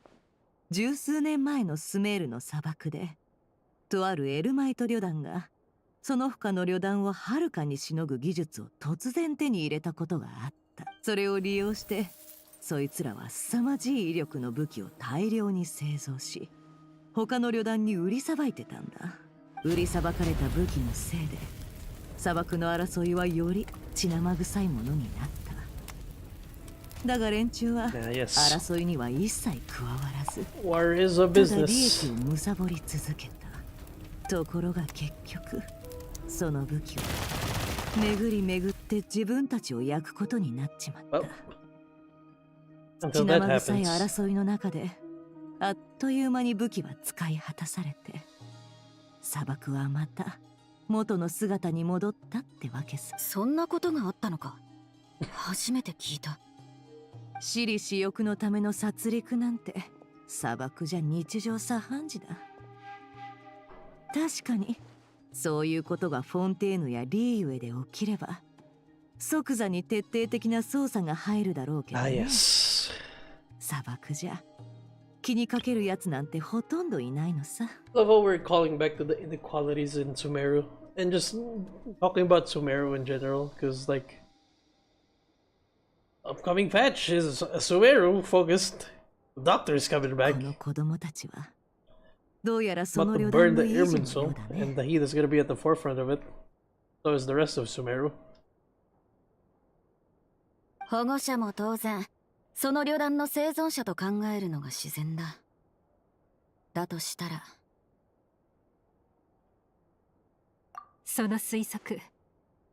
十数年前のスメールの砂漠でとあるエルマイト旅団がその他の旅団をはるかにしのぐ技術を突然手に入れたことがあった。それを利用してそいつらは凄まじい威力の武器を大量に製造し他の旅団に売りさばいてたんだ。売りさばかれた武器のせいで砂漠の争いはより血生臭いものになった。だが連中は争いには一切加わらず、ただ利益を貪り続けた。ところが結局その武器を巡り巡って自分たちを焼くことになっちまった。血生臭い争いの中であっという間に武器は使い果たされて砂漠はまた元の姿に戻ったってわけさ。そんなことがあったのか。初めて聞いた。私利私欲のための殺戮なんて砂漠じゃ日常茶飯事だ。確かにそういうことがフォンテーヌやリーユエで起きれば即座に徹底的な捜査が入るだろうけどね。砂漠じゃ気にかけるやつなんてほとんどいないのさ。Love how we're calling back to the inequalities in Sumeru and just talking about Sumeru in general, because like upcoming patch is Sumeru focused. The doctor is coming back. この子供たちはどうやらそ About の to 旅 burn 団の the 維持 Earman のよ Soul, うだね。 and the heat is going to be at the forefront of it. So is the rest of Sumeru. 保護者も当然その旅団の生存者と考えるのが自然だ。だとしたらその推測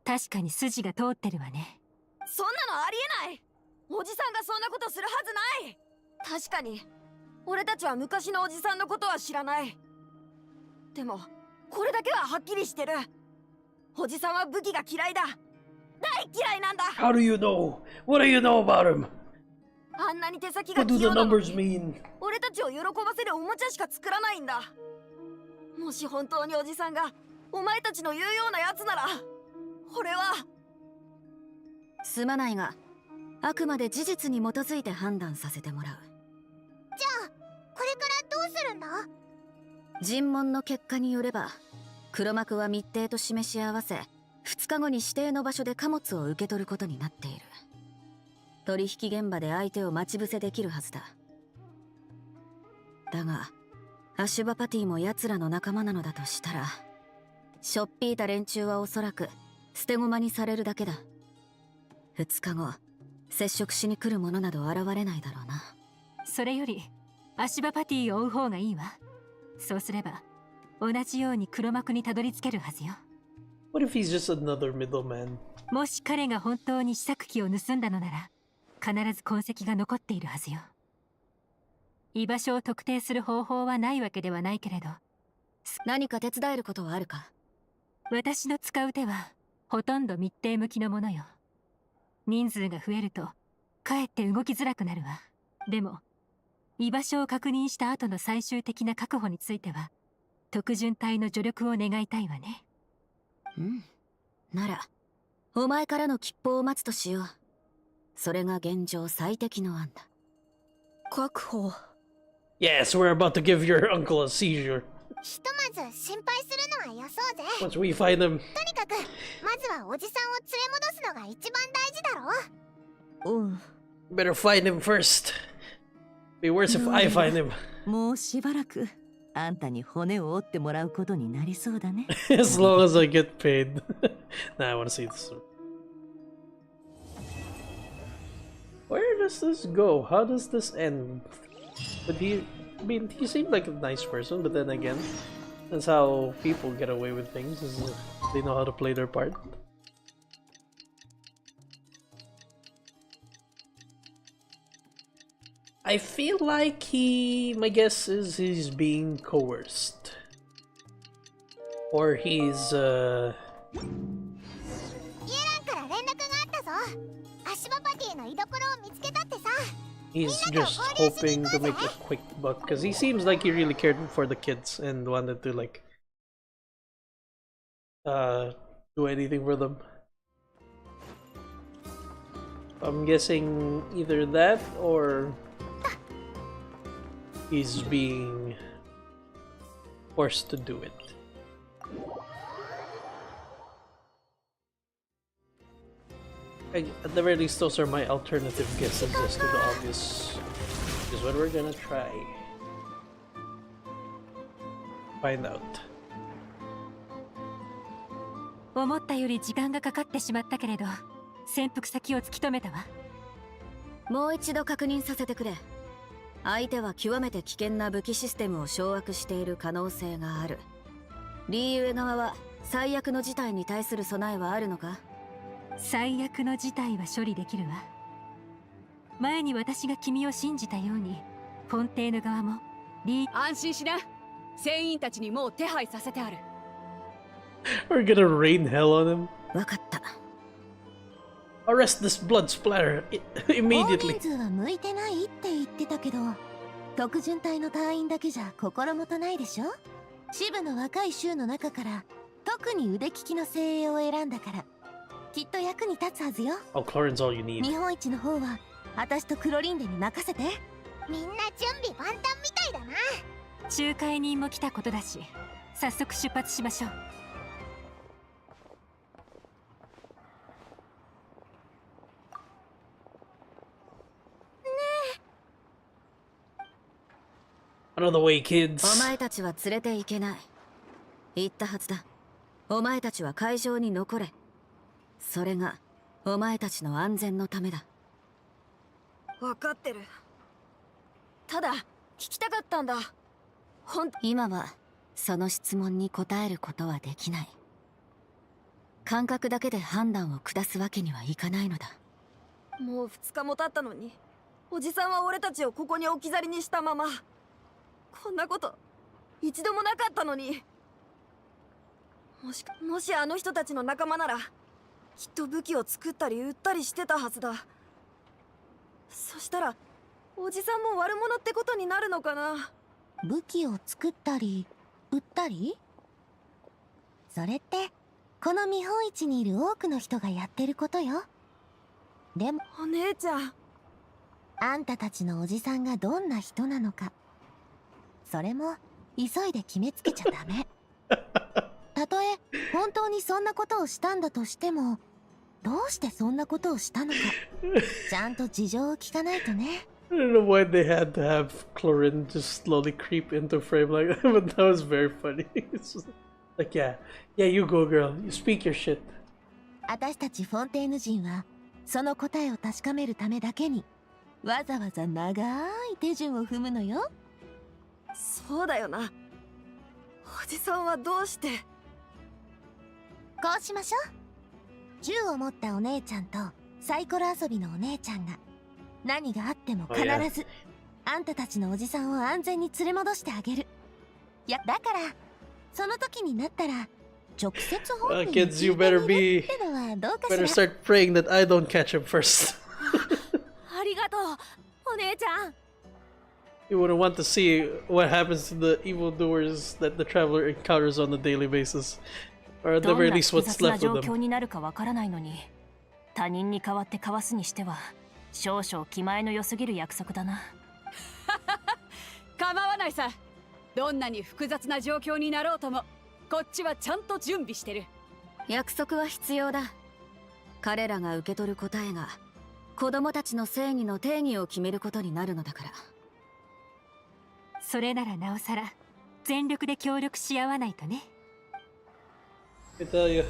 確かに筋が通ってるわね。そんなのありえない。おじさんがそんなことするはずない。確かに俺たちは昔のおじさんのことは知らない。でもこれだけははっきりしてる。おじさんは武器が嫌いだ。大嫌いなんだ。 How do you know? What do you know about him? あんなに手先が What do 器 the 用なの numbers に mean? 俺たちを喜ばせるおもちゃしか作らないんだ。もし本当におじさんがお前たちの言うようなやつなら、俺は。すまないが、あくまで事実に基づいて判断させてもらう。じゃあこれからどうするんだ？尋問の結果によれば、黒幕は密偵と示し合わせ、2日後に指定の場所で貨物を受け取ることになっている。取引現場で相手を待ち伏せできるはずだ。だがアシュバパティも奴らの仲間なのだとしたら、しょっぴいた連中はおそらく捨て駒にされるだけだ。2日後接触しに来る者など現れないだろうな。それよりアシュバパティを追う方がいいわ。そうすれば同じように黒幕にたどり着けるはずよ。 What if he's just another middleman? もし彼が本当に試作機を盗んだのなら、必ず痕跡が残っているはずよ。居場所を特定する方法はないわけではないけれど。何か手伝えることはあるか？私の使う手はほとんど密偵向きのものよ。人数が増えるとかえって動きづらくなるわ。でも居場所を確認した後の最終的な確保については特巡隊の助力を願いたいわね。うん。ならお前からの吉報を待つとしよう。それが現状最適の案だ。確保。 Yes, we're about to give your uncle a seizure. ひとまず心配するのはよそうぜ。 Once we find him. とにかくまずはおじさんを連れ戻すのが一番大事だろ。うん。 Better find him first. Be worse if I find him. もうしばらくあんたに骨を折ってもらうことになりそうだね。As long as I get paid. Nah, I want to see this one. Where does this go? How does this end? But I mean, he seemed like a nice person, but then again, that's how people get away with things, is they know how to play their part. I feel like my guess is he's being coerced. Or he's, イエランから連絡があったぞ。アシュバパティの居所を見つけたってさ。 he's just hoping to make a quick buck, because he seems like he really cared for the kids and wanted to, like, do anything for them. I'm guessing either that or he's being forced to do it. At the very least, those are my alternative guesses as to the obvious. Is what we're gonna try. Find out. 思ったより時間がかかってしまったけれど、潜伏先を突き止めたわ。もう一度確認させてくれ。相手は極めて危険な武器システムを掌握している可能性がある。リーユエ側は最悪の事態に対する備えはあるのか？最悪の事態は処理できるわ。前に私が君を信じたように、フォンテーヌ側も安心しな。船員たちにもう手配させてある。We're gonna rain hell on him. わかった。Arrest this blood splatter immediately. 大人数は向いてないって言ってたけど、特巡隊の隊員だけじゃ心もとないでしょ。支部の若い衆の中から特に腕利きの精鋭を選んだから、きっと役に立つはずよ。Oh, Chlorine's all you need. 日本一の方は私とクロリンデに任せて。みんな準備万端みたいだな。仲介人も来たことだし、早速出発しましょう。Out of the way, kids. お前たちは連れて行けない。言ったはずだ。お前たちは会場に残れ。それがお前たちの安全のためだ。分かってる。ただ聞きたかったんだ。今はその質問に答えることはできない。感覚だけで判断を下すわけにはいかないのだ。もう2日も経ったのに、おじさんは俺たちをここに置き去りにしたまま。こんなこと一度もなかったのに。もしあの人たちの仲間ならきっと武器を作ったり売ったりしてたはずだ。そしたらおじさんも悪者ってことになるのかな。武器を作ったり売ったり、それってこの見本市にいる多くの人がやってることよ。でもお姉ちゃん、あんたたちのおじさんがどんな人なのか、それも急いで決めつけちゃダメ。たとえ本当にそんなことをしたんだとしても、どうしてそんなことをしたのかちゃんと事情を聞かないとね。I don't know why they had to have Chlorine just slowly creep into frame like that, but that was very funny. It's just like, yeah, you go, girl. You speak your shit. 私たちフォンテーヌ人はその答えを確かめるためだけにわざわざ長い手順を踏むのよ。そうだよな。おじさんはどうして。こうしましょう。銃を持ったお姉ちゃんとサイコロ遊びのお姉ちゃんが何があっても必ずあんたたちのおじさんを安全に連れ戻してあげる。いや、だからその時になったら直接本人に Kids, you better be ってのはどうかしら。 better start praying that I don't catch him first. ありがとうお姉ちゃん。 You wouldn't want to see what happens to the evildoers that the traveler encounters on a daily basis, or at the どん very な least 複 what's 雑な left 状 of 況 them. になるかわからないのに、他人に代わって交わすにしては少々気前の良すぎる約束だな。構わないさ。どんなに複雑な状況になろうともこっちはちゃんと準備してる。約束は必要だ。彼らが受け取る答えが子供たちの正義の定義を決めることになるのだから。それならなおさら全力で協力し合わないとね。I tell you,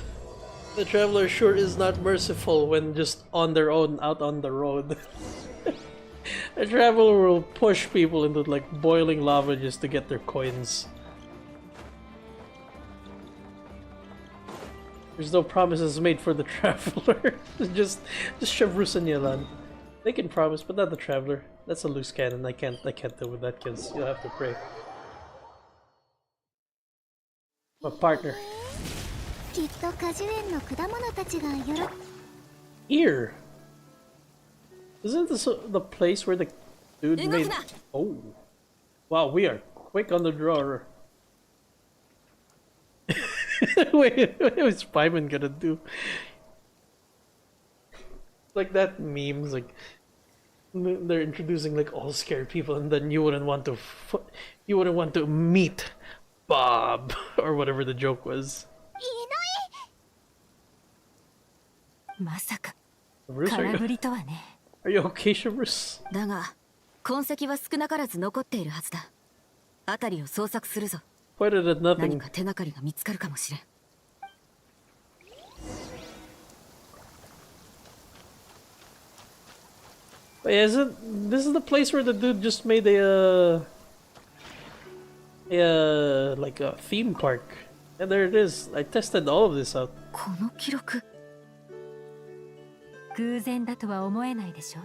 the traveler sure is not merciful when just on their own out on the road. The traveler will push people into like boiling lava just to get their coins. There's no promises made for the traveler. just Shavrus and Yalan. They can promise, but not the traveler. That's a loose cannon. I can't deal with that, kids. You'll have to pray. My partner. きっと果樹園の果物たちが喜 Here. Isn't this the place where the dude made? Oh, wow! We are quick on the draw. Wait, what is Spyman gonna do? Like that memes, like they're introducing like all scared people, and then you wouldn't want to meet Bob or whatever the joke was. まさか Bruce, 空振りとはね。 are you okay, Shavrus? だが痕跡は少なからず残っているはずだ。辺りを捜索するぞ。 Pointed at nothing. 何か手がかりが見つかるかもしれん。 Wait, this is the place where the dude just made like a theme park. And there it is. I tested all of this out. この記録。偶然だとは思えないでしょ。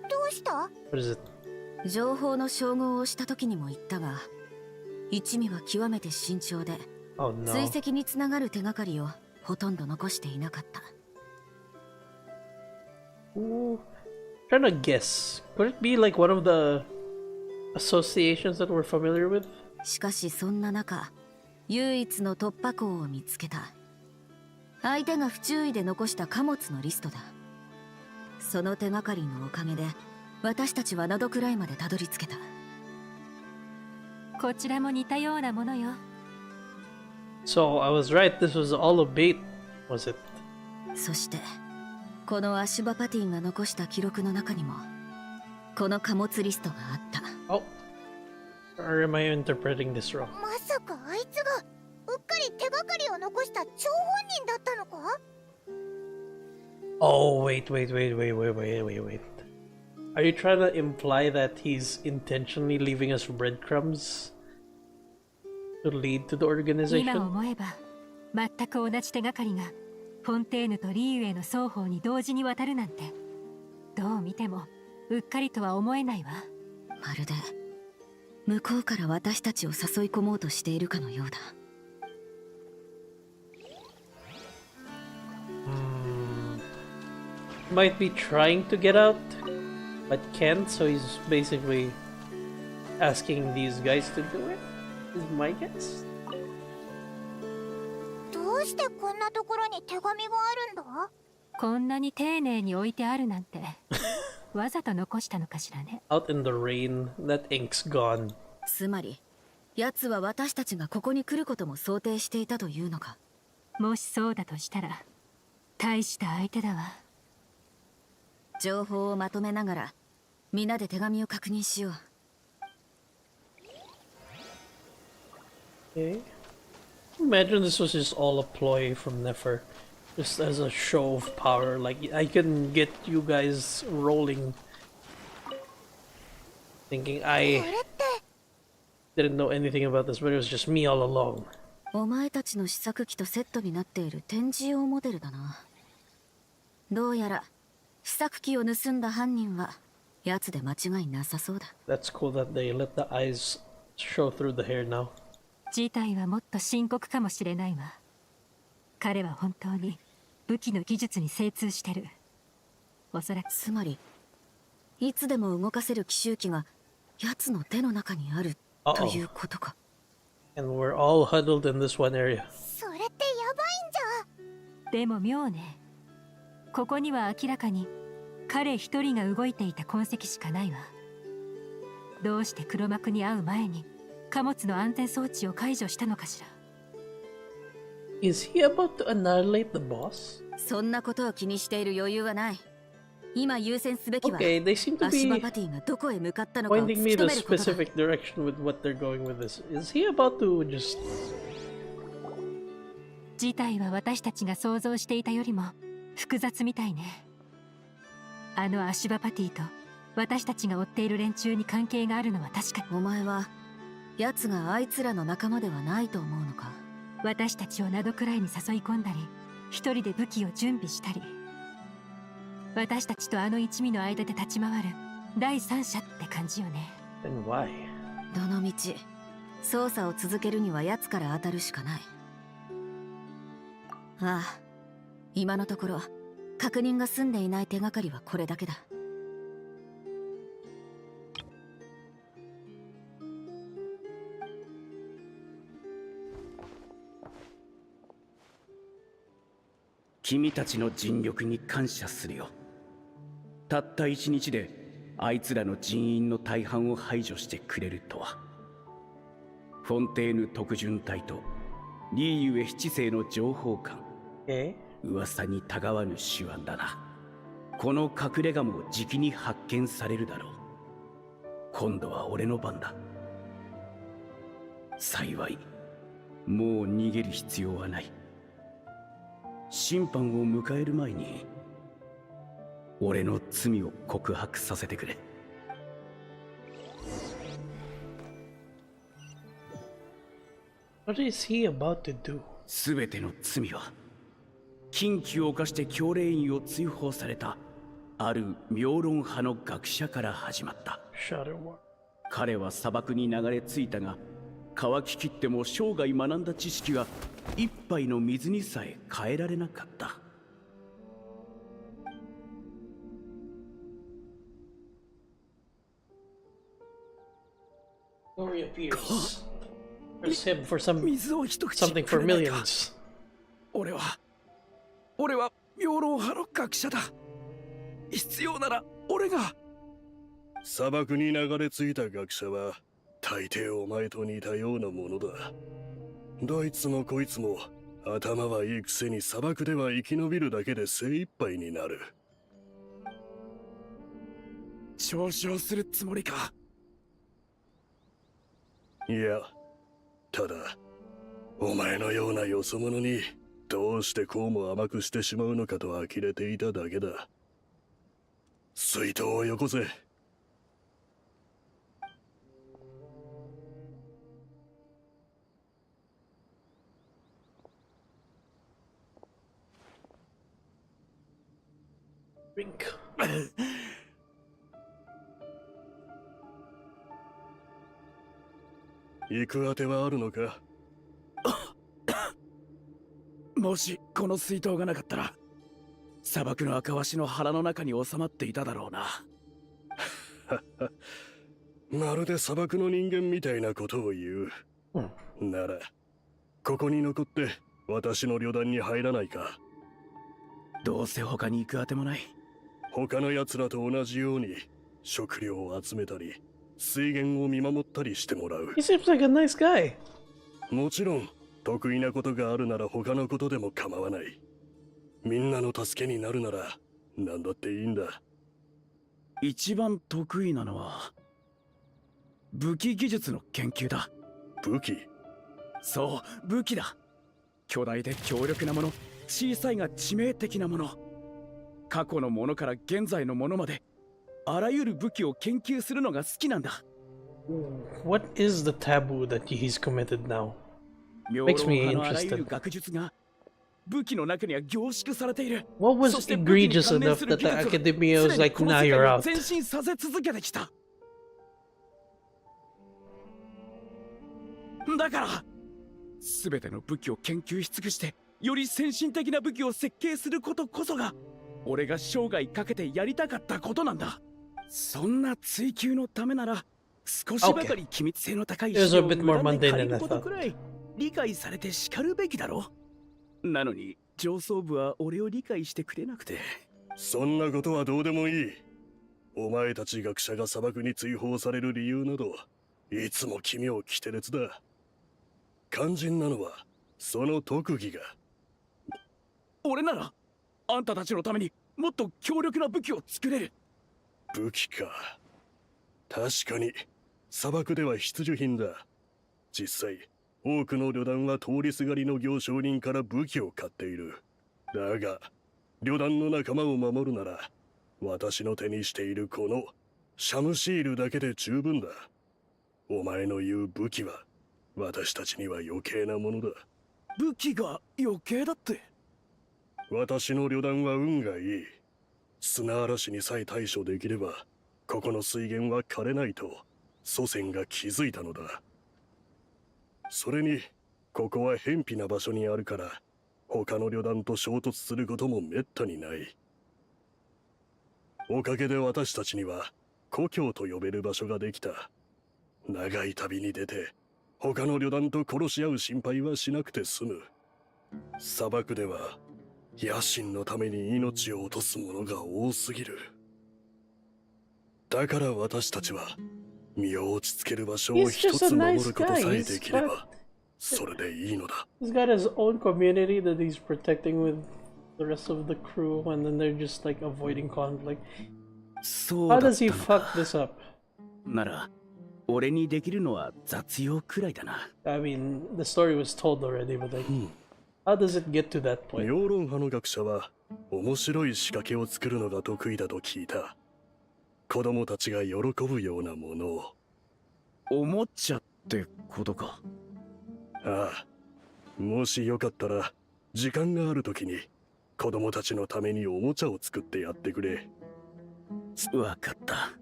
どうした？ What is it? 情報の照合をした時にも言ったが、一味は極めて慎重で、 Oh no. 追跡につながる手がかりをほとんど残していなかった。 Ooh. Trying to guess. Could it be like one of the associations that we're familiar with? しかしそんな中、唯一の突破口を見つけた。相手が不注意で残した貨物のリストだ。その手がかりのおかげで、私たちは灘くらいまでたどり着けた。こちらも似たようなものよ。 So I was right. This was all a bait, was it? そして、このアシュバパティが残した記録の中にも、この貨物リストがあった。Oh. Or am I interpreting this wrong? まさかあいつがうっかり手がかりを残した張本人だったのか？ Oh, wait. Are you trying to imply that he's intentionally leaving us breadcrumbs to lead to the 今 organization? 思えば全く同じ手がかりがフォンテーヌとリーウェイの双方に同時に渡るなんて、どう見てもうっかりとは思えないわ。まるで向こうから私たちを誘い込もうとしているかのようだ。might be trying to get out, but can't, so he's basically asking these guys to do it, is my guess. どうしてこんなところに手紙があるんだ？こんなに丁寧に置いてあるなんてわざと残したのかしらね。 Out in the rain, that ink's gone. つまり奴は私たちがここに来ることも想定していたというのか。もしそうだとしたら大した相手だわ。情報をまとめながら皆で手紙を確認しよう。Okay. Imagine this was just all a ploy from Nefer. Just as a show of power. Like, I can get you guys rolling. Thinking I didn't know anything about this, but it was just me all along. お前たちの試作機とセットになっている展示用モデルだな。どうやら試作機を盗んだ犯人は奴で間違いなさそうだ。That's cool that they let the eyes show through the hair now. 事態はもっと深刻かもしれないわ。彼は本当に武器の技術に精通してる。おそらく。つまりいつでも動かせる奇襲機が奴の手の中にあるということか。And we're all huddled in this one area. それってやばいんじゃ。でも妙ね。ここには明らかに彼一人が動いていた痕跡しかないわ。どうして黒幕に会う前に貨物の安全装置を解除したのかしら。Is he about to annihilate the boss? そんなことを気にしている余裕はない。今優先すべきは、 Okay, they seem to アシ be バパティがどこへ向かったのかを突 pointing き me 止 the めることだ。 specific direction with what they're going with this. Is he about to just... 事態は私たちが想像していたよりも複雑みたいね。あのアシュバパティと私たちが追っている連中に関係があるのは確かに。お前は奴があいつらの仲間ではないと思うのか。私たちを灘くらいに誘い込んだり、一人で武器を準備したり、私たちとあの一味の間で立ち回る第三者って感じよね。 And why? どのみち捜査を続けるには奴から当たるしかない。ああ、今のところ確認が済んでいない手がかりはこれだけだ。君たちの尽力に感謝するよ。たった一日であいつらの人員の大半を排除してくれるとは。フォンテーヌ特巡隊とリーユエ七世の情報官、噂にたがわぬ手腕だな。この隠れ家もじきに発見されるだろう。今度は俺の番だ。幸いもう逃げる必要はない。審判を迎える前に俺の罪を告白させてくれ。What is he about to do? すべての罪は禁忌を犯して教令員を追放されたある妙論派の学者から始まった。彼は砂漠に流れ着いたが、乾ききっても生涯学んだ知識が一杯の水にさえ変えられなかった。Glory appears. There's him for something for millions. 俺は妙論派の学者だ。必要なら俺が。砂漠に流れ着いた学者は大抵お前と似たようなものだ。どいつもこいつも頭はいいくせに砂漠では生き延びるだけで精一杯になる。嘲笑するつもりか。いや、ただお前のようなよそ者にどうしてこうも甘くしてしまうのかと呆れていただけだ。水筒をよこせ。行くあてはあるのか。もしこの水筒がなかったら砂漠の赤ワシの腹の中に収まっていただろうな。まるで砂漠の人間みたいなことを言う。なら、ここに残って私の旅団に入らないか。どうせ他に行くあてもない。他の奴らと同じように食料を集めたり、水源を見守ったりしてもらう。He seems like a nice guy. もちろん、得意なことがあるなら他のことでも構わない。みんなの助けになるなら何だっていいんだ。一番得意なのは武器技術の研究だ。武器？そう、武器だ。巨大で強力なもの、小さいが致命的なもの、過去のものから現在のものまであらゆる武器を研究するのが好きなんだ。What is the taboo that he's committed now? 妙論派のあらゆる学術が武器の中には凝縮されている。What was egregious enough that the academia was like, nah, you're out? 前進させ続けてきた。だから全ての武器を研究し尽くしてより先進的な武器を設計することこそが俺が生涯かけてやりたかったことなんだ。そんな追求のためなら少しばかり機密性の高い資料を無駄に借りることくらい理解されてしかるべきだろ。なのに上層部は俺を理解してくれなくて。そんなことはどうでもいい。お前たち学者が砂漠に追放される理由などいつも奇妙奇て烈だ。肝心なのはその特技が。俺ならあんたたちのためにもっと強力な武器を作れる。武器か。確かに砂漠では必需品だ。実際多くの旅団は通りすがりの行商人から武器を買っている。だが旅団の仲間を守るなら私の手にしているこのシャムシールだけで十分だ。お前の言う武器は私たちには余計なものだ。武器が余計だって？私の旅団は運がいい。砂嵐にさえ対処できればここの水源は枯れないと祖先が気づいたのだ。それにここは偏僻な場所にあるから他の旅団と衝突することもめったにない。おかげで私たちには故郷と呼べる場所ができた。長い旅に出て他の旅団と殺し合う心配はしなくて済む。砂漠では野心のために命を落とす者が多すぎる。だから私たちは身を落ち着ける場所を一つ守ることさえできればそれでいいのだ。 He's got his own community that he's protecting with the rest of the crew, and then they're just like avoiding conflict. How does he fuck this up? なら俺にできるのは雑用くらいだな。I mean, the story was told already, but like, how does it get to that point? 妙論派の学者は面白い仕掛けを作るのが得意だと聞いた。子供たちが喜ぶようなものを。おもちゃってことか。ああ、もしよかったら時間があるときに子供たちのためにおもちゃを作ってやってくれ。わかった。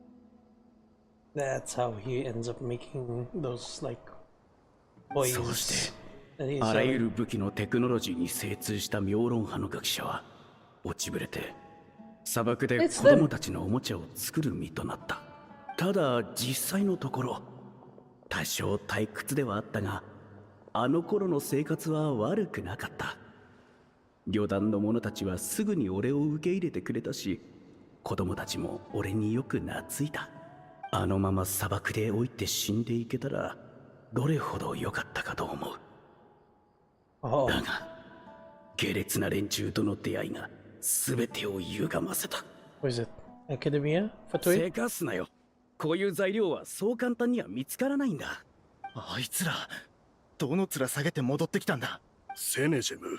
That's how he ends up making those like toys. そうしてあらゆる武器のテクノロジーに精通した妙論派の学者は落ちぶれて砂漠で子供たちのおもちゃを作る身となった。ただ実際のところ多少退屈ではあったがあの頃の生活は悪くなかった。旅団の者たちはすぐに俺を受け入れてくれたし子供たちも俺によく懐いた。あのまま砂漠で老いて死んでいけたらどれほど良かったかと思う。だが下劣な連中との出会いが全てを歪ませた。What is it? Academia? せかすなよ。こういう材料はそう簡単には見つからないんだ。あいつらどの面下げて戻ってきたんだ。セネジェム、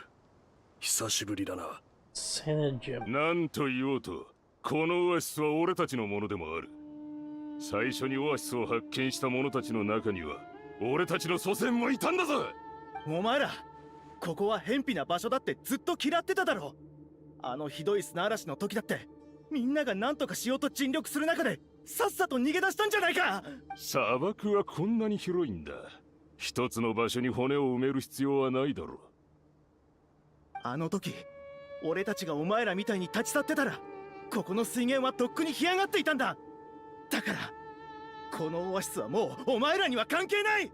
久しぶりだな。セネジェム。なんと言おうとこのオアシスは俺たちのものでもある。最初にオアシスを発見した者たちの中には俺たちの祖先もいたんだぞ。お前らここは偏僻な場所だってずっと嫌ってただろ。あのひどい砂嵐の時だってみんなが何とかしようと尽力する中でさっさと逃げ出したんじゃないか。砂漠はこんなに広いんだ。一つの場所に骨を埋める必要はないだろう。あの時俺たちがお前らみたいに立ち去ってたら、ここの水源はとっくに干上がっていたんだ。だからこのオアシスはもうお前らには関係ない。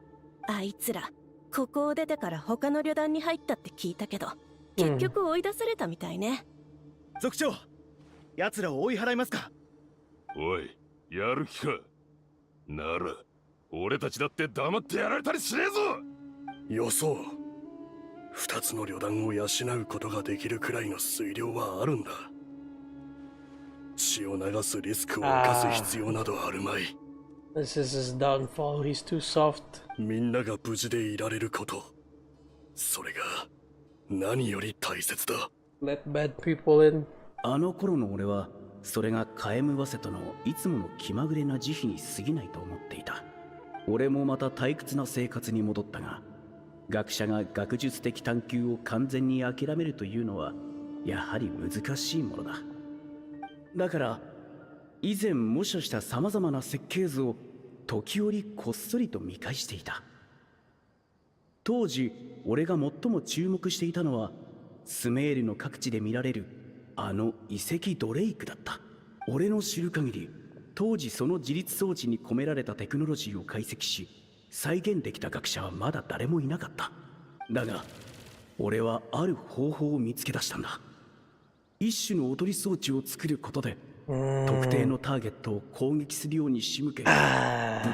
あいつらここを出てから他の旅団に入ったって聞いたけど、結局追い出されたみたいね。族長、奴らを追い払いますか？おい、やる気か？なら俺たちだって黙ってやられたりしねえぞ。予想、二つの旅団を養うことができるくらいの水量はあるんだ。血を流すリスクを冒す必要などあるまい。This is his downfall. He's too soft. みんなが無事でいられること、それが何より大切だ。 Let bad people in. あの頃の俺はそれがカエムワセトのいつもの気まぐれな慈悲に過ぎないと思っていた。俺もまた退屈な生活に戻ったが、学者が学術的探求を完全に諦めるというのはやはり難しいものだ。だから以前模写したさまざまな設計図を時折こっそりと見返していた。当時俺が最も注目していたのはスメールの各地で見られるあの遺跡ドレイクだった。俺の知る限り当時その自立装置に込められたテクノロジーを解析し再現できた学者はまだ誰もいなかった。だが俺はある方法を見つけ出したんだ。一種のおとり装置を作ることで特定のターゲットを攻撃するように仕向け武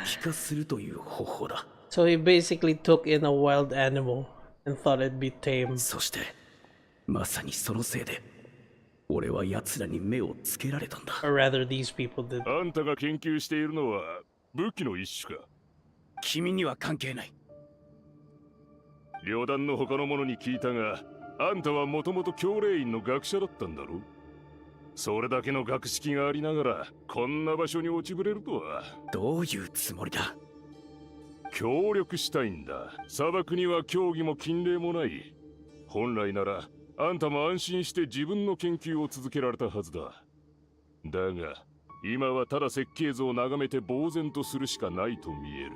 器化するという方法だ。So he basically took in a wild animal and thought it'd be tame. そしてまさにそのせいで俺は奴らに目をつけられたんだ。Or rather, these people did. あんたが研究しているのは武器の一種か？君には関係ない。旅団の他の者に聞いたが、あんたはもともと教令員の学者だったんだろ？それだけの学識がありながらこんな場所に落ちぶれるとは。どういうつもりだ？協力したいんだ。砂漠には教義も禁令もない。本来ならあんたも安心して自分の研究を続けられたはずだ。だが今はただ設計図を眺めて呆然とするしかないと見える。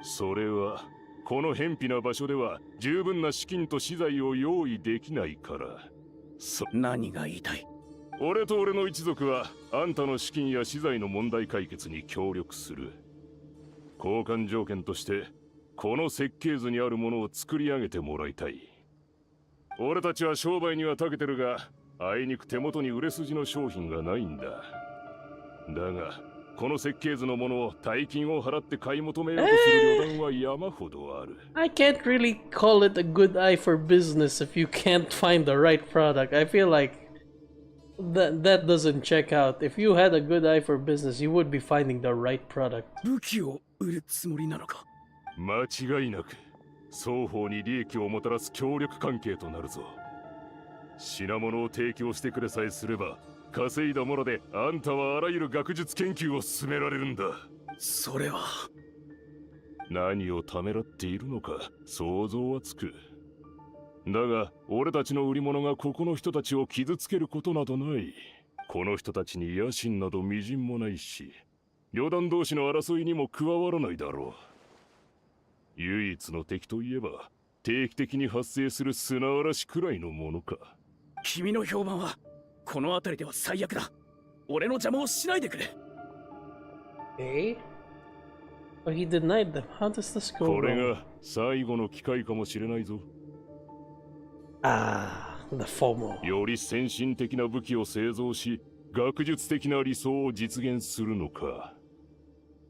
それはこの偏僻な場所では十分な資金と資材を用意できないから。何が言いたい？俺と俺の一族はあんたの資金や資材の問題解決に協力する。交換条件としてこの設計図にあるものを作り上げてもらいたい。俺たちは商売には長けてるが、あいにく手元に売れ筋の商品がないんだ。だがこの設計図のものを大金を払って買い求めようとする旅団は山ほどある。I can't really call it a good eye for business if you can't find the right product. I feel like that doesn't check out. If you had a good eye for business, you would be finding the right product. 武器を売るつもりなのか？間違いなく双方に利益をもたらす協力関係となるぞ。品物を提供してくれさえすれば稼いだものであんたはあらゆる学術研究を進められるんだ。それは何をためらっているのか想像はつく。だが俺たちの売り物がここの人たちを傷つけることなどない。この人たちに野心などみじんもないし、旅団同士の争いにも加わらないだろう。唯一の敵といえば定期的に発生する砂嵐くらいのものか。君の評判はこの辺りでは最悪だ。俺の邪魔をしないでくれ。But he denied them. How does this go? これが最後の機会かもしれないぞ。The FOMO. より先進的な武器を製造し、学術的な理想を実現するのか、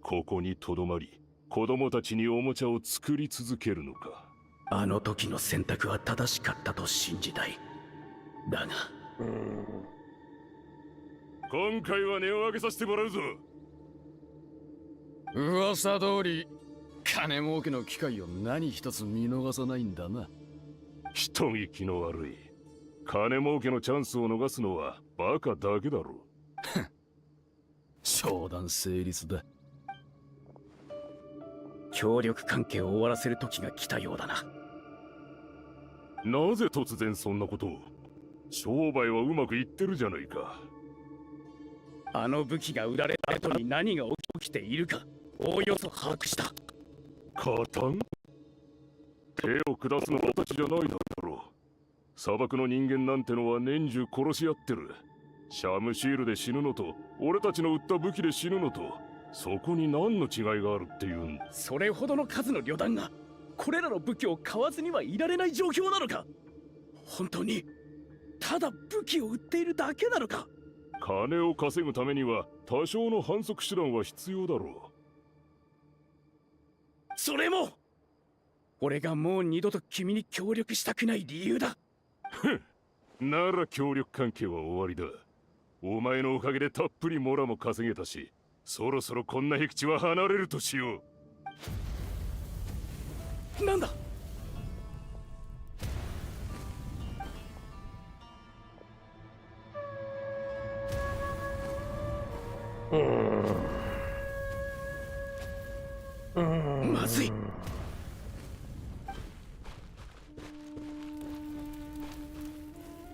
ここにとどまり子供たちにおもちゃを作り続けるのか。あの時の選択は正しかったと信じたい。だが今回は値を上げさせてもらうぞ。噂通り金儲けの機会を何一つ見逃さないんだな。人聞きの悪い。金儲けのチャンスを逃すのはバカだけだろう。商談成立だ。協力関係を終わらせる時が来たようだな。なぜ突然そんなことを？商売はうまくいってるじゃないか。あの武器が売られた後に何が起きているかおおよそ把握した。加担？手を下すのは私じゃないだろう。砂漠の人間なんてのは年中殺し合ってる。シャムシールで死ぬのと俺たちの売った武器で死ぬのと、そこに何の違いがあるっていうんだ。それほどの数の旅団がこれらの武器を買わずにはいられない状況なのか。本当にただ武器を売っているだけなのか。金を稼ぐためには多少の反則手段は必要だろう。それも俺がもう二度と君に協力したくない理由だ。ふん、なら協力関係は終わりだ。お前のおかげでたっぷりモラも稼げたし、そろそろこんな僻地は離れるとしよう。なんだ。まずい。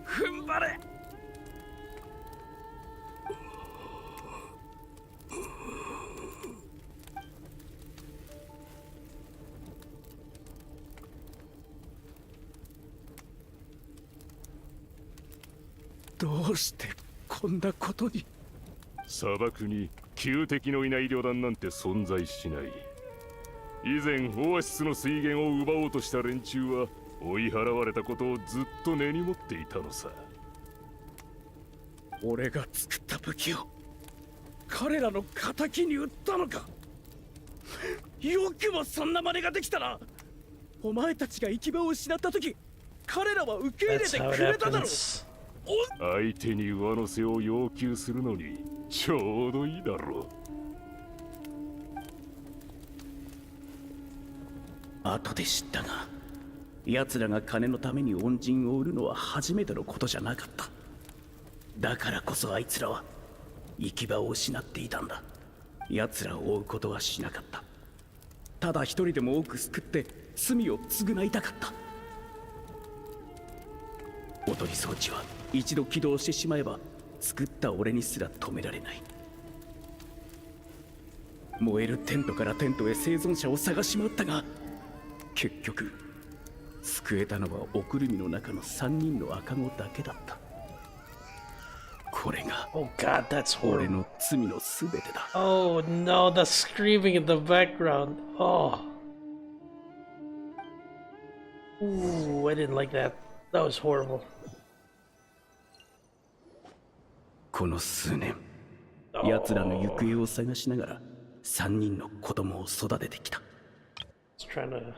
踏ん張れ。どうしてこんなことに。砂漠に旧敵のいない旅団なんて存在しない。以前オアシスの水源を奪おうとした連中は追い払われたことをずっと根に持っていたのさ。俺が作った武器を彼らの仇に売ったのか。よくもそんな真似ができたな。お前たちが行き場を失った時、彼らは受け入れてくれただろう。相手に上乗せを要求するのにちょうどいいだろう。後で知ったが、奴らが金のために恩人を売るのは初めてのことじゃなかった。だからこそあいつらは行き場を失っていたんだ。奴らを追うことはしなかった。ただ一人でも多く救って罪を償いたかった。踊り装置は一度起動してしまえば作った俺にすら止められない。燃えるテントからテントへ生存者を探し回ったが、結局救えたのはおくるみの中の3人の赤子だけだった。これが俺の罪のすべてだ。Oh no, the screaming in the background. Oh. Ooh, I didn't like that. That was horrible. この数年、奴らの行方を探しながら3人の子供を育ててきた。Trying to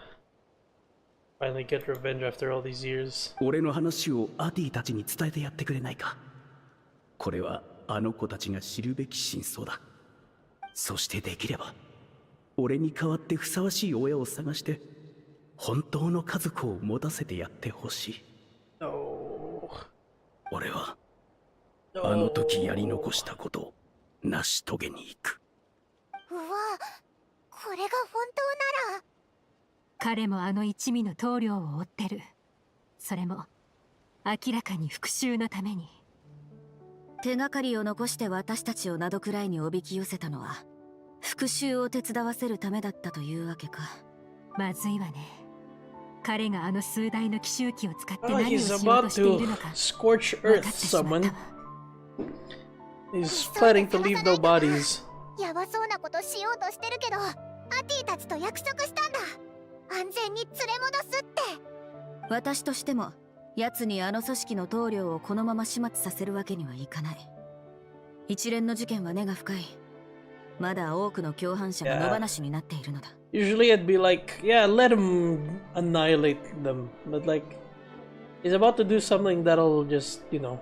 finally get revenge after all these years. 俺の話をアティたちに伝えてやってくれないか。これはあの子たちが知るべき真相だ。そしてできれば俺に代わってふさわしい親を探して本当の家族を持たせてやってほしい。俺はあの時やり残したことを成し遂げに行く。うわ、これが本当なら。彼もあの一味の棟梁を追ってる。それも明らかに復讐のために。手がかりを残して私たちを名戸くらいにおびき寄せたのは復讐を手伝わせるためだったというわけか。まずいわね。彼があの数台の奇襲機を使って何をしようとしているのか。Scorch Earth someone. He's planning to leave no bodies. やばそうなことしようとしてるけど、アティたちと約束したんだ。安全に連れ戻すって。私としても奴にあの組織の棟梁をこのまま始末させるわけにはいかない。一連の事件は根が深い。まだ多くの共犯者が野放しになっているのだ。Usually I'd be like, yeah, let him annihilate them. But like, he's about to do something that'll just, you know,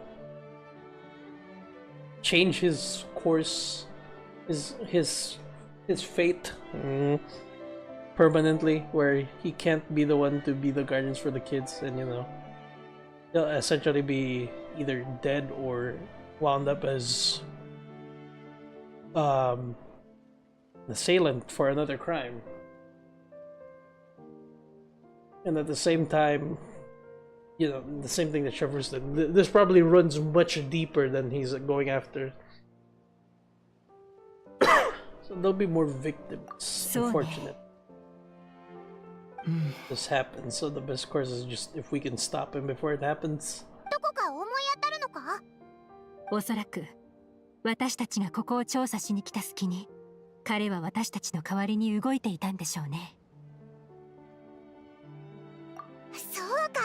change his course, his fate permanently, where he can't be the one to be the guardians for the kids, and you know, he'll essentially be either dead or wound up as an assailant for another crime. And at the same time, you know, the same thing that Shepard's did. This probably runs much deeper than he's going after. So there'll be more victims, unfortunate. this happens. So the best course is just if we can stop him before it happens. どこか思い当たるのか？おそらく私たちがここを調査しに来た隙に彼は私たちの代わりに動いていたんでしょうね。そうか。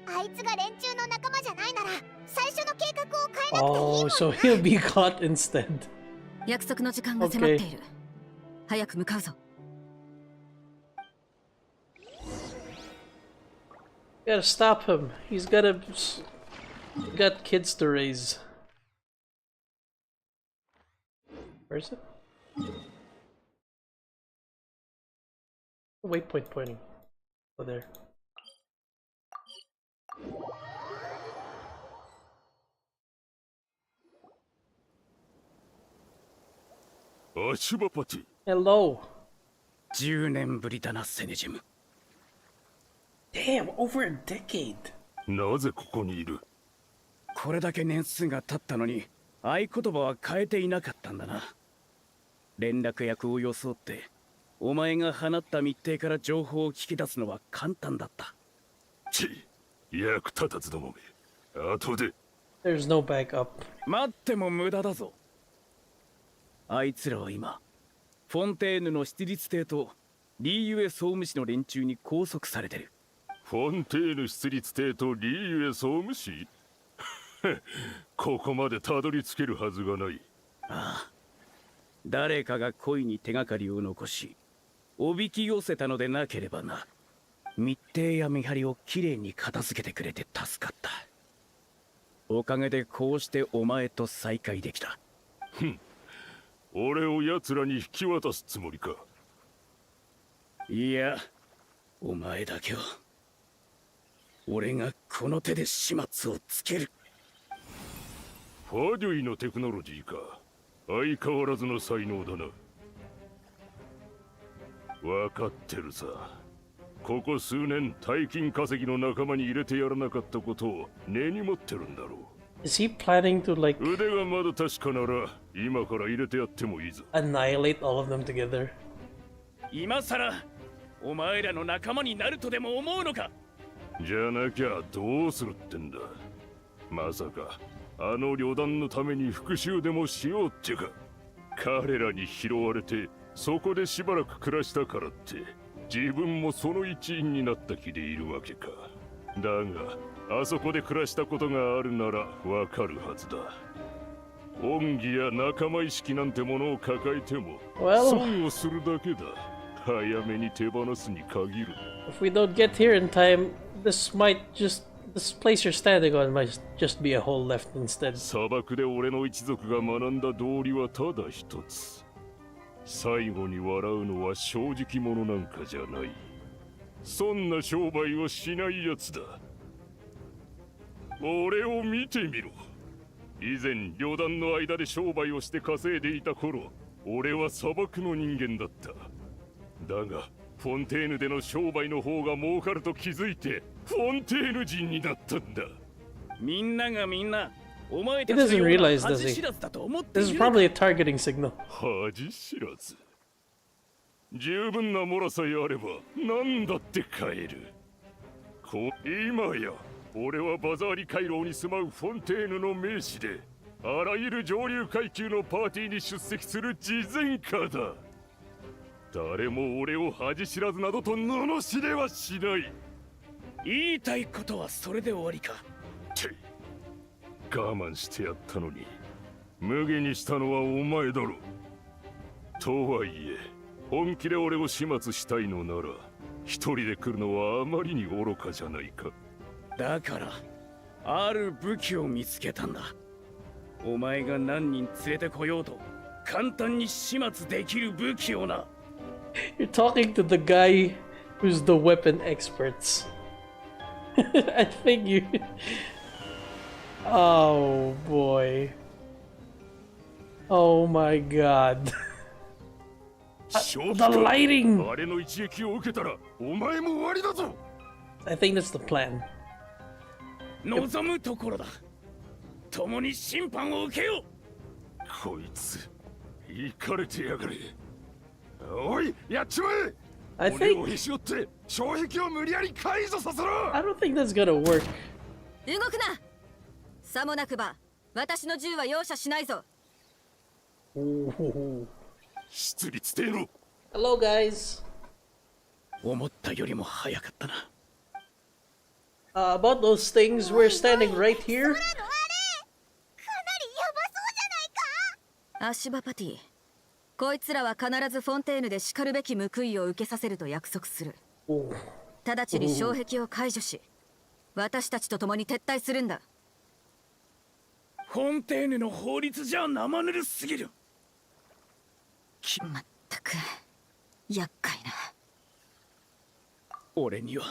あいつが連中の仲間じゃないなら最初の計画を変えなくていいもんな。 Oh, so he'll be caught instead. 約束の時間が迫っている。早く向かうぞ。You gotta stop him. He's got kids to raise. Where is it? Waypoint pointing. Oh, there. アシュバパティ。Hello. 10年ぶりだな、セネジム。Damn, over a decade. なぜここにいる？これだけ年数が経ったのに合言葉は変えていなかったんだな。連絡役を装ってお前が放った密偵から情報を聞き出すのは簡単だった。役立たずどもめ。後で。There's no backup. 待っても無駄だぞ。あいつらは今フォンテーヌの出立艇とリーユエ総務士の連中に拘束されてる。フォンテーヌ出立艇とリーユエ総務士ここまでたどり着けるはずがない。ああ、誰かが恋に手がかりを残しおびき寄せたのでなければな。密偵や見張りをきれいに片付けてくれて助かった。おかげでこうしてお前と再会できた。俺を奴らに引き渡すつもりか？いや、お前だけは俺がこの手で始末をつける。ファデュイのテクノロジーか。相変わらずの才能だな。分かってるさ。ここ数年大金稼ぎの仲間に入れてやらなかったことを根に持ってるんだろう。Is he planning to like 腕がまだ確かなら今から入れてやってもいいぞ。 annihilate all of them together? 今さらお前らの仲間になるとでも思うのか？じゃなきゃどうするってんだ。まさかあの旅団のために復讐でもしようってか。彼らに拾われてそこでしばらく暮らしたからって自分もその一員になった気でいるわけか。だがあそこで暮らしたことがあるならわかるはずだ。恩義や仲間意識なんてものを抱えても損をするだけだ。早めに手放すに限る。 If we don't get here in time, this place you're standing on might just be a hole left instead. 砂漠で俺の一族が学んだ道理はただ一つ。最後に笑うのは正直者なんかじゃない。そんな商売をしないやつだ。俺を見てみろ。以前旅団の間で商売をして稼いでいた頃、俺は砂漠の人間だった。だがフォンテーヌでの商売の方が儲かると気づいてフォンテーヌ人になったんだ。みんながみんなお前 He たち doesn't のような realize, does 恥 he? 知らずだと思ってい This is るのか？ probably a targeting signal. 恥知らず。十分なモラさえあれば何だって買える。今や俺はバザーリ回廊に住まうフォンテーヌの名士であらゆる上流階級のパーティーに出席する慈善家だ。誰も俺を恥知らずなどと罵れはしない。言いたいことはそれで終わりか？我慢してやったのに無下にしたのはお前だろ。とはいえ本気で俺を始末したいのなら一人で来るのはあまりに愚かじゃないか。だからある武器を見つけたんだ。お前が何人連れてこようと簡単に始末できる武器をな。You're talking to the guy who's the weapon experts. I think you... Oh boy. Oh my god. The lighting! あれの一撃を受けたらお前も終わりだぞ。 I think that's the plan. 望むところだ。共に審判を受けよう。こいつ、イかれてやがれ。おい、やっちまえ。I think... I don't think that's gonna work. 動くな。さもなくば私の銃は容赦しないぞ。出立艇の。Hello, guys. 思ったよりも早かったな。About those things, we're standing right here. アシュバパティ、こいつらは必ずフォンテーヌで叱るべき報いを受けさせると約束する。直ちに障壁を解除し、私たちと共に撤退するんだ。フォンテーヌの法律じゃ生ぬるすぎる。まったく厄介な。俺には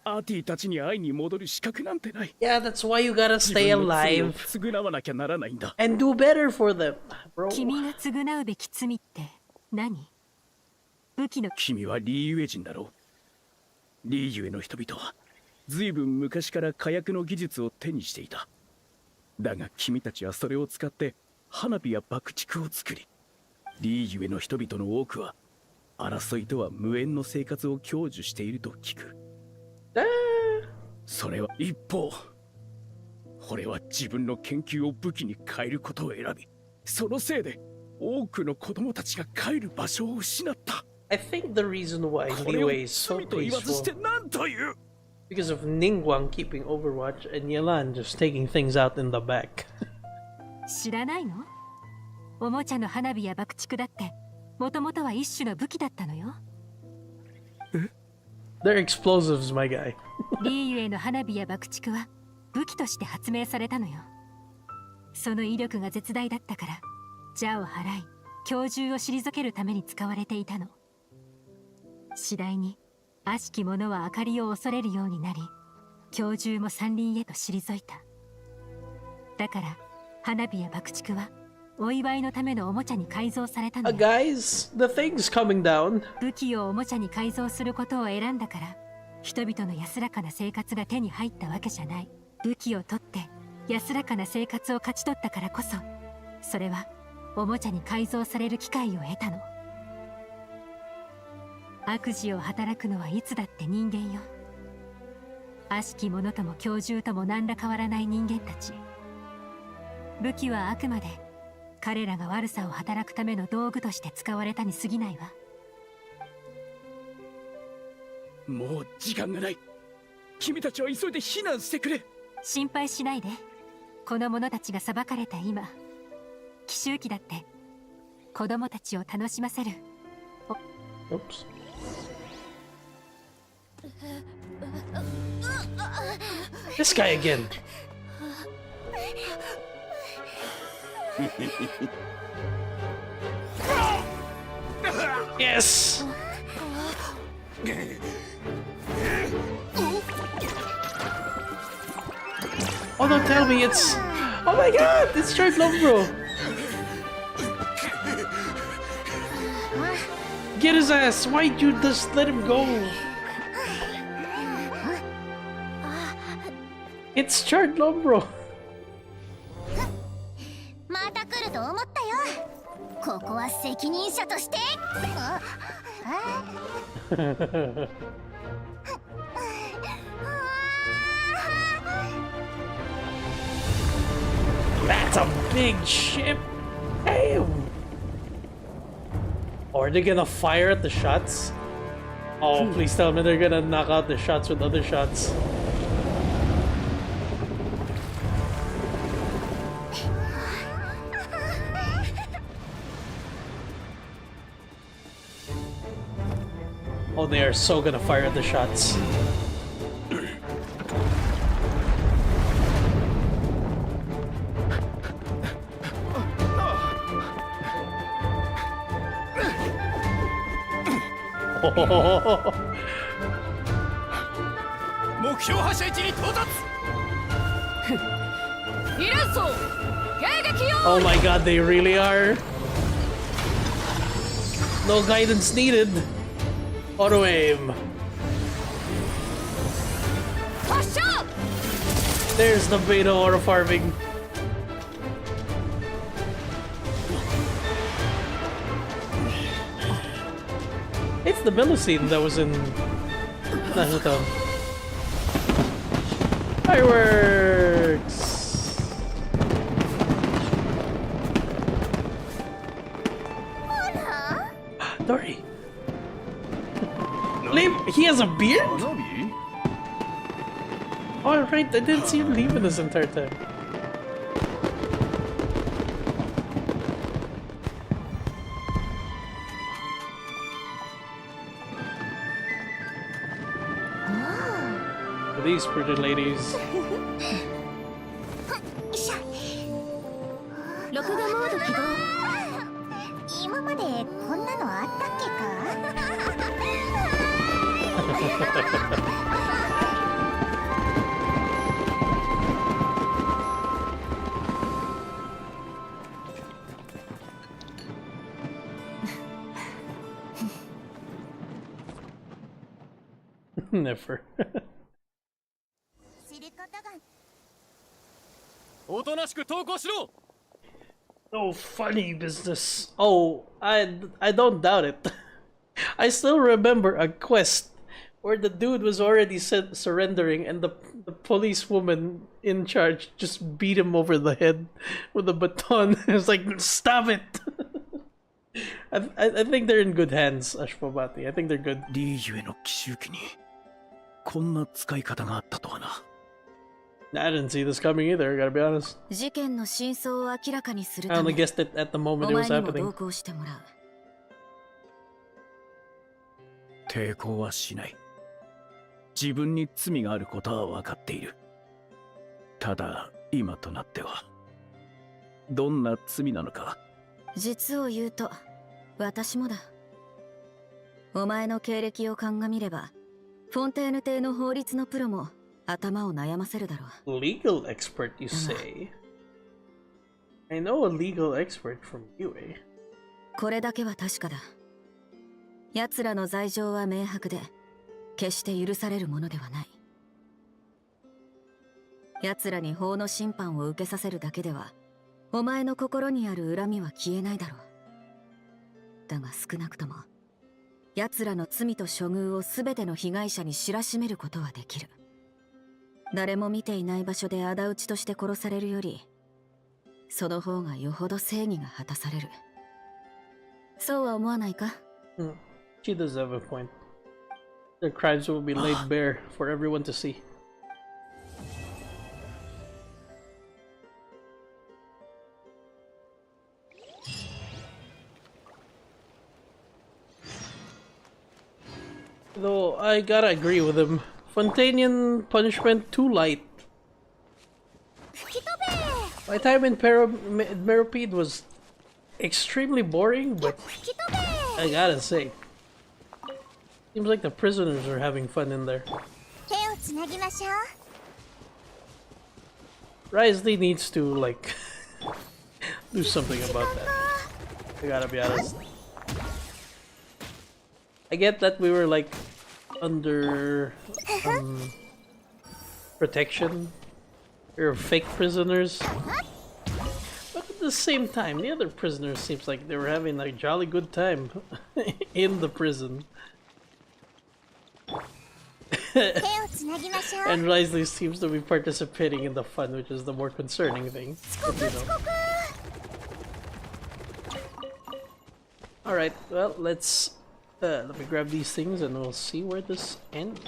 アーティたちに会いに戻る資格なんてない。Yeah, that's why you gotta stay alive 償わなきゃならないんだ。and do better for them, bro. 君が償うべき罪って何？武器の。君はリーユエ人だろう。リーユエの人々は随分昔から火薬の技術を手にしていた。だが君たちはそれを使って花火や爆竹を作り、リーユエの人々の多くは争いとは無縁の生活を享受していると聞く。それは一方、俺は自分の研究を武器に変えることを選び、そのせいで多くの子供たちが帰る場所を失った。I think the reason why Liyue is so peaceful because of Ningguang keeping Overwatch and Yelan just taking things out in the back. 知らないの？おもちゃの花火や爆竹だってもともとは一種の武器だったのよ。They're explosives, my guy. リーユエの花火や爆竹は武器として発明されたのよ。その威力が絶大だったから邪を払い凶獣を退けるために使われていたの。次第に悪しき者は明かりを恐れるようになり、凶獣も山林へと退いた。だから花火や爆竹はお祝いのためのおもちゃに改造されたのよ。Guys, the thing's coming down. 武器をおもちゃに改造することを選んだから人々の安らかな生活が手に入ったわけじゃない。武器を取って安らかな生活を勝ち取ったからこそ、それはおもちゃに改造される機会を得たの。悪事を働くのはいつだって人間よ。悪しき者とも凶獣とも何ら変わらない人間たち。武器はあくまで彼らが悪さを働くための道具として使われたに過ぎないわ。もう時間がない。君たちは急いで避難してくれ。心配しないで。この者たちが裁かれた今、奇襲記だって子供たちを楽しませる。This guy again. Yes. Oh, don't tell me it's... Oh my god, it's Shark Love Bro. Get his ass. Why'd you just let him go? It's Shark Love Bro. また来ると思ったよ。ここは責任者として。That's a big ship. Damn. Oh, are they gonna fire at the shots? Oh, please tell me they're gonna knock out the shots with other shots. Oh, they are so gonna fire at the shots. Oh my god, they really are. No guidance needed. Auto aim. There's the beta auto farming. It's the Melusine that was in National. Fireworks! Dory! Liam, he has a beard? Oh, right, I didn't see him leaving this entire time. These pretty ladies. 録画モード起動。今までこんなのあったっけか？Never. おとなしく投稿しろ。 No funny business. Oh, I don't doubt it. I still remember a quest where the dude was already surrendering and the policewoman in charge just beat him over the head with a baton. It's like, stop it. I think they're in good hands, Ashwabati. I think they're good. リーユへの奇襲機にこんな使い方があったとはな。I didn't see this coming either, I gotta be honest. 事件の真相を明らかにする I た only め guessed it at the moment お it 前 was にも happening. 同行してもらう。抵抗はしない。自分に罪があることは分かっている。ただ今となってはどんな罪なのか。実を言うと私もだ。お前の経歴を鑑みればフォンテーヌ邸の法律のプロも頭を悩ませるだろう。 Legal expert, you say? I know a legal expert from UA. これだけは確かだ。奴らの罪状は明白で決して許されるものではない。奴らに法の審判を受けさせるだけではお前の心にある恨みは消えないだろう。だが少なくとも奴らの罪と処遇を全ての被害者に知らしめることはできる。誰も見ていない場所で仇討ちとして殺されるよりその方がよほど正義が果たされる。そうは思わないか？ She does have a point. Their crimes will be laid bare for everyone to see. Though I gotta agree with him. Fontanian punishment too light. My time in Meropide was extremely boring, but I gotta say, seems like the prisoners are having fun in there. Risley needs to like do something about that. I gotta be honest. I get that we were like under protection. We were fake prisoners. But at the same time, the other prisoners seems like they were having a jolly good time in the prison. And Risley seems to be participating in the fun, which is the more concerning thing. But, you know. Alright, well, let's let me grab these things and we'll see where this ends.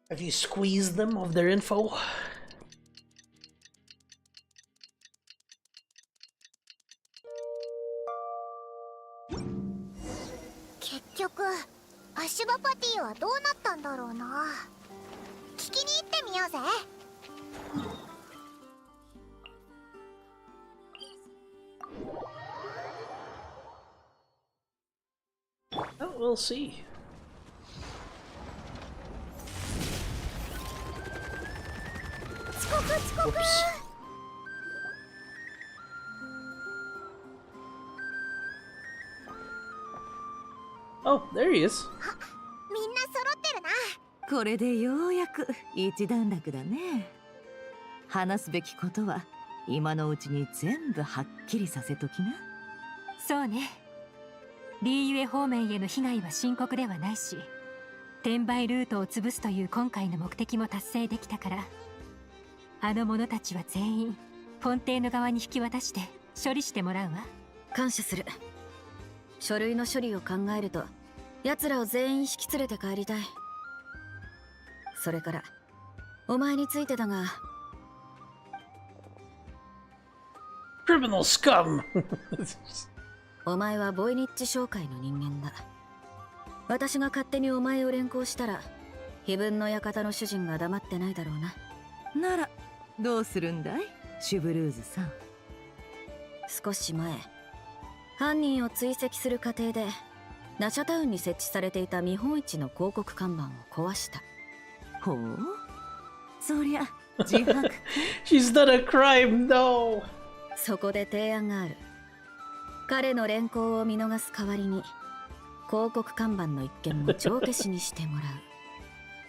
Have you squeezed them of their info? Well, we'll see. Oops. Oh, there he is. これでようやく一段落だね。話すべきことは今のうちに全部はっきりさせときな。そうね。リーユエ方面への被害は深刻ではないし、転売ルートを潰すという今回の目的も達成できたから、あの者たちは全員フォンテーヌ側に引き渡して処理してもらうわ。感謝する。書類の処理を考えると奴らを全員引き連れて帰りたい。それからお前についてだが、Criminal scum! お前はボイニッチ商会の人間だ。私が勝手にお前を連行したら、非分の館の主人が黙ってないだろうな。ならどうするんだい、シュブルーズさん。少し前、犯人を追跡する過程でナシャタウンに設置されていた見本市の広告看板を壊した。ほう、そりゃ自白。She's done a crime, no! そこで提案がある。彼の連行を見逃す代わりに広告看板の一件も帳消しにしてもらう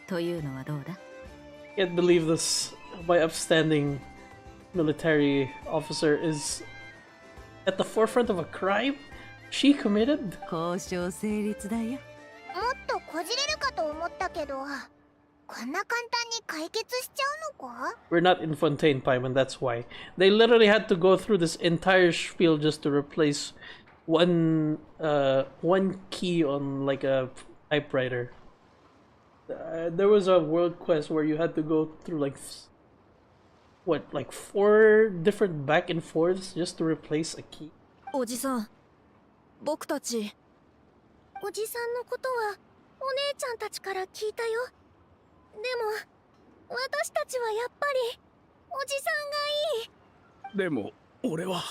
というのはどうだ？ Can't believe this. My upstanding military officer is at the forefront of a crime she committed? 交渉成立だよ。もっとこじれるかと思ったけど、こんな簡単に解決しちゃうのか？ We're not in Fontaine, Paimon, that's why. They literally had to go through this entire spiel just to replace one key on like a typewriter. There was a world quest where you had to go through like like 4 different back and forths just to replace a key. おじさん、僕たち。おじさんのことはお姉ちゃんたちから聞いたよ。でも私たちはやっぱりおじさんがいい。でも俺は。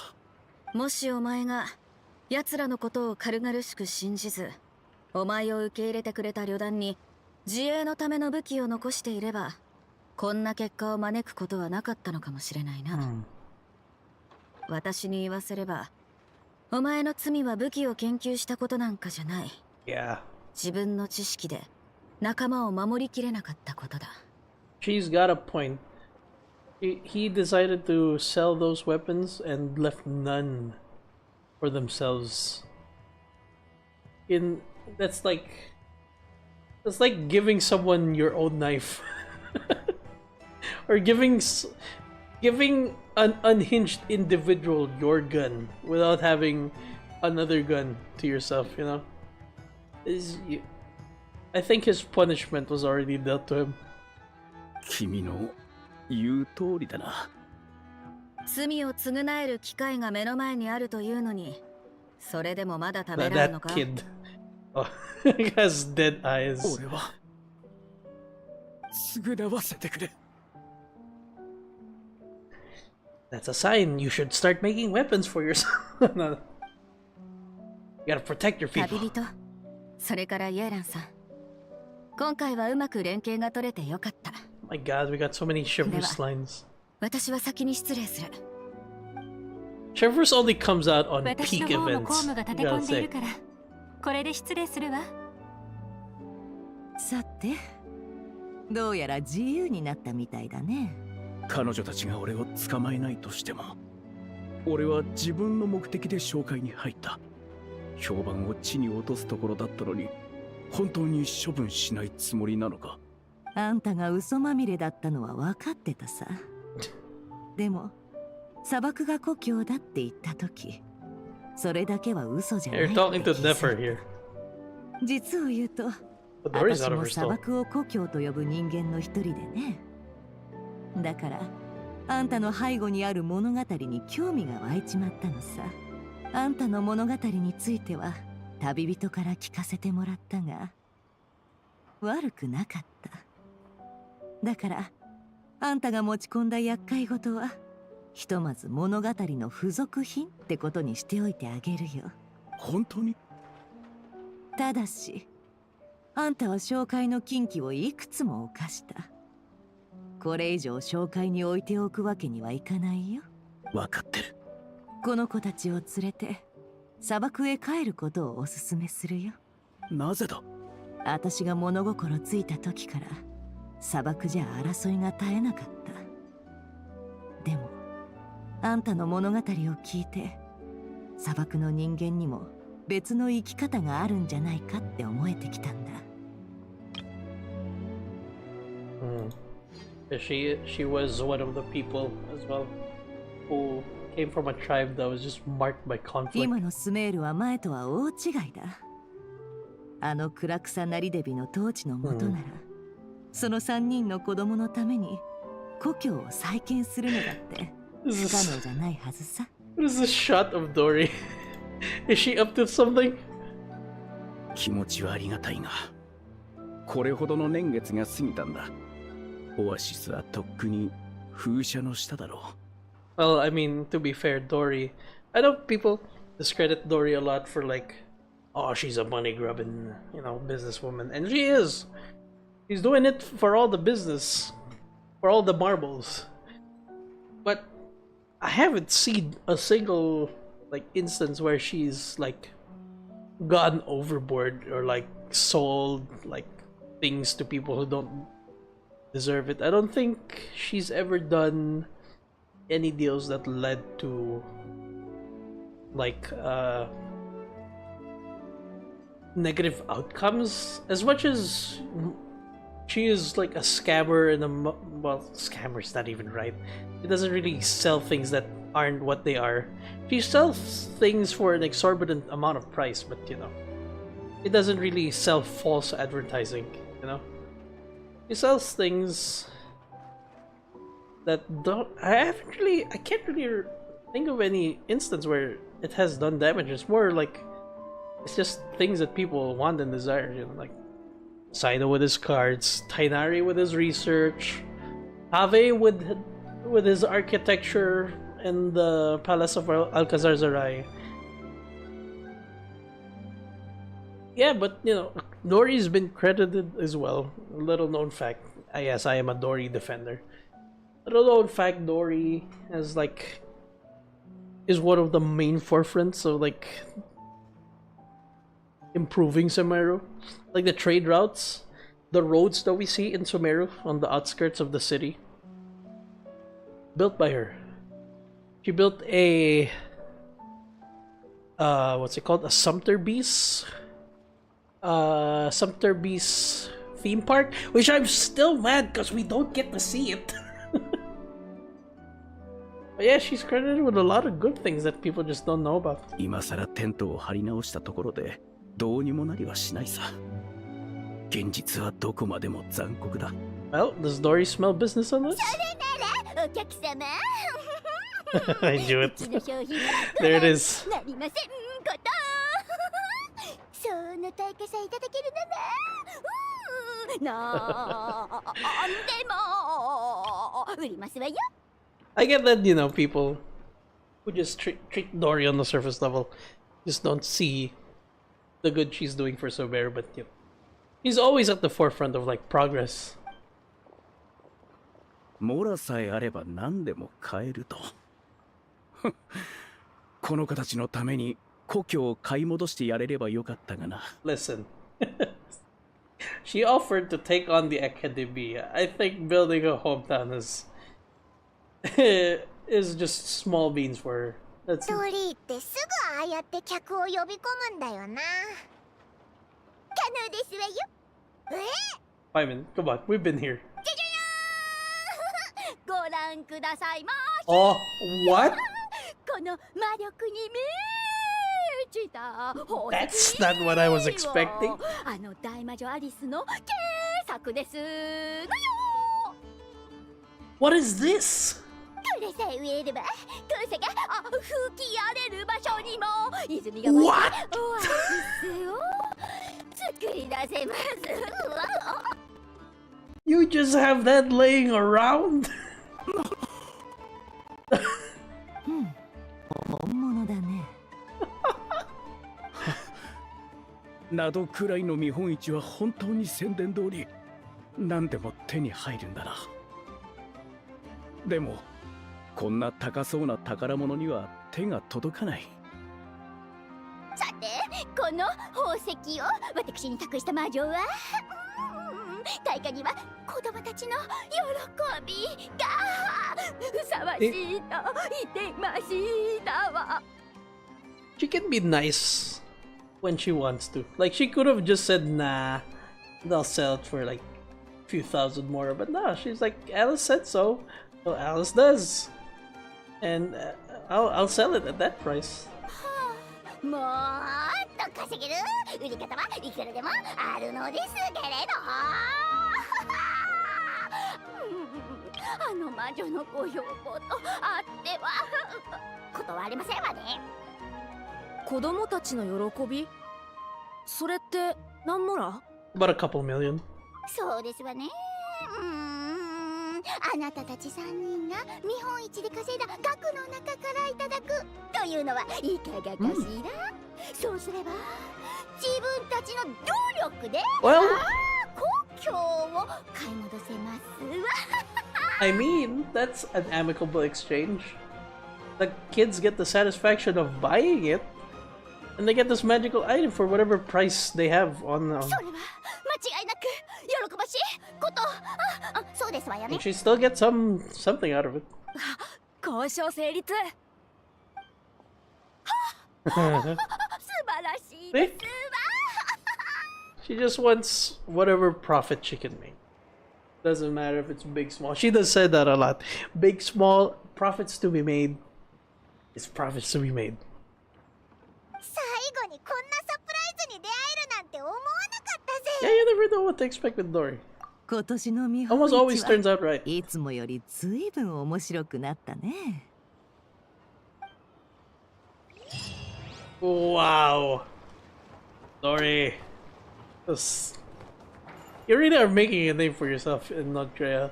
もしお前が奴らのことを軽々しく信じず、お前を受け入れてくれた旅団に自衛のための武器を残していれば、こんな結果を招くことはなかったのかもしれないな。私に言わせれば、お前の罪は武器を研究したことなんかじゃない。Yeah. 自分の知識で仲間を守りきれなかったことだ。She's got a point. He decided to sell those weapons and left none for themselves. That's like giving someone your own knife. Or giving an unhinged individual your gun without having another gun to yourself, you know? I think his punishment was already dealt to him. 君の言う通りだな。罪を償える機会が目の前にあるというのに、それでもまだ食べられるのか？ That kid. Oh, he has dead eyes. 俺は償わせてくれ。That's a sign you should start making weapons for yourself. No. You gotta protect your people. 旅人、それからイエランさん。今回はうまく連携が取れてよかった。My God, we got so many Chivalrous lines. 私は先に失礼する。Chivalrous only comes out on 私 peak の方も events. 公務が立て You 込 gotta んでい say. るから、これで失礼するわ。さて、どうやら自由になったみたいだね。彼女たちが俺を捕まえないとしても、俺は自分の目的で紹介に入った。評判を地に落とすところだったのに、本当に処分しないつもりなのか？あんたが嘘まみれだったのは分かってたさ。でも砂漠が故郷だって言った時、それだけは嘘じゃない。 You're talking to Nefer here. 実を言うと、 But the door's 私 out of も her 砂 stall. 漠を故郷と呼ぶ人間の一人でね。だからあんたの背後にある物語に興味が湧いちまったのさ。あんたの物語については旅人から聞かせてもらったが、悪くなかった。だからあんたが持ち込んだ厄介事はひとまず物語の付属品ってことにしておいてあげるよ。本当に？ただしあんたは紹介の禁忌をいくつも犯した。これ以上紹介に置いておくわけにはいかないよ。分かってる。この子たちを連れて砂漠へ帰ることをおすすめするよ。なぜだ？私が物心ついた時から砂漠じゃ争いが絶えなかった。でもあんたの物語を聞いて砂漠の人間にも別の生き方があるんじゃないかって思えてきたんだ。She was one of the people as well who came from a tribe that was just marked by conflict. 今のスメールは前とは大違いだ。あの暗草なりデビの統治のもとなら、その3人の子供のために故郷を再建するのだって不可能じゃないはずさ。What is this shot of Dory? Is she up to something? 気持ちはありがたいが、これほどの年月が過ぎたんだ。オアシスはとっくに風車の下だろう。Well, I mean, to be fair, Dory, I know people discredit Dory a lot for like, oh, she's a money grubbing, you know, businesswoman, and she is. She's doing it for all the business, for all the marbles. But I haven't seen a single like instance where she's like gone overboard or like sold like things to people who don't deserve it. I don't think she's ever done any deals that led to like negative outcomes. As much as she is like a scammer and well, scammer's not even right. It doesn't really sell things that aren't what they are. She sells things for an exorbitant amount of price, but you know, it doesn't really sell false advertising, you know? She sells things that don't... I can't really think of any instance where it has done damage. It's more like, it's just things that people want and desire, you know, like Saido with his cards, Tainari with his research, Have with his architecture in the Palace of Alcazar Zarai. Yeah, but you know, Dory's been credited as well. Little known fact. Yes, I am a Dory defender. Little known fact, Dory has like is one of the main forefronts of like improving Sumeru. Like the trade routes, the roads that we see in Sumeru on the outskirts of the city. Built by her. She built a what's it called? A Sumter Beast theme park, which I'm still mad because we don't get to see it. But yeah, she's credited with a lot of good things that people just don't know about. 今さらテントを張り直したところでどうにもなりはしないさ。現実はどこまでも残酷だ。Well, does Dory smell business on this? お客様 I knew it. There it is. なりませんことその対価さいただけるならなんでも売りますわよ I get that, you know, people who just treat Dory on the surface level just don't see the good she's doing for Soberu, but you know, he's always at the forefront of like progress. モラさえあれば何でも買えると。この子たちのために故郷を買い戻してやれればよかったがな。Listen, she offered to take on the academia. I think building a hometown is just small beans for her. That's... ドリーってすぐああやって客を呼び込むんだよな。可能ですわよ。Simon, come on, we've been here. ご覧くださいまし。Oh, what? この魔力に満ちた That's not what I was expecting. あの大魔女アリスの傑作ですのよ。What is this? これさえ植えれば空さが吹き荒れる場所にも泉が湧いてオアシスを作り出せます。You just have that laying around? 本物だね。などくらいの見本市は本当に宣伝通り何でも手に入るんだな。でもこんな高そうな宝物には手が届かない。さてこの宝石を私に託した魔女は大会には子供たちの喜びがふさわしいと言っていましたわ。 She can be nice when she wants to. Like, she could have just said, nah, they'll sell it for like a few thousand more. But no, she's like, Alice said so. So Alice does. And I'll sell it at that price. もっと稼げる売り方はいくらでもあるのですけれどあの魔女のご要望とあっては断りませんわね。子供たちの喜び、それって何もら？ About a couple million. そうですわね。あなたたち3人が見本市で稼いだ額の中からいただくというのはいかがかしら、そうすれば自分たちの努力で故郷を買い戻せますわ。I mean, that's an amicable exchange. The kids get the satisfaction of buying it, and they get this magical item for whatever price they have on them. それは間違いなく喜ばしいこと。そうですわよね。 And she still gets something out of it. 交渉成立。素晴らしいですわ。 She just wants whatever profit she can make. Doesn't matter if it's big, small. She does say that a lot. Big, small, profits to be made. It's profits to be made. 最後にこんなサプライズに出会えるなんて思わなかったぜ。 Yeah, you never know what to expect with Dory. 今年の見本 Almost always 市 turns は out right. いつもよりずいぶん面白くなったね。Wow. Dory. You really are making a name for yourself in Nodcrea.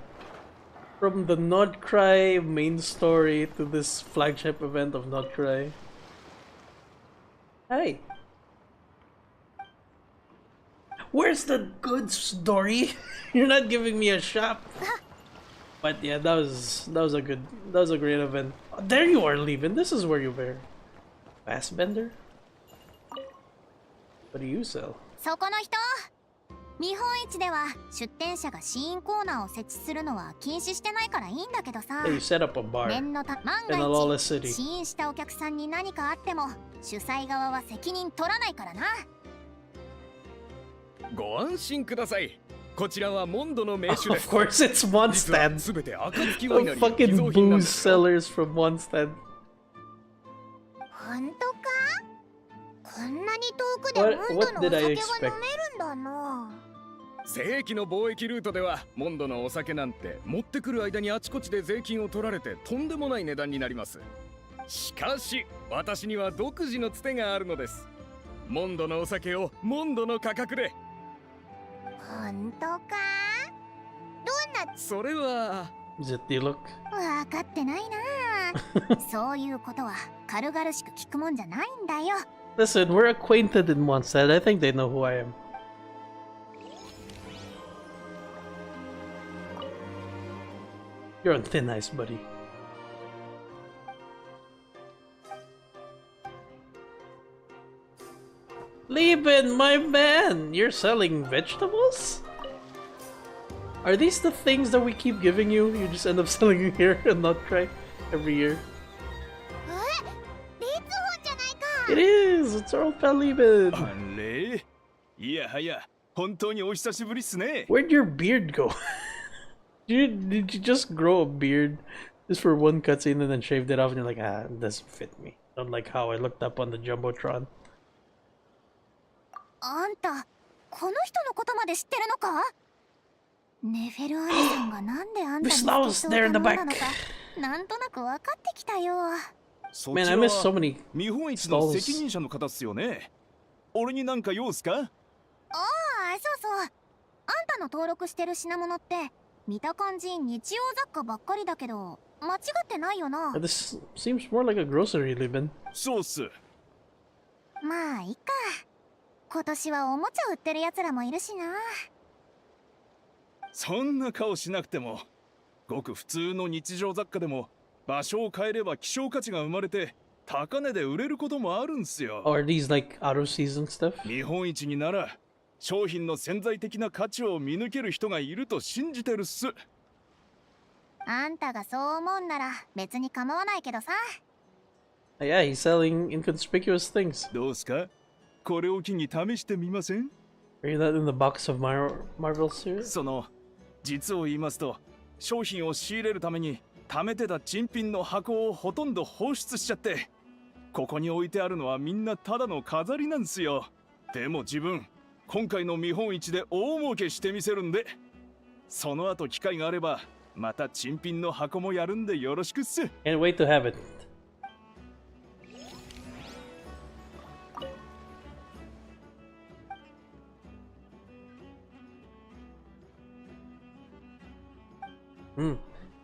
From the Nodcry main story to this flagship event of Nodcry. Hey. Where's the goods, Dory? You're not giving me a shop. But yeah, that was a great event. Oh, there you are, leaving. This is where you bear. Fastbender? What do you sell? そこの人、見本市では出店者が試飲コーナーを設置するのは禁止してないからいいんだけどさ。 Hey, you set up a bar 念のた万 in a が lawless 一 city. 試飲したお客さんに何かあっても主催側は責任取らないからな。ご安心ください。こちらはモンドの名手です。 Of course, it's Mondstadt. すべて暁 The ワイナリー fucking 寄贈品なんで booze すよ。 sellers from Mondstadt. 本当か？こんなに遠くでモンドのお What 酒 did が I 飲め expect? るんだな。正規の貿易ルートではモンドのお酒なんて持ってくる間にあちこちで税金を取られてとんでもない値段になります。しかし私には独自のつてがあるのです。モンドのお酒をモンドの価格で。本当か？どんな？それは Is it the look? わかってないな。そういうことは軽々しく聞くもんじゃないんだよ。 Listen, we're acquainted in Mondstadt. I think they know who I am. You're on thin ice, buddy. Lieben, my man! You're selling vegetables? Are these the things that we keep giving you? You just end up selling it here and not try every year. It is! It's our old pal Lieben! あれいやはや本当にお久しぶりっすね。 Where'd your beard go? did you just grow a beard just for one cutscene and then shaved it off and you're like, ah, it doesn't fit me. Not like how I looked up on the Jumbotron. あんた、この人のことまで知ってるのか？ネフェル兄さんがなんであんたにスケッチを頼んだのか、なんとなく分かってきたよ。Man, I miss so many 見本市の責任者の方っすよね。俺になんか用っすか？ああ、そうそう。あんたの登録してる品物って見た感じ日用雑貨ばっかりだけど間違ってないよな。 This seems more like a grocery, Lieben. そうっす。まあいいか。今年はおもちゃ売ってる奴らもいるしな。そんな顔しなくても、ごく普通の日常雑貨でも場所を変えれば希少価値が生まれて高値で売れることもあるんすよ。Oh, are these like out of season stuff? 見本市になら商品の潜在的な価値を見抜ける人がいると信じてるっす。あんたがそう思うんなら別に構わないけどさ。Yeah, he's selling inconspicuous things. どうすか？これを機に試してみません？ Are you not in the box of Marvel series? その実を言いますと、商品を仕入れるために貯めてた珍品の箱をほとんど放出しちゃって、ここに置いてあるのはみんなただの飾りなんすよ。でも自分、今回の見本市で大儲けしてみせるんで、その後機会があればまた珍品の箱もやるんでよろしくっす。Can't wait to have it.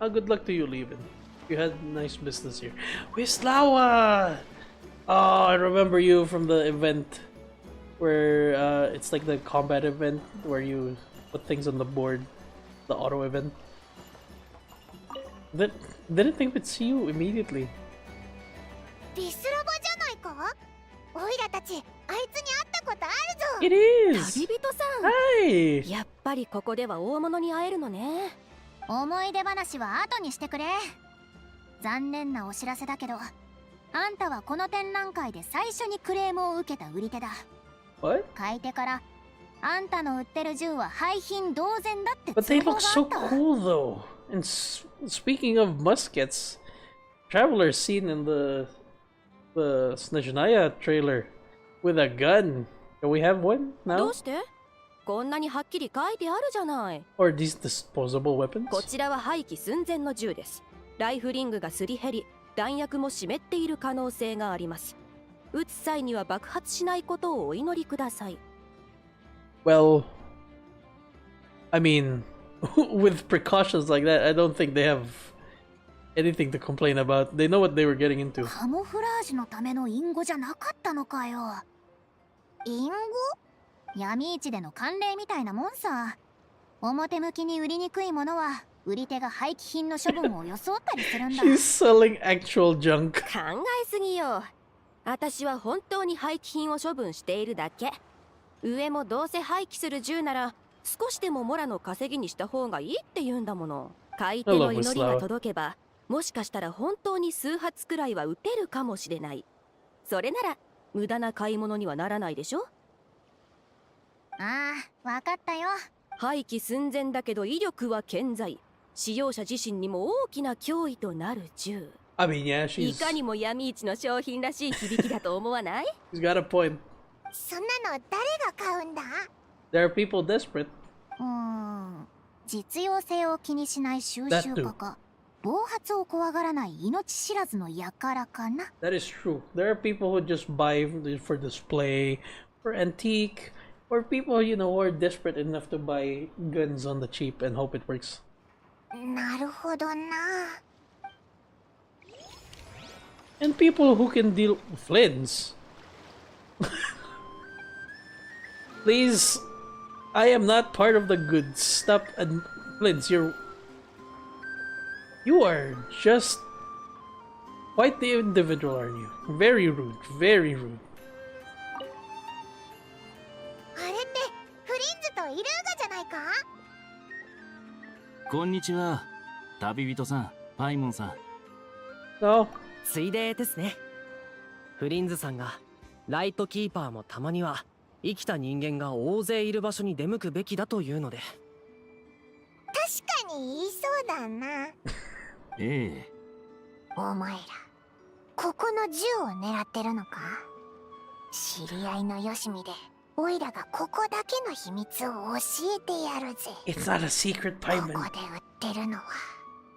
Good luck to you, Levin. You had nice business here. Wislawa! Oh, I remember you from the event where it's like the combat event where you put things on the board. The auto event. Didn't think we'd see you immediately. ビスラバじゃないか？オイラたち、あいつに会ったことあるぞ。It is! 旅人さん。はい。やっぱりここでは大物に会えるのね。思い出話は後にしてくれ。残念なお知らせだけど、あんたはこの展覧会で最初にクレームを受けた売り手だ。What? 買い手からあんたの売ってる銃は廃品同然だって But they 通報 look があ so ったわ。 cool though. And speaking of muskets, Traveler seen in the Snezhnaya trailer with a gun. Can we have one ど now? うして？こんなにはっきり書いてあるじゃない。 Or these disposable weapons? こちらは廃棄寸前の銃です。ライフリングがすり減り、弾薬も湿っている可能性があります。撃つ際には爆発しないことをお祈りください。Well, I mean, with precautions like that, I don't think they have anything to complain about. They know what they were getting into. カモフラージュのための隠語じゃなかったのかよ。隠語？闇市での慣例みたいなもんさ。表向きに売りにくいものは売り手が廃棄品の処分を装ったりするんだ。He's selling actual junk. 考えすぎよ。私は本当に廃棄品を処分しているだけ。上もどうせ廃棄する銃なら少しでもモラの稼ぎにした方がいいって言うんだもの。買い手の祈りが届けば、もしかしたら本当に数発くらいは撃てるかもしれない。それなら無駄な買い物にはならないでしょ。ああ、わかったよ。廃棄寸前だけど威力は健在。使用者自身にも大きな脅威となる銃。I mean, yeah, いかにも闇市の商品らしい響きだと思わない？ she's got a point. そんなの誰が買うんだ？ There are people desperate. 実用性を気にしない収集家か、暴発を怖がらない命知らずの輩かな。 That is true. There are people who just buy for display, for antique, or people, you know, who are desperate enough to buy guns on the cheap and hope it works. なるほどな。And people who can deal Flins. Please, I am not part of the goods. Stop and Flins, you are just quite the individual, aren't you? Very rude, very rude. あれってフリンズとイルーガじゃないか？こんにちは、旅人さん、パイモンさん。No. ついでですね。フリンズさんがライトキーパーもたまには生きた人間が大勢いる場所に出向くべきだというので。確かに言いそうだな。ええ。お前ら、ここの銃を狙ってるのか？知り合いのよしみで、おいらがここだけの秘密を教えてやるぜ。 It's not a secret, Paiman. ここで売ってるのは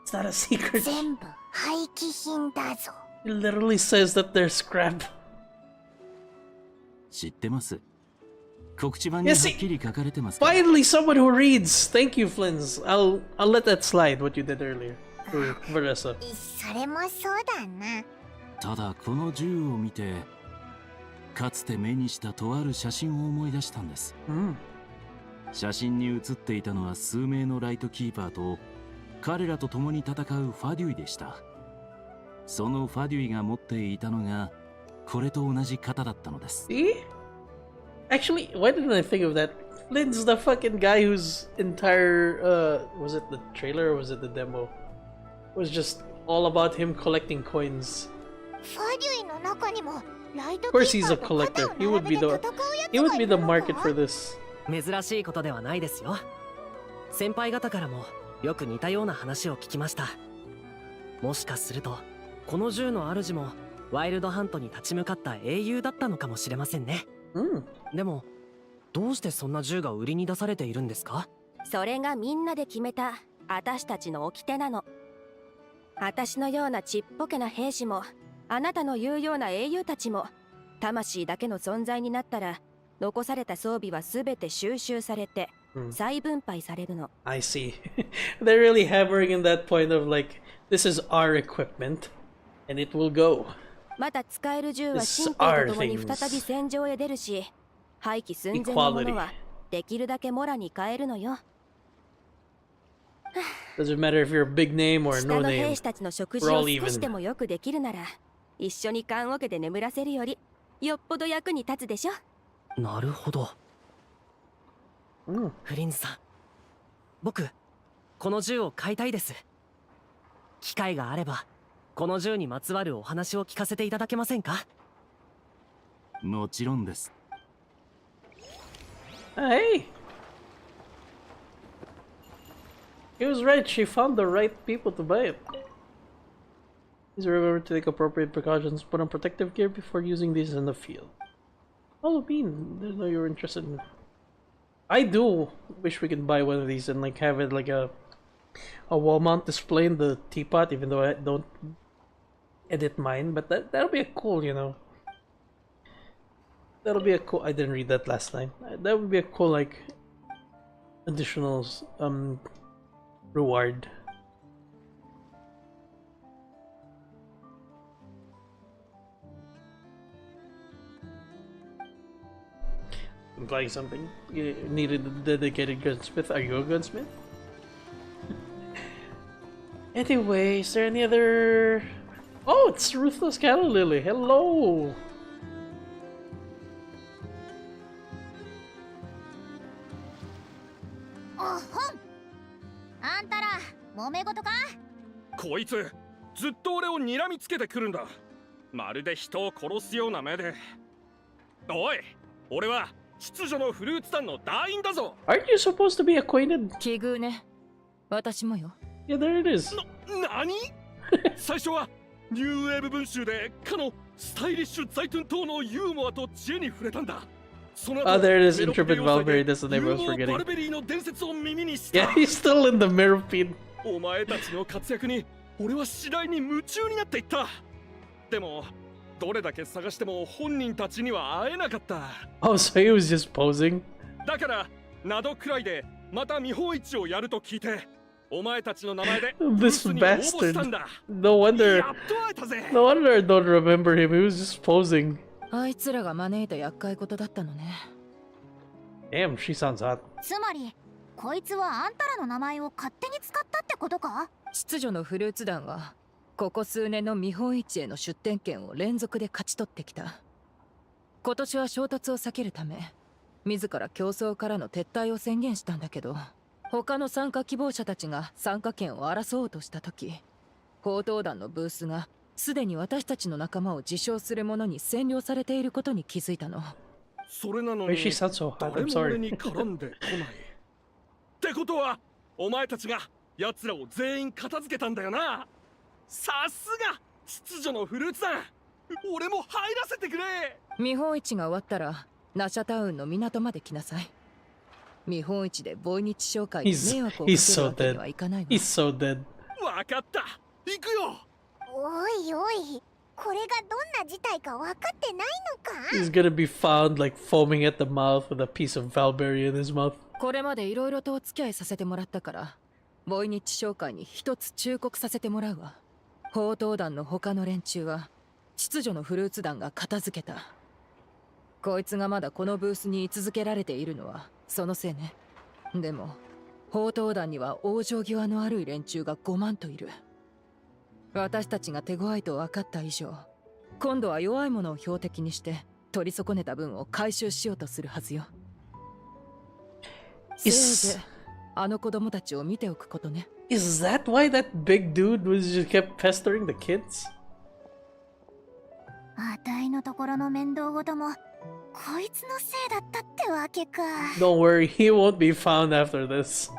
It's not a secret. 全部廃棄品だぞ。It literally says that they're scrap. 知ってます。告知板にはっきり書かれてます。 Finally, someone who reads. Thank you, Flins. I'll let that slide. What you did earlier, Vanessa. それもそうだな。ただこの銃を見て、かつて目にしたとある写真を思い出したんです。写真に写っていたのは数名のライトキーパーと彼らと共に戦うファデュイでした。そのファデュイが持っていたのがこれと同じ型だったのです。See? Actually, why didn't I think of that Lynn's the fucking guy whose entire was it the trailer or was it the demo? It was just all about him collecting coins. Of course he's a collector. He would be the market for this. 珍しいことではないですよ。先輩方からもよく似たような話を聞きました。もしかするとこの銃の主もワイルドハントに立ち向かった英雄だったのかもしれませんね。でもどうしてそんな銃が売りに出されているんですか？それがみんなで決めた私たちの掟なの。私のようなちっぽけな兵士もあなたの言うような英雄たちも魂だけの存在になったら残された装備はすべて収集されて再分配されるの。I see. They're really hammering in that point of like, this is our equipment and it will go. また使える銃は新兵とともに再び戦場へ出るし、廃棄寸前のものはできるだけモラに変えるのよ。Doesn't matter if you're a big name or 下 no の name. 兵士たちの食事 We're を all 少しで even. もよくできるなら、一緒に棺桶で眠らせるよりよっぽど役に立つでしょ。なるほど。フリンズさん、僕この銃を買いたいです。機会があればこの銃にまつわるお話を聞かせていただけませんか？もちろんです。Hey! He was right, she found the right people to buy it. Please remember to take appropriate precautions, put on protective gear before using these in the field. Oh, Bean, didn't know you were interested in... I do wish we could buy one of these and like have it like a wall mount display in the teapot, even though I don't edit mine, but that'll be a cool, you know. That'll be a cool... I didn't read that last time. That would be a cool, like, additional, reward. Implying something. You needed a dedicated gunsmith. Are you a gunsmith? Anyway, is there any other... Oh, it's Ruthless Cattle Lily. Hello! Oh, あんたら揉め事か？こいつずっと俺を睨みつけてくるんだ。まるで人を殺すような目で。おい、俺は秩序のフルーツ団の団員だぞ。 Aren't you supposed to be acquainted? 奇遇ね。私もよ。Yeah, there it is. 何最初はニューウェーブ文集でかのスタイリッシュザイトゥン島のユーモアと知恵に触れたんだ。Oh, there it is, Intrepid Valkyrie. That's the name I was forgetting. Yeah, he's still in the Meropine. お前たちの活躍に俺は次第に夢中になっていった。でもどれだけ探しても本人たちには会えなかった。Oh, so he was just posing? だからなどくらいでまた見本市をやると聞いて、お前たちの名前で This bastard. No wonder I don't remember him. He was just posing. あいつらが招いた厄介事だったのね。Damn, she sounds hot. つまりこいつはあんたらの名前を勝手に使ったってことか？秩序のフルーツ団はここ数年の見本市への出展権を連続で勝ち取ってきた。今年は衝突を避けるため自ら競争からの撤退を宣言したんだけど、他の参加希望者たちが参加権を争おうとした時、報道団のブースがすでに私たちの仲間を自称する者に占領されていることに気づいたの。それなのに誰も俺に絡んでこない。ってことはお前たちが奴らを全員片付けたんだよな。さすが秩序のフルーツ団。俺も入らせてくれ。見本市が終わったらナシャタウンの港まで来なさい。見本市でボイニッチ商会に迷惑をかけるわけにはいかないわ。He's so dead. わかった。行くよ。おいおい、これがどんな事態か分かってないのか？ He's gonna be found like foaming at the mouth with a piece of Valberry in his mouth. これまでいろいろとお付き合いさせてもらったから、ボイニッチ商会に一つ忠告させてもらうわ。報道団の他の連中は秩序のフルーツ団が片付けた。こいつがまだこのブースに居続けられているのはそのせいね。でも報道団には往生際の悪い連中が5万といる。私たちが手強いと分かった以上、今度は弱いものを標的にして取り損ねた分を回収しようとするはずよ。せいぜいあの子供たちを見ておくことね。Is that why that big dude was just kept pestering the kids? あたいのところの面倒ごともこいつのせいだったってわけか。Don't worry, he won't be found after this.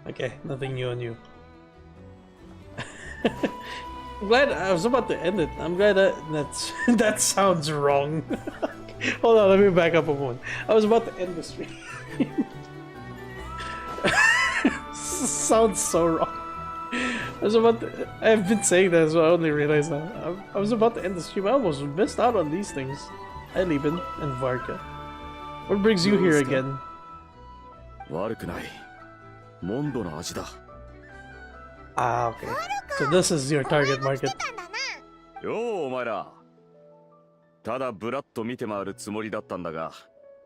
Okay, nothing new on you. I'm glad I was about to end it. I'm glad that's that sounds wrong. Hold on, let me back up a moment. I was about to end the stream. Sounds so wrong. I've been saying that, so I only realized that. I was about to end the stream. I almost missed out on these things. Hi, Lieben and Varka. What brings you here again? 悪くない。モンドの味だ。Ah, okay. So this is your target market. ようお前ら。ただブラッと見て回るつもりだったんだが、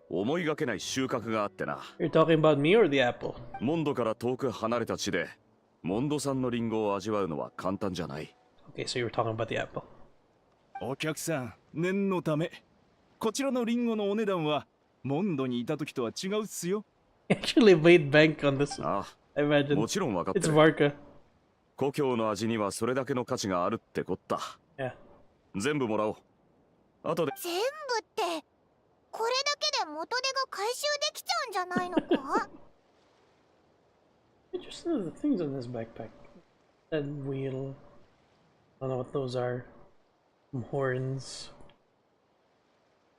思いがけない収穫があってな。You're talking about me or the apple? モンドから遠く離れた地で、モンド産のリンゴを味わうのは簡単じゃない。Okay, so you were talking about the apple. お客さん、念のため、こちらのリンゴのお値段はモンドにいた時とは違うっすよ。Actually made bank on this one. ああ、 I imagine. もちろん分かってる。It's Varka. 故郷の味にはそれだけの価値があるってこった。Yeah. 全部もらおう。後で。全部ってこれだけで元手が回収できちゃうんじゃないのか？ Just the things in this backpack. That wheel. I don't know what those are. Some horns.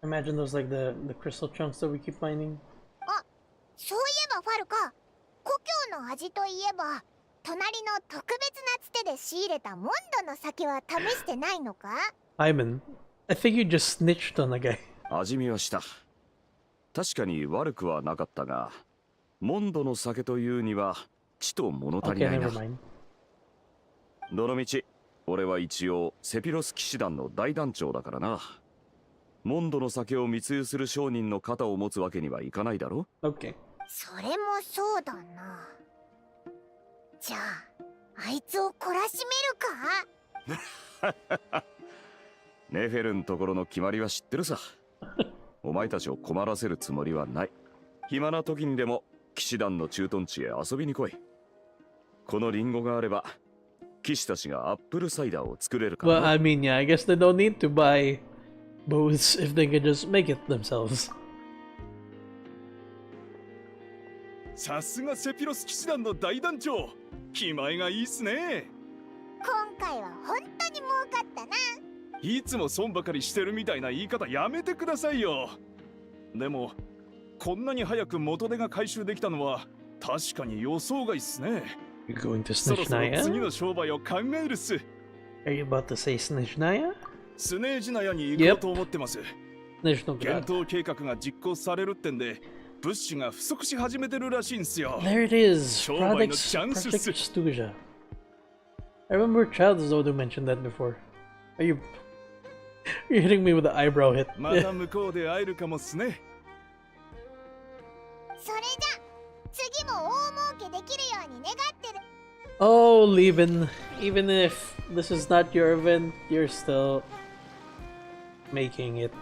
Imagine those like the crystal chunks that we keep finding. あ、そういえばファルカ、故郷の味といえば隣の特別なつてで仕入れたモンドの酒は試してないのか？ Iman, I think you just snitched on a guy. 味見はした。確かに悪くはなかったが、モンドの酒というにはちと物足りないな。どのみち、俺は一応セピロス騎士団の大団長だからな。モンドの酒を密輸する商人の肩を持つわけにはいかないだろ。Okay. それもそうだな。じゃあ、あいつを懲らしめるか？ネフェルンところの決まりは知ってるさ。お前たちを困らせるつもりはない。暇な時にでも騎士団の駐屯地へ遊びに来い。このリンゴがあれば、騎士たちがアップルサイダーを作れるから。Well, I mean, yeah, I guess they don't need to buy booths if they can just make it themselves. さすがセピロス騎士団の大団長。気前がいいっすね。今回は本当に儲かったな。いつも損ばかりしてるみたいな言い方やめてくださいよ。でもこんなに早く元手が回収できたのは確かに予想外っすね。You're going to そろそろ Snezhnaya? 次の商売を考えるっす。Are you about to say Snezhnaya? スネージナヤに行こうと思ってます。Snezhnograd. 検討計画が実行されるってんで、物資が不足し始めてるらしいんすよ。 There it is. 商売の Project チャンスっす。 Stuja. I remember Child Zodo mentioned that before. Are you... You're hitting me with the eyebrow hit. また向こうで会えるかもっすね。それじゃ、次も大儲けできるように願ってる。Oh, Lieben, even if this is not your event, you're still making it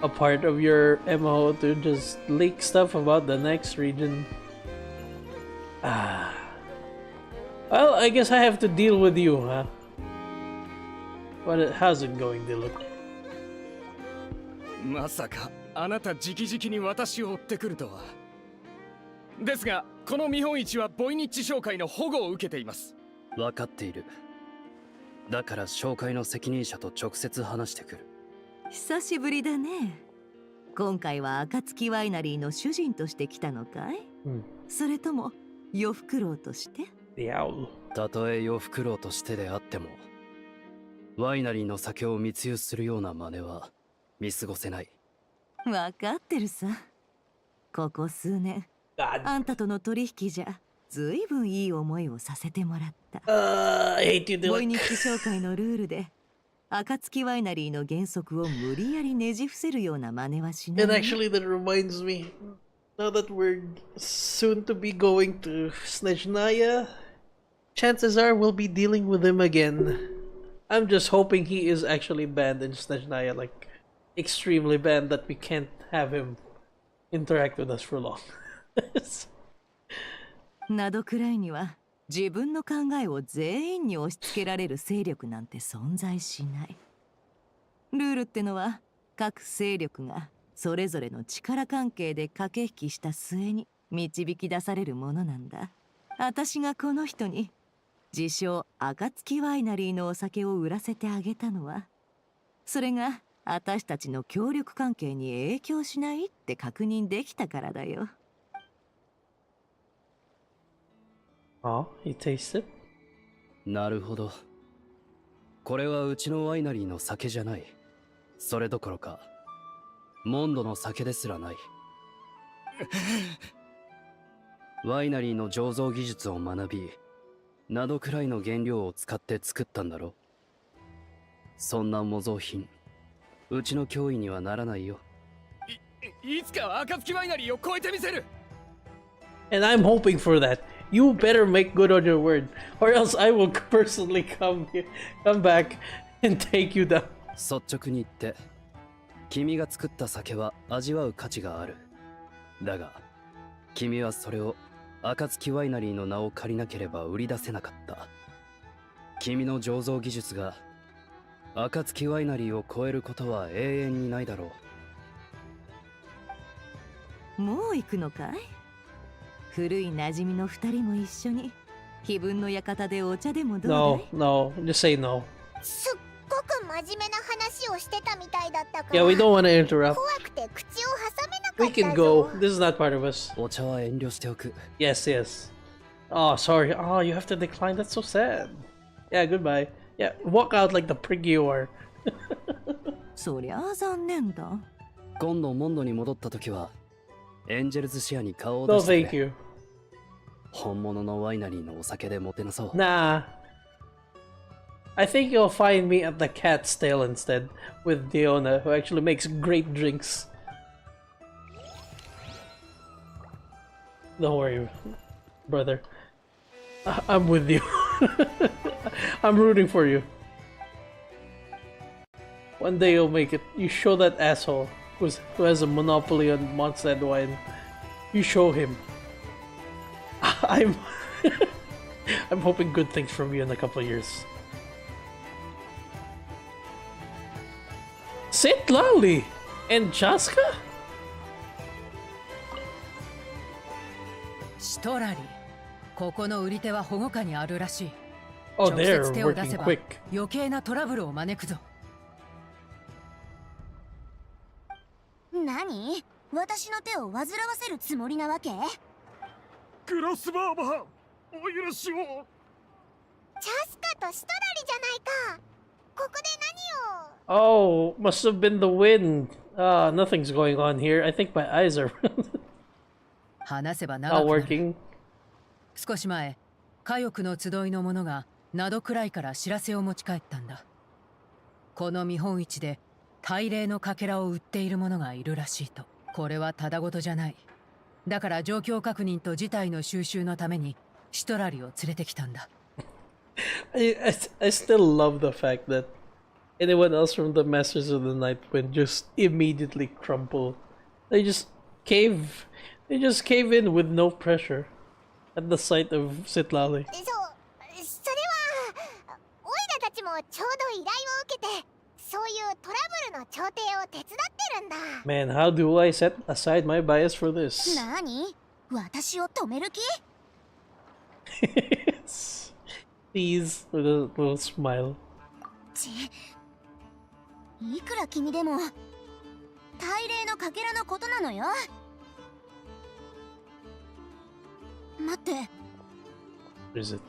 a part of your MO to just leak stuff about the next region. Ah. Well, I guess I have to deal with you, huh? How's it going, Dylan? まさかあなた直々に私を追ってくるとは。ですがこの見本市はボイニッチ商会の保護を受けています。分かっている。だから商会の責任者と直接話してくる。久しぶりだね。今回は暁ワイナリーの主人として来たのかい？それとも夜フクロウとして？たとえ夜フクロウとしてであっても、ワイナリーの酒を密輸するような真似は見過ごせない。わかってるさ。ここ数年、あんたとの取引じゃずいぶんいい思いをさせてもらった。ボイニッチ商会のルールで暁ワイナリーの原則を無理やりねじ伏せるような真似はしない。And actually that reminds me, now that we're soon to be going to Snezhnaya, chances are we'll be dealing with him again. I'm just hoping he is actually banned in Snezhnaya, like extremely banned that we can't have him interact with us for long. などくらいには自分の考えを全員に押し付けられる勢力なんて存在しない。ルールってのは各勢力がそれぞれの力関係で駆け引きした末に導き出されるものなんだ。私がこの人に自称暁ワイナリーのお酒を売らせてあげたのは、それが私たちの協力関係に影響しないって確認できたからだよ。Oh, you taste it? なるほど。これはうちのワイナリーの酒じゃない。それどころかモンドの酒ですらない。ワイナリーの醸造技術を学び、などくらいの原料を使って作ったんだろ。そんな模造品、うちの脅威にはならないよ。いつか暁ワイナリーを超えてみせる。 And I'm hoping for that. You better make good on your word, or else I will personally come back and take you down. 率直に言って、君が作った酒は味わう価値がある。だが、君はそれを暁ワイナリーの名を借りなければ売り出せなかった。君の醸造技術が暁ワイナリーを超えることは永遠にないだろう。もう行くのかい？古い馴染みの二人も一緒に碑文の館でお茶でもどうだい？ No, just say no. すっごく真面目な話をしてたみたいだったから。 Yeah, we don't want to interrupt. 怖くて口を挟めなかったぞ。 We can go. This is not part of us. お茶は遠慮しておく。Yes, yes. Oh, sorry. Oh, you have to decline. That's so sad. Yeah, goodbye. Yeah, walk out like the prig you are. そりゃあ残念だ。今度モンドに戻った時はエンジェルズシェアに顔を出してくれ。 No, thank you. 本物のワイナリーのお酒でもてなそう。Nah. I think you'll find me at the Cat's Tail instead, with Diona, who actually makes great drinks. Don't worry, brother. I'm with you. I'm rooting for you. One day you'll make it. You show that asshole who has a monopoly on Mondstadt wine. You show him. I'm I'm hoping good things from you in a couple of years. Sit Lowly and Jaska? シトラリ、ここの売り手は保護下にあるらしい。 Oh, 直 they're 接手を出せ working ば quick. 余計なトラブルを招くぞ。何？私の手を煩わせるつもりなわけ？グラスバーバー、お許しを。チャスカとシトラリじゃないか。ここで何を？ Oh, must have been the wind. Nothing's going on here. I think my eyes are 話せば not 長くなる。 working. 少し前、佳欲の集いの者がナドくらいから知らせを持ち帰ったんだ。この見本市で大礼のかけらを売っている者がいるらしいと。これはただごとじゃない。だから状況確認と事態の収集のためにシトラリを連れてきたんだ。I still love the fact that anyone else from the Masters of the Night Wind just immediately crumple. They just cave. They just cave in with no pressure at the sight of Sitlali. それはオイラたちもちょうど依頼を受けてそういうトラブルの調停を手伝ってるんだ。 Man, how do I set aside my bias for this? 何？私を止める気？ Please, with a little smile. いくら君でも大礼のかけらのことなのよ。待って。 What is it?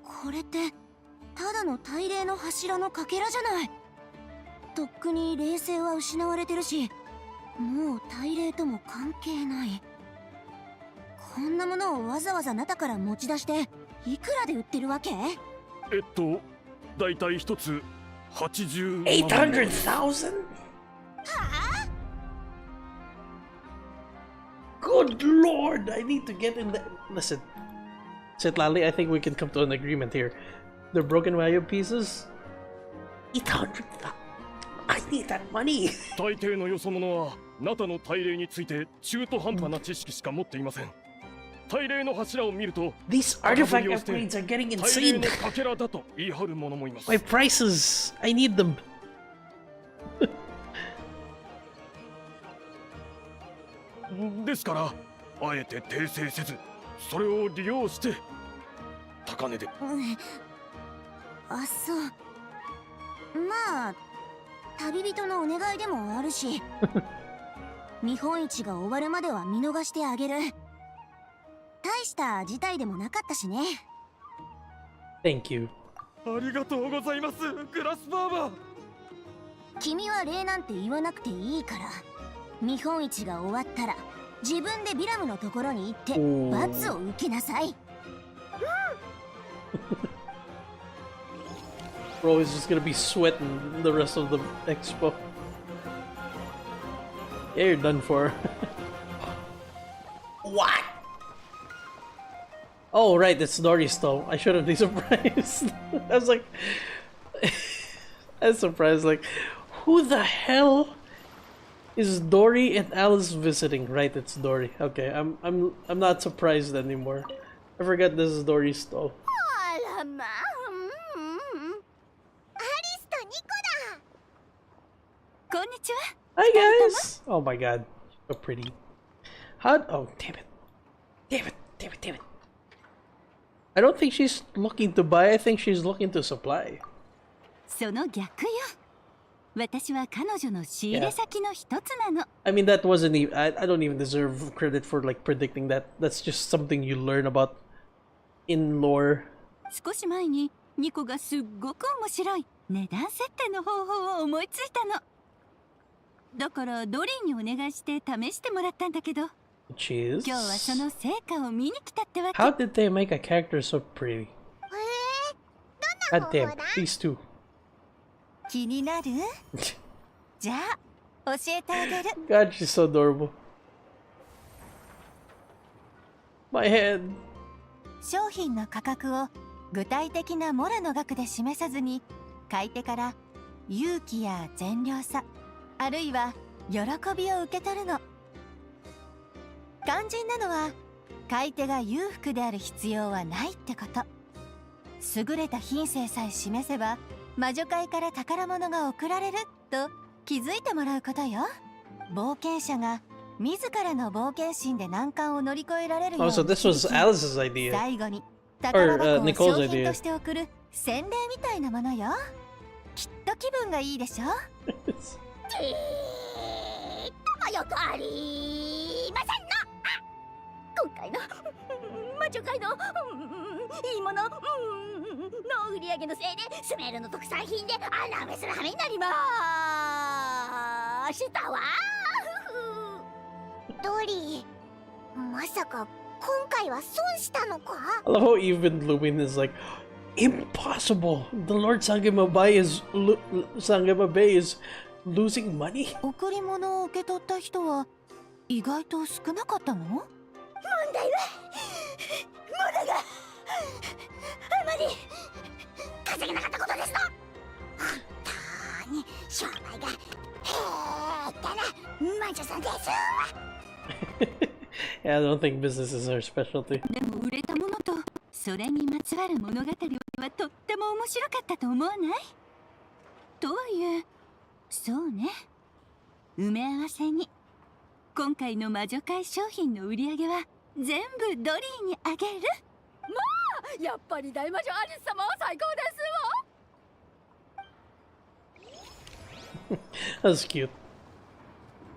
これってただの大礼の柱のかけらじゃない。とっくに霊性は失われてるし、もう大礼とも関係ない。こんなものをわざわざ中から持ち出していくらで売ってるわけ？だいたい一つ80万。 800,000? はあ？ Good lord, I need to get in there. Listen, Sitlali, I think we can come to an agreement here. The broken wire pieces, 800. I need that money. 大抵のよそ者はナタの大礼について中途半端な知識しか持っていません。大礼の柱を見ると These artifact upgrades are getting insane. 大礼のかけらだと言い張る者もいます。My prices, I need them. ですからあえて訂正せずそれを利用して高値で。あ、そうまあ旅人のお願いでもあるし見本市が終わるまでは見逃してあげる。大した事態でもなかったしね。 Thank you. ありがとうございますグラスバーバー。君は礼なんて言わなくていいから、見本市が終わったら自分でビラムのところに行って罰を受けなさい。Bro is just gonna be sweating the rest of the expo. Yeah, you're done for. What? Oh, right, it's Dory still. I shouldn't be surprised. I was like, I was surprised. Like, who the hell is Dory and Alice visiting? Right, it's Dory. Okay, I'm not surprised anymore. I forgot this is Dory still. Hi guys! Oh my god, so pretty. How? Oh damn it! Damn it! Damn it! Damn it! I don't think she's looking to buy. I think she's looking to supply. その逆よ。私は彼女の仕入れ先の一つなの。I mean that wasn't even. I don't even deserve credit for like predicting that. That's just something you learn about in lore. 少し前にニコがすっごく面白い値段設定の方法を思いついたの。だからドリーにお願いして試してもらったんだけど。Cheers. 今日はその成果を見に来たってわけ。 How did they make a character so pretty? God damn, these two. 気になる？じゃあ教えてあげる。God, she's so adorable. My head. 商品の価格を具体的なモラの額で示さずに、買い手から勇気や善良さ、あるいは喜びを受け取るの。肝心なのは買い手が裕福である必要はないってこと。優れた品性さえ示せば魔女界から宝物が贈られると気づいてもらうことよ。冒険者が自らの冒険心で難関を乗り越えられるように。Oh, so this was Alice's idea. 最後に宝箱を Nicole's 商品 idea. として贈る洗礼みたいなものよ。きっと気分がいいでしょ。よくありませんな。今回の魔女界のいいものの売り上げのせいでスメールの特産品で穴埋めする羽目になりましたわ。ドリー、まさか今回は損したのか？ I love how even Lumin is like, impossible. The Lord Sangama Bay is losing money. 贈り物を受け取った人は意外と少なかったの？問題は物があまり稼げなかったことですの。本当に商売が下手な魔女さんです。Yeah, I don't think business is her specialty. でも売れたものとそれにまつわる物語はとっても面白かったと思わない？とはいえ、そうね。埋め合わせに今回の魔女界商品の売り上げは全部ドリーにあげる。まあやっぱり大魔女アリス様は最高ですわ。 That's cute.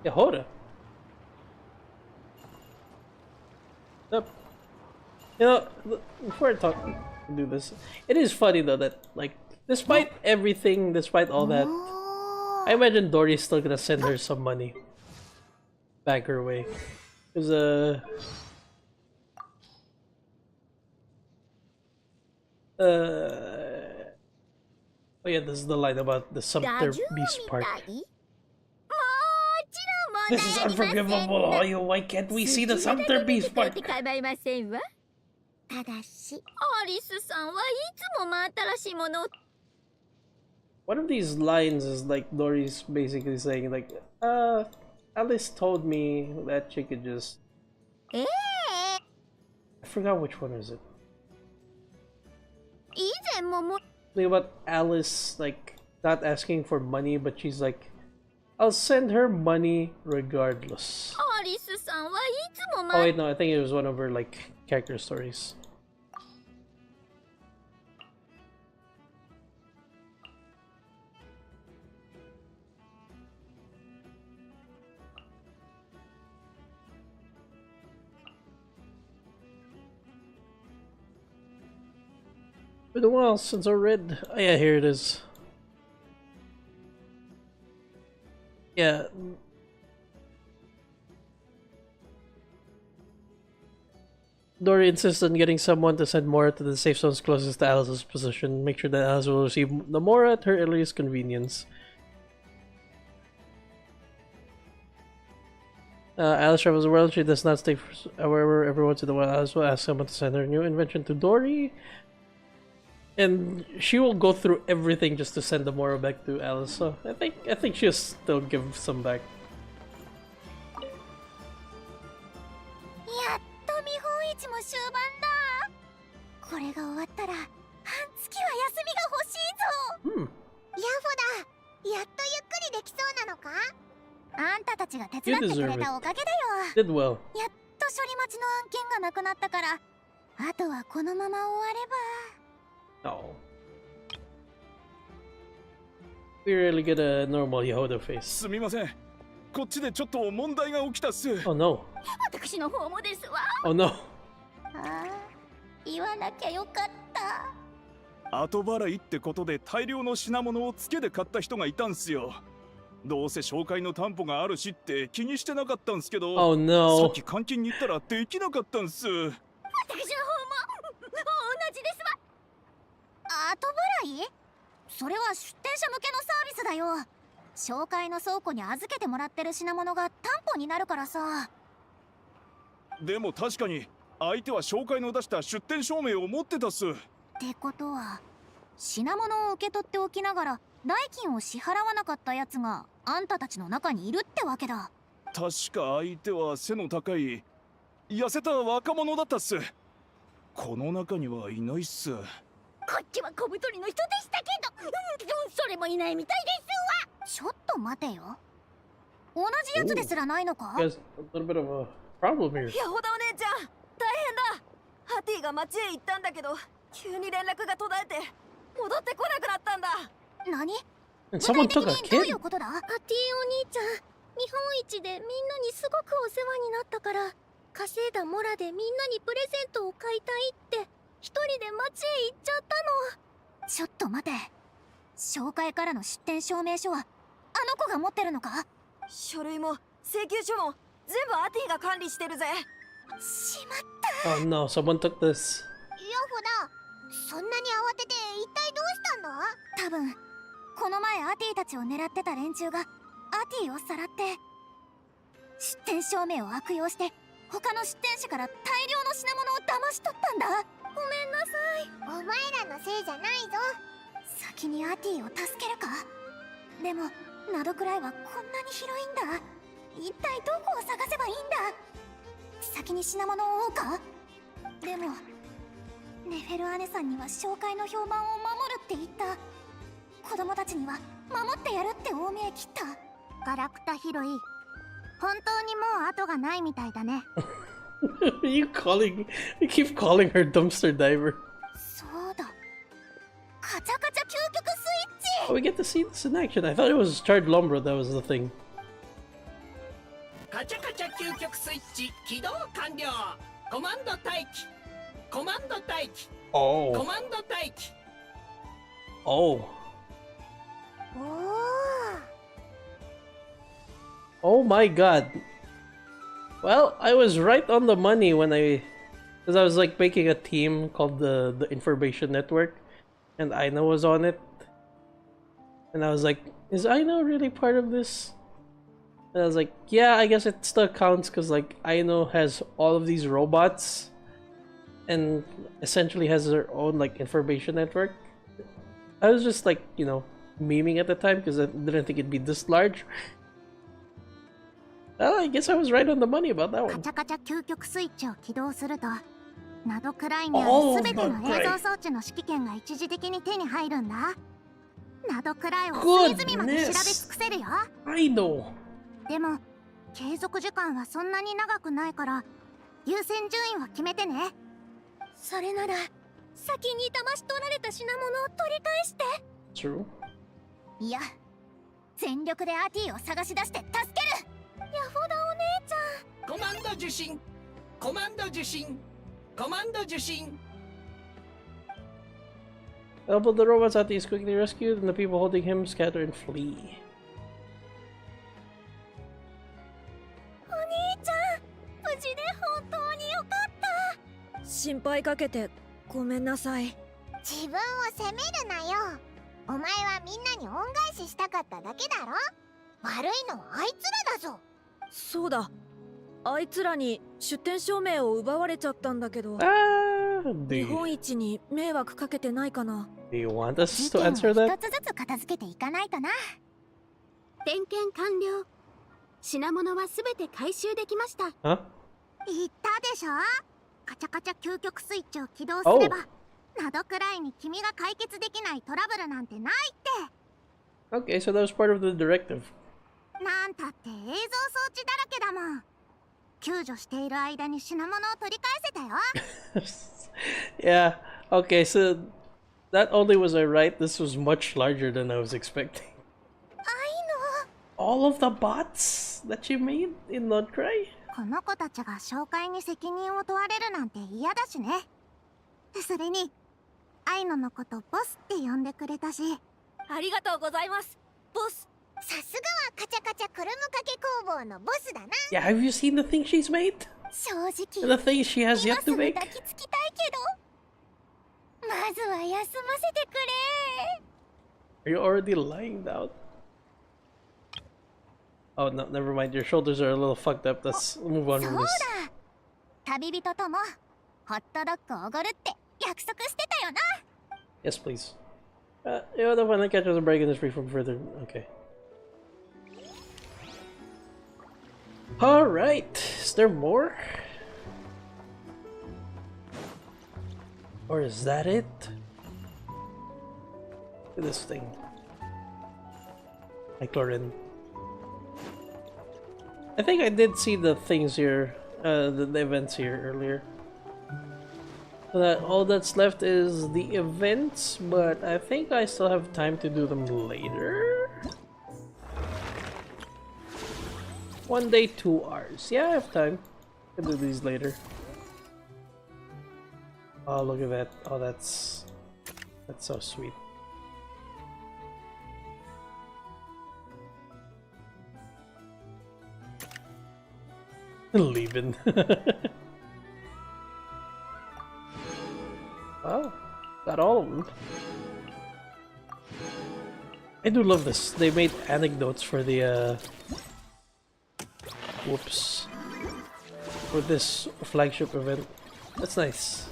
Yeah, hold up. Yep. You know, before I do this, it is funny though that, like, despite everything, despite all that, I imagine Dory's still gonna send her some money back her way. Cause oh yeah, this is the line about the Sumter Beast Park. もちろん This is unforgivable. Oh, why can't we see the centerpiece part? 構いませんわ。ただし、アリスさんはいつも真新しいものを。One of these lines is like Dory's basically saying like, Alice told me that she could just... I forgot which one is it. 以前もも。Think about Alice like not asking for money, but she's like, I'll send her money regardless. アリスさんはいつも Oh wait, no, I think it was one of her like character stories. Been a while since I read. Oh yeah, here it is. Yeah. Dory insists on getting someone to send Mora to the safe zones closest to Alice's position. Make sure that Alice will receive the Mora at her earliest convenience. Alice travels the world. She does not stay wherever every once in a while. Alice will ask someone to send her new invention to Dory. And she will go through everything just to send the Mora back to Alice. So I think she'll still give some back. やっと見本市も終盤だ。これが終わったら半月は休みが欲しいぞ。ヤホだ。やっとゆっくりできそうなのか？あんたたちが手伝ってくれたおかげだよ。 Did well. やっと処理待ちの案件がなくなったから、あとはこのまま終われば。Oh. We really get a normal Yehoda face. すみません。こっちでちょっと問題が起きたっす。Oh no. 私の方もですわ。Oh no. ああ、言わなきゃよかった。後払いってことで大量の品物をツケで買った人がいたんすよ。どうせ紹介の担保があるしって気にしてなかったんすけど、Oh no. さっき監禁に行ったらできなかったんす。私の方も同じですわ。後払い？それは出店者向けのサービスだよ。紹介の倉庫に預けてもらってる品物が担保になるからさ。でも確かに相手は紹介の出した出店証明を持ってたっす。ってことは、品物を受け取っておきながら代金を支払わなかったやつがあんたたちの中にいるってわけだ。確か相手は背の高い痩せた若者だったっす。この中にはいないっす。こっちは小太りの人でしたけど、それもいないみたいですわ。ちょっと待てよ。同じやつですらないのか？ There's a little bit of a problem here. ヤホダお姉ちゃん、大変だ。ハティが町へ行ったんだけど、急に連絡が途絶えて戻ってこなくなったんだ。何？ And someone took a どう kid? いうことだ？ハティお兄ちゃん、日本一でみんなにすごくお世話になったから、稼いだモラでみんなにプレゼントを買いたいって一人で町へ行っちゃったの。ちょっと待て。紹介からの出店証明書はあの子が持ってるのか？書類も請求書も全部アティが管理してるぜ。しまった。 Oh no, someone took this. ヤホだ。そんなに慌てて一体どうしたんだ？多分この前アティたちを狙ってた連中がアティをさらって出店証明を悪用して他の出店者から大量の品物を騙し取ったんだ。ごめんなさい。お前らのせいじゃないぞ。先にアティを助けるか？でもナドくらいはこんなに広いんだ。一体どこを探せばいいんだ？先に品物を追うか？でもネフェル姉さんには紹介の評判を守るって言った。子供たちには守ってやるって大見え切った。ガラクタ拾い、本当にもう後がないみたいだね。you keep calling her dumpster diver. そうだ。カチャカチャ究極スイッチ。 Oh, we get to see this in action. I thought it was charred lumber that was the thing. カチャカチャ究極スイッチ起動完了。コマンド待機。コマンド待機。Oh. コマンド待機。Oh. Oh my god. Well, I was right on the money when because I was like making a team called the Information Network, and Aino was on it. And I was like, is Aino really part of this? And I was like, yeah, I guess it still counts because like Aino has all of these robots and essentially has her own like information network. I was just like, you know, memeing at the time because I didn't think it'd be this large. Well, I guess I was right on the money about that one. カチャカチャ究極スイッチを起動すると、ナドクライにある全ての映像装置の指揮権が一時的に手に入るんだ。ナドクライを隅々まで調べ尽くせるよ。I know. でも、継続時間はそんなに長くないから、優先順位を決めてね。それなら、先に騙し取られた品物を取り返して。True. いや、全力でアティを探し出して助ける。ヤホダお姉ちゃん。コマンド受信。コマンド受信。コマンド受信。But the robots at is quickly rescued and the people holding him scatter and flee. お兄ちゃん、無事で本当によかった。心配かけてごめんなさい。自分を責めるなよ。お前はみんなに恩返ししたかっただけだろ。悪いのはあいつらだぞ。そうだ、あいつらに出店証明を奪われちゃったんだけど、日本一に迷惑かけてないかな。Do you want us to answer that? 一つずつ片付けていかないとな。点検完了。品物はすべて回収できました。Huh? 言ったでしょ。カチャカチャ究極スイッチを起動すれば、ナドくらいに君が解決できないトラブルなんてないって。Okay, so that was part of the directive. なんたって映像装置だらけだもん。救助している間に品物を取り返せたよ。Yeah, okay, so not only was I right, this was much larger than I was expecting. All of the bots that you made in Nodcry? この子たちが紹介に責任を問われるなんて嫌だしね。それに、アイノのことボスって呼んでくれたし。ありがとうございます、ボス。さすがはカチャカチャクルムかけ工房のボスだな。Yeah, have you seen the things she's made? 正直、 The things she has yet to make? 抱きつきたいけど、まずは休ませてくれ。 Are you already lying down? Oh no, never mind. Your shoulders are a little fucked up. Let's move on そう from だ。 this. 旅人ともホットドッグおごるって約束してたよな。 Yes, please. Yeah, the one that catches a break in this brief from further. Okay. Alright. Is there more? Or is that it? Look at this thing. Chlorine. I think I did see the things here, the events here earlier. So that all that's left is the events, but I think I still have time to do them later. 1 day, 2 hours. Yeah, I have time. I can do these later. Oh, look at that. Oh, that's so sweet. Leaving. Oh, got all of them. I do love this. They made anecdotes for the whoops, for this flagship event. That's nice.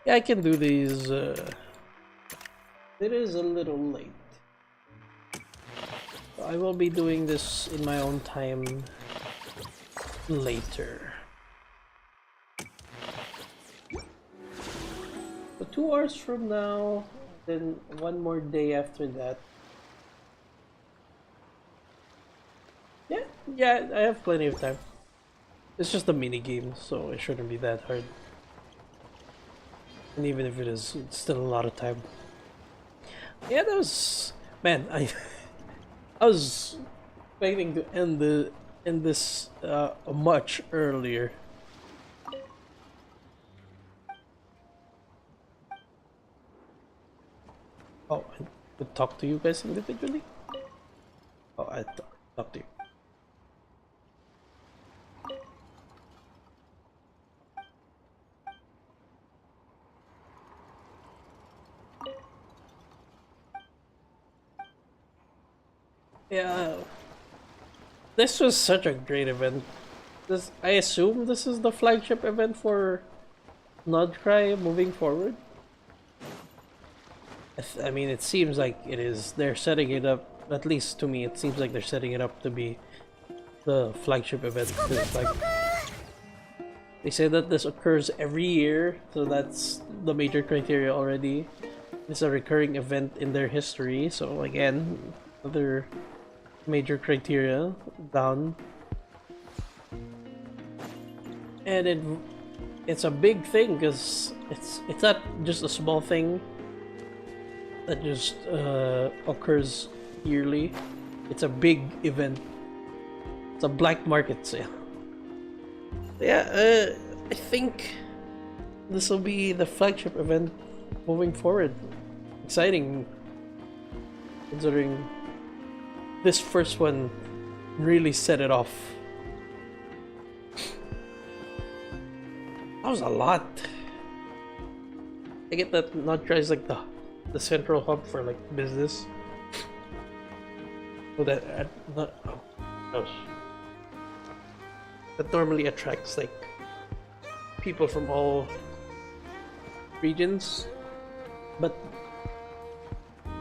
Yeah, I can do these. It is a little late. I will be doing this in my own time later. So 2 hours from now, then 1 more day after that. Yeah, I have plenty of time. It's just a mini game, so it shouldn't be that hard. And even if it is, it's still a lot of time. Yeah, that was... Man, I was expecting to end this much earlier. Oh, I could talk to you guys individually? Oh, I talk to you. Yeah, this was such a great event. I assume this is the flagship event for Nodcry moving forward. I mean, it seems like it is. They're setting it up, at least to me, it seems like they're setting it up to be the flagship event. Like, they say that this occurs every year, so that's the major criteria already. It's a recurring event in their history, so again, another major criteria down. And it's a big thing because it's not just a small thing that just occurs yearly. It's a big event. It's a black market sale. Yeah, I think this will be the flagship event moving forward. Exciting, considering this first one really set it off. That was a lot. I get that Nodcry is like the central hub for like business. So that that normally attracts like people from all regions, but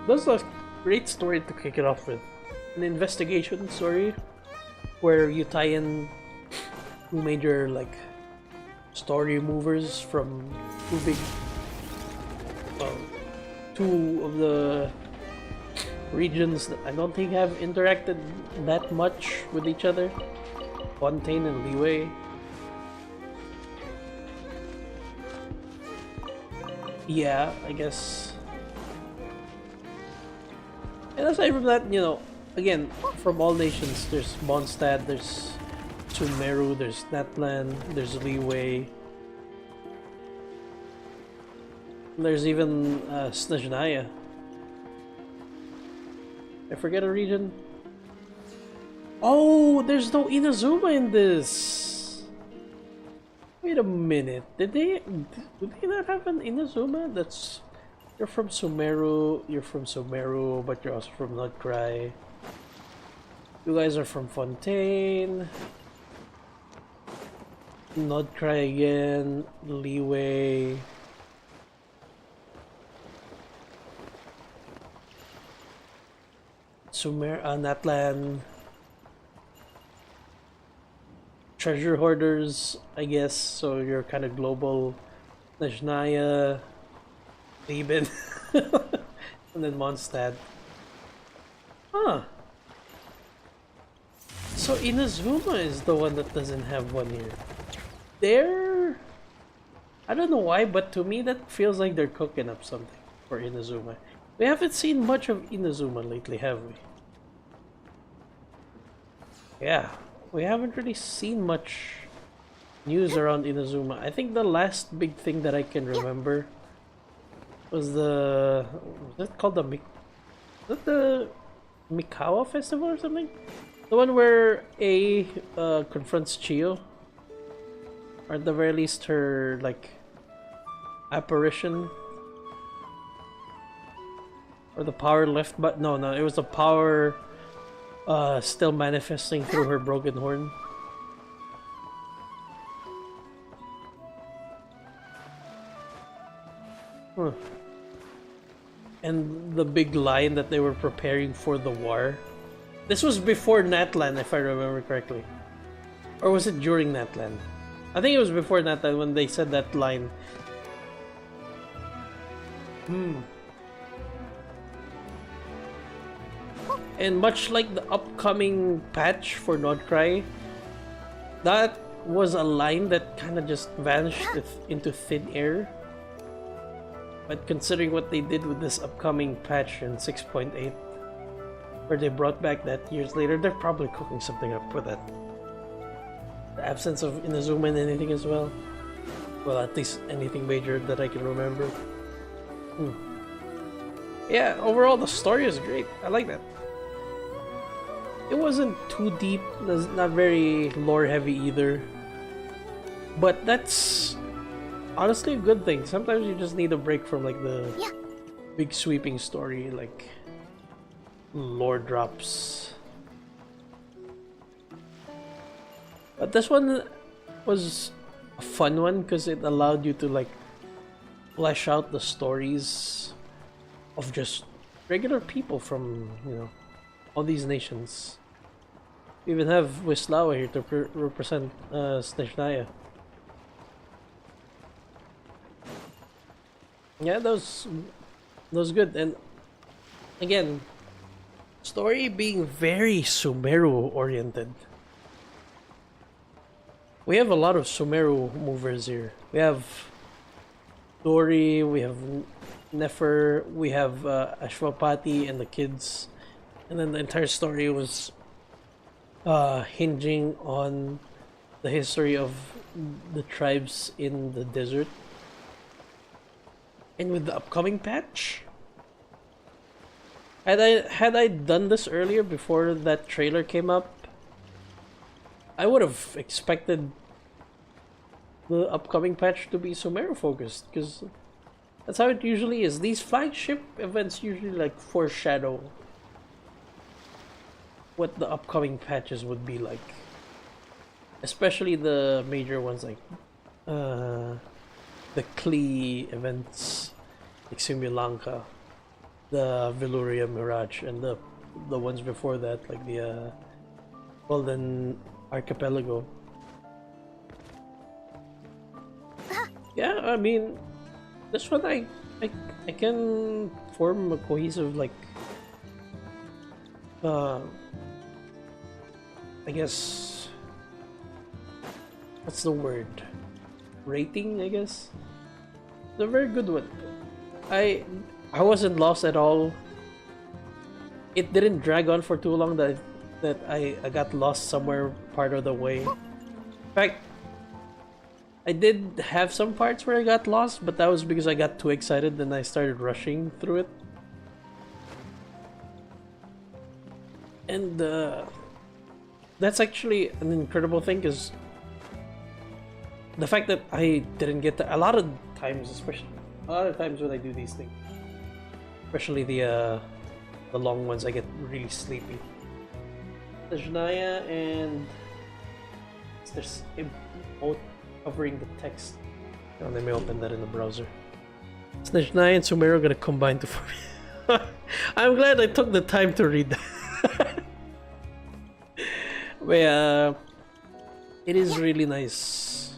that's a great story to kick it off with. An investigation story where you tie in two major like story movers from two of the regions that I don't think have interacted that much with each other. Fontaine and Leeway. Yeah, I guess. And aside from that, you know, again, from all nations, there's Mondstadt, there's Sumeru, there's Natlan, there's Leeway. There's even Snezhnaya. I forget a region. Oh, there's no Inazuma in this. Wait a minute. Did they not have an Inazuma? That's you're from Sumeru. You're from Sumeru, but you're also from Nodcry. You guys are from Fontaine. Nodcry again. Leeway. Natlan. Treasure hoarders, I guess, so you're kind of global. Snezhnaya, Lieben, and then Mondstadt. Huh. So Inazuma is the one that doesn't have one here. They're... I don't know why, but to me that feels like they're cooking up something for Inazuma. We haven't seen much of Inazuma lately, have we? Yeah. We haven't really seen much news around Inazuma. I think the last big thing that I can remember was the... Was that called the Mikawa Festival or something? The one where A confronts Chiyo? Or at the very least her, like, apparition? Or the power left, but no, it was the power still manifesting through her broken horn. Huh. And the big line that they were preparing for the war. This was before Natlan, if I remember correctly. Or was it during Natlan? I think it was before Natlan when they said that line. And much like the upcoming patch for Nodcry, that was a line that kind of just vanished into thin air. But considering what they did with this upcoming patch in 6.8, where they brought back that years later, they're probably cooking something up with that. The absence of Inazuma and anything as well. Well, at least anything major that I can remember. Yeah, overall the story is great. I like that. It wasn't too deep, not very lore heavy either. But that's honestly a good thing. Sometimes you just need a break from like the big sweeping story, like lore drops. But this one was a fun one because it allowed you to like flesh out the stories of just regular people from, you know, all these nations. We even have Wislawa here to represent Snezhnaya. Yeah, that was good. And again, story being very Sumeru oriented. We have a lot of Sumeru movers here. We have Dori, we have Nefer, we have Ashwapati and the kids. And then the entire story was hinging on the history of the tribes in the desert. And with the upcoming patch, had I done this earlier before that trailer came up, I would have expected the upcoming patch to be Sumeru focused, because that's how it usually is. These flagship events usually like foreshadow what the upcoming patches would be like, especially the major ones like the Klee events, like Simulanka, the Veluria Mirage, and the ones before that, like the Golden Archipelago. Yeah, I mean, this one I can form a cohesive, like, I guess, what's the word? Rating, I guess. It's a very good one. I wasn't lost at all. It didn't drag on for too long that I got lost somewhere part of the way. In fact, I did have some parts where I got lost, but that was because I got too excited and I started rushing through it. And that's actually an incredible thing, because the fact that I didn't get to, a lot of times when I do these things, especially the long ones, I get really sleepy. Snezhnaya and there's both covering the text. Oh, let me open that in the browser. Snezhnaya and Sumeru are gonna combine to form. I'm glad I took the time to read that. But yeah, it is really nice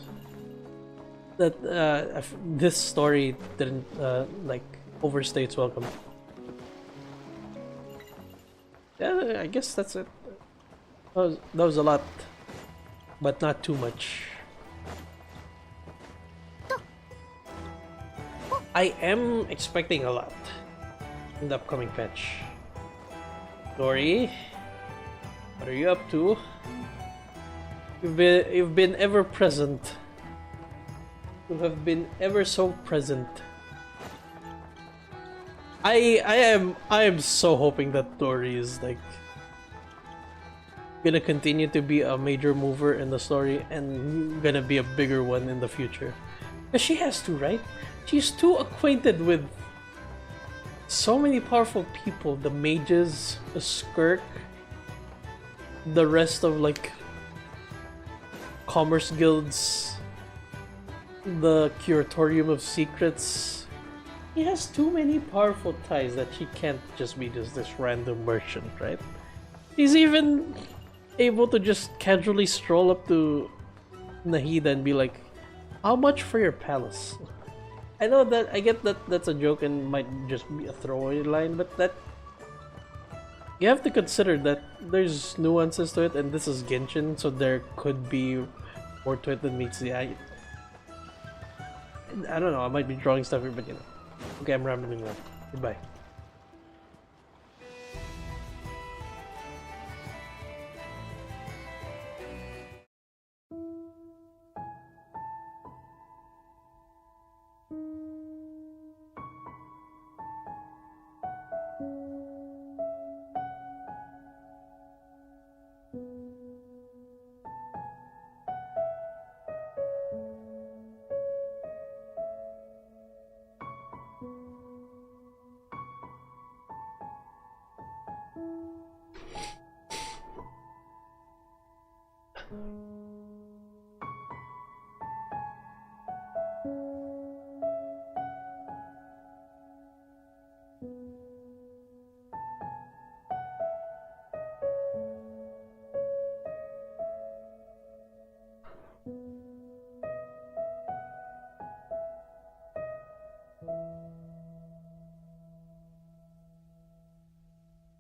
that this story didn't like overstay its welcome. Yeah, I guess that's it. That was a lot, but not too much. I am expecting a lot in the upcoming patch. Dori, what are you up to? You've been ever present. You have been ever so present. I am so hoping that Dori is like gonna continue to be a major mover in the story and gonna be a bigger one in the future. But she has to, right? She's too acquainted with so many powerful people. The mages, the Skirk, the rest of like commerce guilds, the Curatorium of Secrets. He has too many powerful ties that she can't just be just this random merchant, right? He's even able to just casually stroll up to Nahida and be like, how much for your palace? I know that, I get that that's a joke and might just be a throwaway line, but that you have to consider that there's nuances to it, and this is Genshin, so there could be more to it than meets the eye. I don't know, I might be drawing stuff here, but you know. Okay, I'm rambling now. Goodbye.